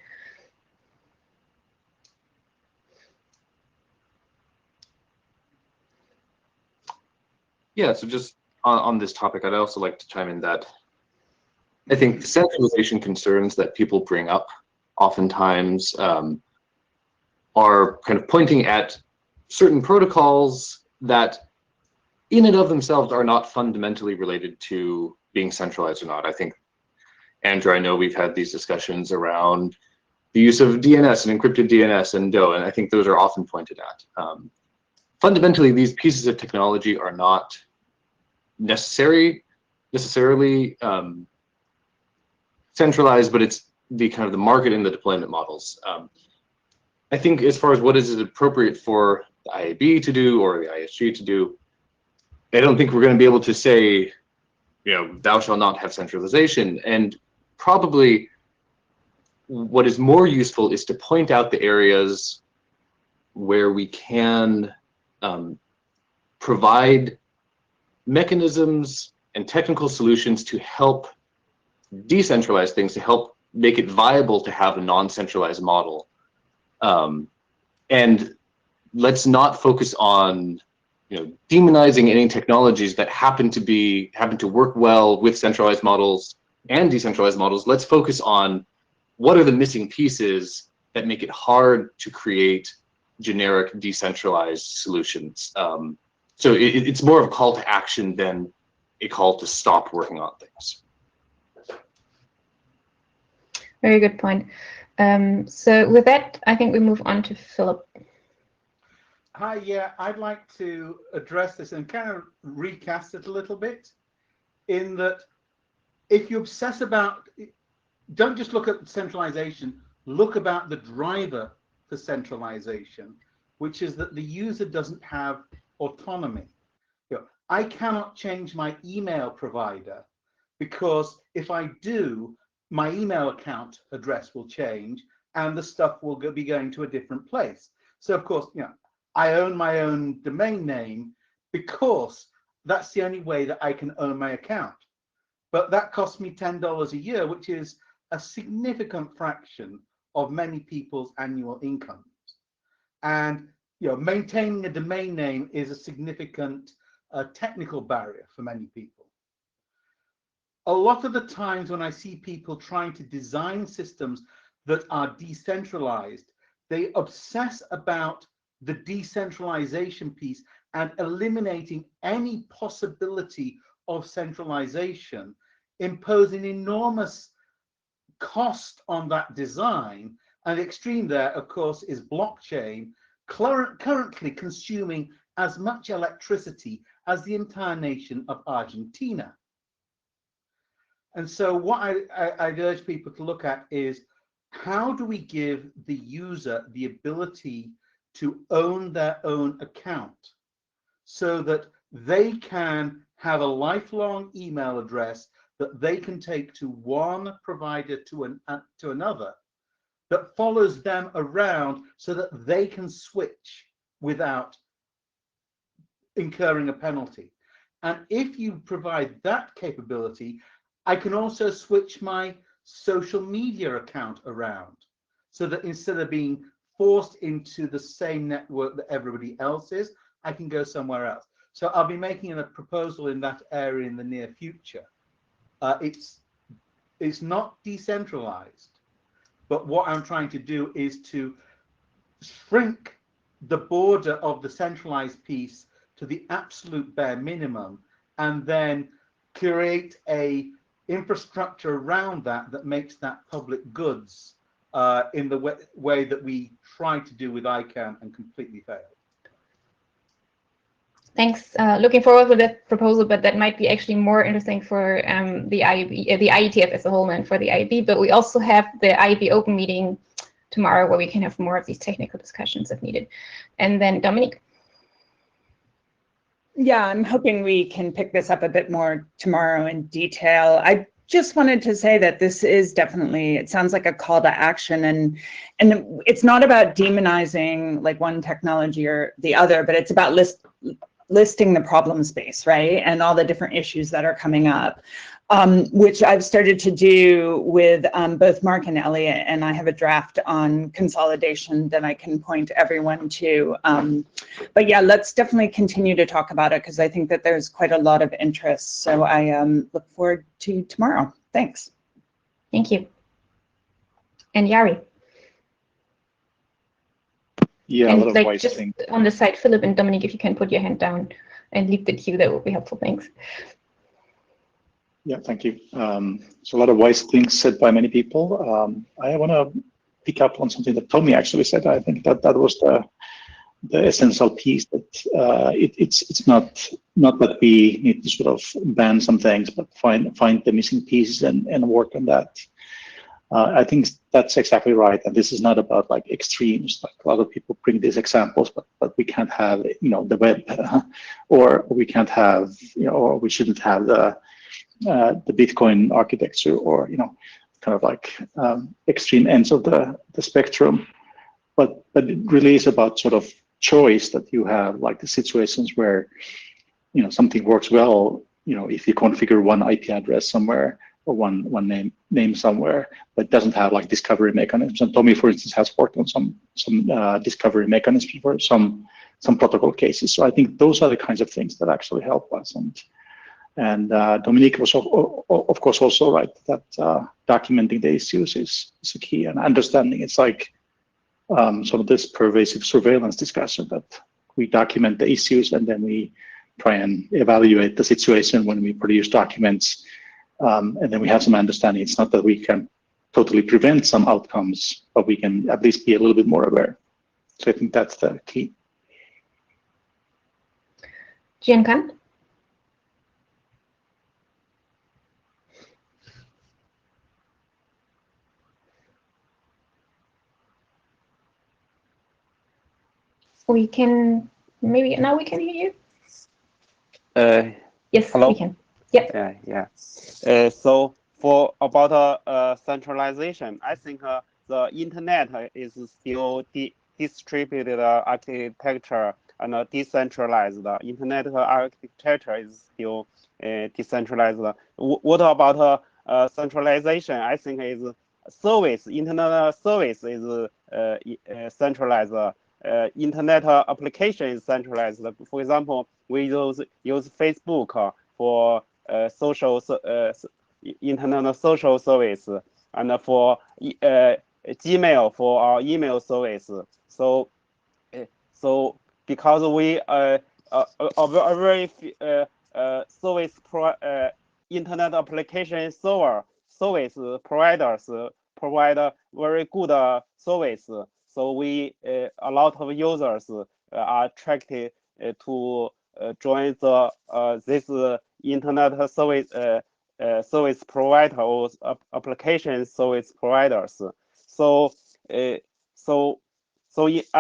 Yeah, so just on this topic, I'd also like to chime in that I think the centralization concerns that people bring up oftentimes are kind of pointing at certain protocols that in and of themselves are not fundamentally related to being centralized or not. I think, Andrew, I know we've had these discussions around the use of DNS and encrypted DNS and DOE, and I think those are often pointed at. Fundamentally, these pieces of technology are not necessarily centralized, but it's the kind of the market and the deployment models. I think as far as what is it appropriate for the IAB to do or the ISG to do, I don't think we're going to be able to say, thou shalt not have centralization. And probably what is more useful is to point out the areas where we can provide mechanisms and technical solutions to help decentralize things, to help make it viable to have a non-centralized model. And let's not focus on demonizing any technologies that happen to work well with centralized models and decentralized models. Let's focus on what are the missing pieces that make it hard to create generic decentralized solutions. So it's more of a call to action than a call to stop working on things. Very good point. So with that, I think we move on to Philip. Hi, yeah, I'd like to address this and kind of recast it a little bit, in that if you obsess about, don't just look at centralization, look about the driver for centralization, which is that the user doesn't have autonomy. I cannot change my email provider, because if I do, my email account address will change and the stuff will be going to a different place. So of course, I own my own domain name because that's the only way that I can own my account. But that costs me $10 a year, which is a significant fraction of many people's annual incomes. And maintaining a domain name is a significant technical barrier for many people. A lot of the times when I see people trying to design systems that are decentralized, they obsess about the decentralization piece and eliminating any possibility of centralization, imposing enormous cost on that design. And the extreme there, of course, is blockchain, currently consuming as much electricity as the entire nation of Argentina. And so what I'd urge people to look at is, how do we give the user the ability to own their own account so that they can have a lifelong email address that they can take to one provider to another, that follows them around so that they can switch without incurring a penalty. And if you provide that capability, I can also switch my social media account around so that instead of being forced into the same network that everybody else is, I can go somewhere else. So I'll be making a proposal in that area in the near future. It's not decentralized, but what I'm trying to do is to shrink the border of the centralized piece to the absolute bare minimum, and then create a infrastructure around that that makes that public goods in the way that we tried to do with ICANN and completely failed. Thanks. Looking forward to that proposal, but that might be actually more interesting for the IETF as a whole and for the IAB. But we also have the IAB open meeting tomorrow where we can have more of these technical discussions if needed. And then Dominique. Yeah, I'm hoping we can pick this up a bit more tomorrow in detail. I just wanted to say that this is definitely, it sounds like a call to action, and it's not about demonizing like one technology or the other, but it's about listing the problem space, right? And all the different issues that are coming up, which I've started to do with both Mark and Elliot, and I have a draft on consolidation that I can point everyone to. But yeah, let's definitely continue to talk about it because I think that there's quite a lot of interest. So I look forward to tomorrow. Thanks. Thank you. And Yari. Yeah, and a lot of like wise just things. on the side, Philip and Dominique, if you can put your hand down and leave the queue, that would be helpful. Thanks. Yeah, thank you. So a lot of wise things said by many people. I want to pick up on something that Tommy actually said. I think that was the essential piece, that it's not that we need to sort of ban some things, but find the missing pieces and work on that. I think that's exactly right, and this is not about like extremes. Like a lot of people bring these examples, but we can't have the web, or we can't have or we shouldn't have the Bitcoin architecture, or kind of like extreme ends of the spectrum. But it really is about sort of choice, that you have like the situations where something works well. If you configure one IP address somewhere, or one name somewhere, but doesn't have like discovery mechanisms. And Tommy, for instance, has worked on some discovery mechanisms for some protocol cases. So I think those are the kinds of things that actually help us. And Dominique was of course also right that documenting the issues is a key, and understanding it's like sort of this pervasive surveillance discussion, that we document the issues and then we try and evaluate the situation when we produce documents. And then we have some understanding. It's not that we can totally prevent some outcomes, but we can at least be a little bit more aware. So I think that's the key. Jian-Kan? We can, maybe now we can hear you. Yes, hello? we can. Yep. Yeah. So for about centralization, I think the internet is still distributed architecture and decentralized. The internet architecture is still decentralized. What about centralization? I think is service. Internet service is centralized. Internet application is centralized. For example, we use Facebook for social internet social service, and for Gmail for our email service. So because we a very service internet application server, service providers provide very good service. So we a lot of users are attracted to join the this internet service service provider or application service providers. So I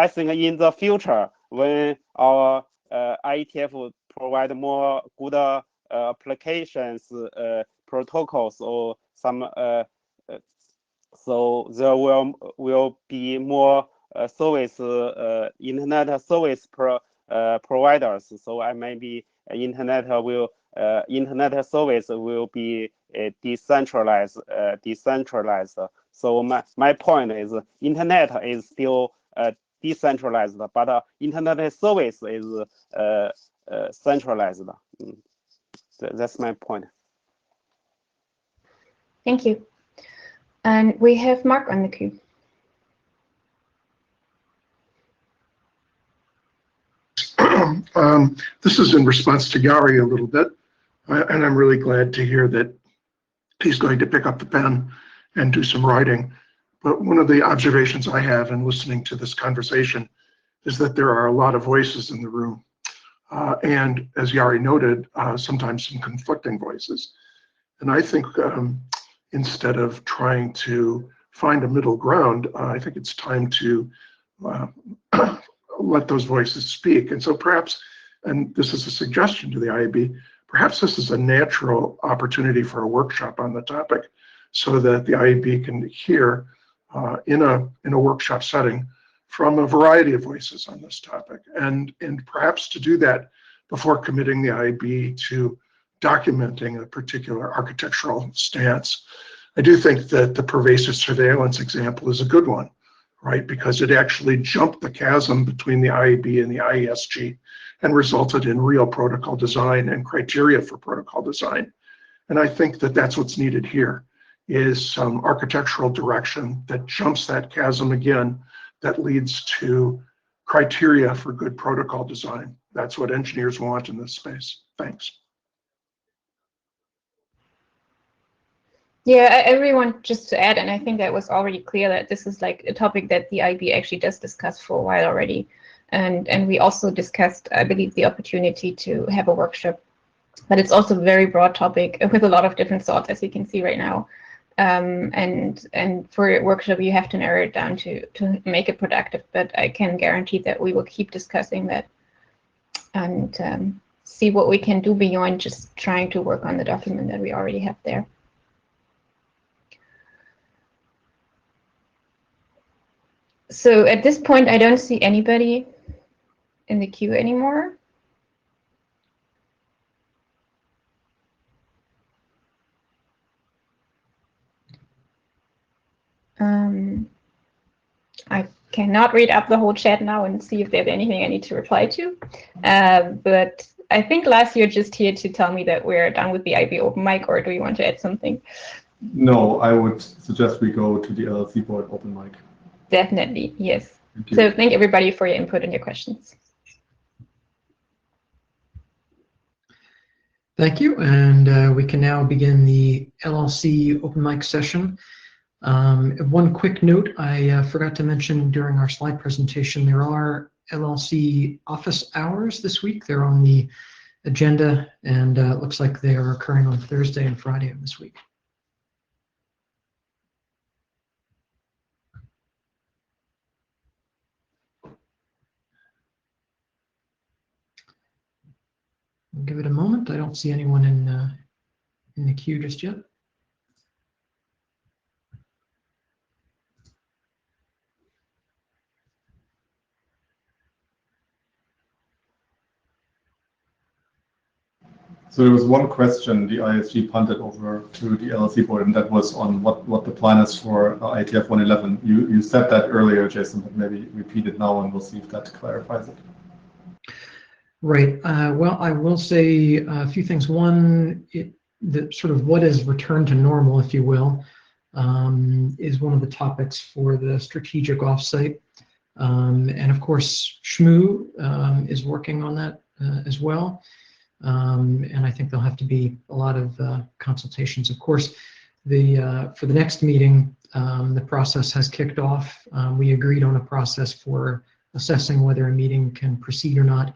think in the future, when our IETF provide more good applications, protocols, or some, so there will be more service internet service providers. So I maybe internet service will be decentralized. So my point is internet is still decentralized, but internet service is centralized. That's my point. Thank you. And we have Mark on the queue. This is in response to Yari a little bit, and I'm really glad to hear that he's going to pick up the pen and do some writing. But one of the observations I have in listening to this conversation is that there are a lot of voices in the room. And as Yari noted, sometimes some conflicting voices. And I think instead of trying to find a middle ground, I think it's time to let those voices speak. And so perhaps, and this is a suggestion to the IAB, perhaps this is a natural opportunity for a workshop on the topic so that the IAB can hear in a workshop setting from a variety of voices on this topic. And perhaps to do that before committing the IAB to documenting a particular architectural stance. I do think that the pervasive surveillance example is a good one, right? Because it actually jumped the chasm between the IAB and the IESG and resulted in real protocol design and criteria for protocol design. And I think that that's what's needed here, is some architectural direction that jumps that chasm again, that leads to criteria for good protocol design. That's what engineers want in this space. Thanks. Yeah, I really want just to add, and I think that was already clear that this is like a topic that the IB actually does discuss for a while already. And we also discussed, I believe, the opportunity to have a workshop. But it's also a very broad topic with a lot of different thoughts, as you can see right now. And for a workshop, you have to narrow it down to make it productive. But I can guarantee that we will keep discussing that and see what we can do beyond just trying to work on the document that we already have there. So at this point, I don't see anybody in the queue anymore. I cannot read up the whole chat now and see if there's anything I need to reply to. But I think last you're just here to tell me that we're done with the IB open mic, or do you want to add something? No, I would suggest we go to the LLC board open mic. Definitely, yes. So thank everybody for your input and your questions. Thank you, and we can now begin the LLC open mic session. One quick note, I forgot to mention during our slide presentation, there are LLC office hours this week. They're on the agenda, and it looks like they are occurring on Thursday and Friday of this week. I'll give it a moment. I don't see anyone in the queue just yet. So there was one question the ISG punted over to the LLC board, and that was on what the plan is for IETF 111. You said that earlier, Jason, but maybe repeat it now and we'll see if that clarifies it. Right. Well, I will say a few things. One, the sort of what is return to normal, if you will, is one of the topics for the strategic offsite. And of course, SHMU is working on that as well. And I think there'll have to be a lot of consultations. Of course, For the next meeting, the process has kicked off. We agreed on a process for assessing whether a meeting can proceed or not,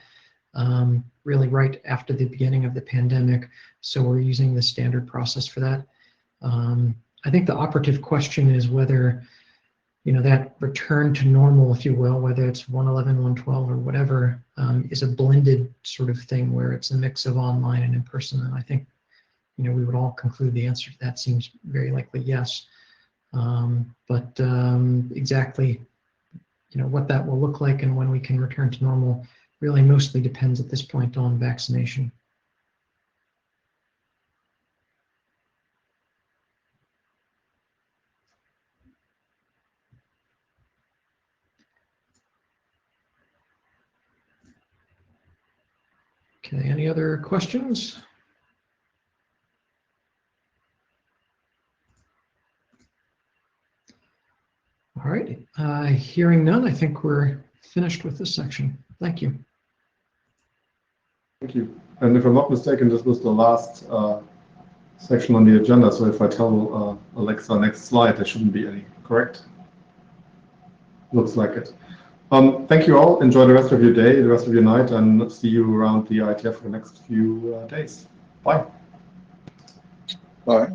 really right after the beginning of the pandemic. So we're using the standard process for that. I think the operative question is whether, that return to normal, if you will, whether it's 111, 112 or whatever, is a blended sort of thing where it's a mix of online and in person. And I think, we would all conclude the answer to that seems very likely yes. But exactly, what that will look like and when we can return to normal really mostly depends at this point on vaccination. Okay, any other questions? All right, hearing none, I think we're finished with this section. Thank you. Thank you. And if I'm not mistaken, this was the last section on the agenda. So if I tell Alexa next slide, there shouldn't be any, correct? Looks like it. Thank you all. Enjoy the rest of your day, the rest of your night, and see you around the IETF for the next few days. Bye. Bye.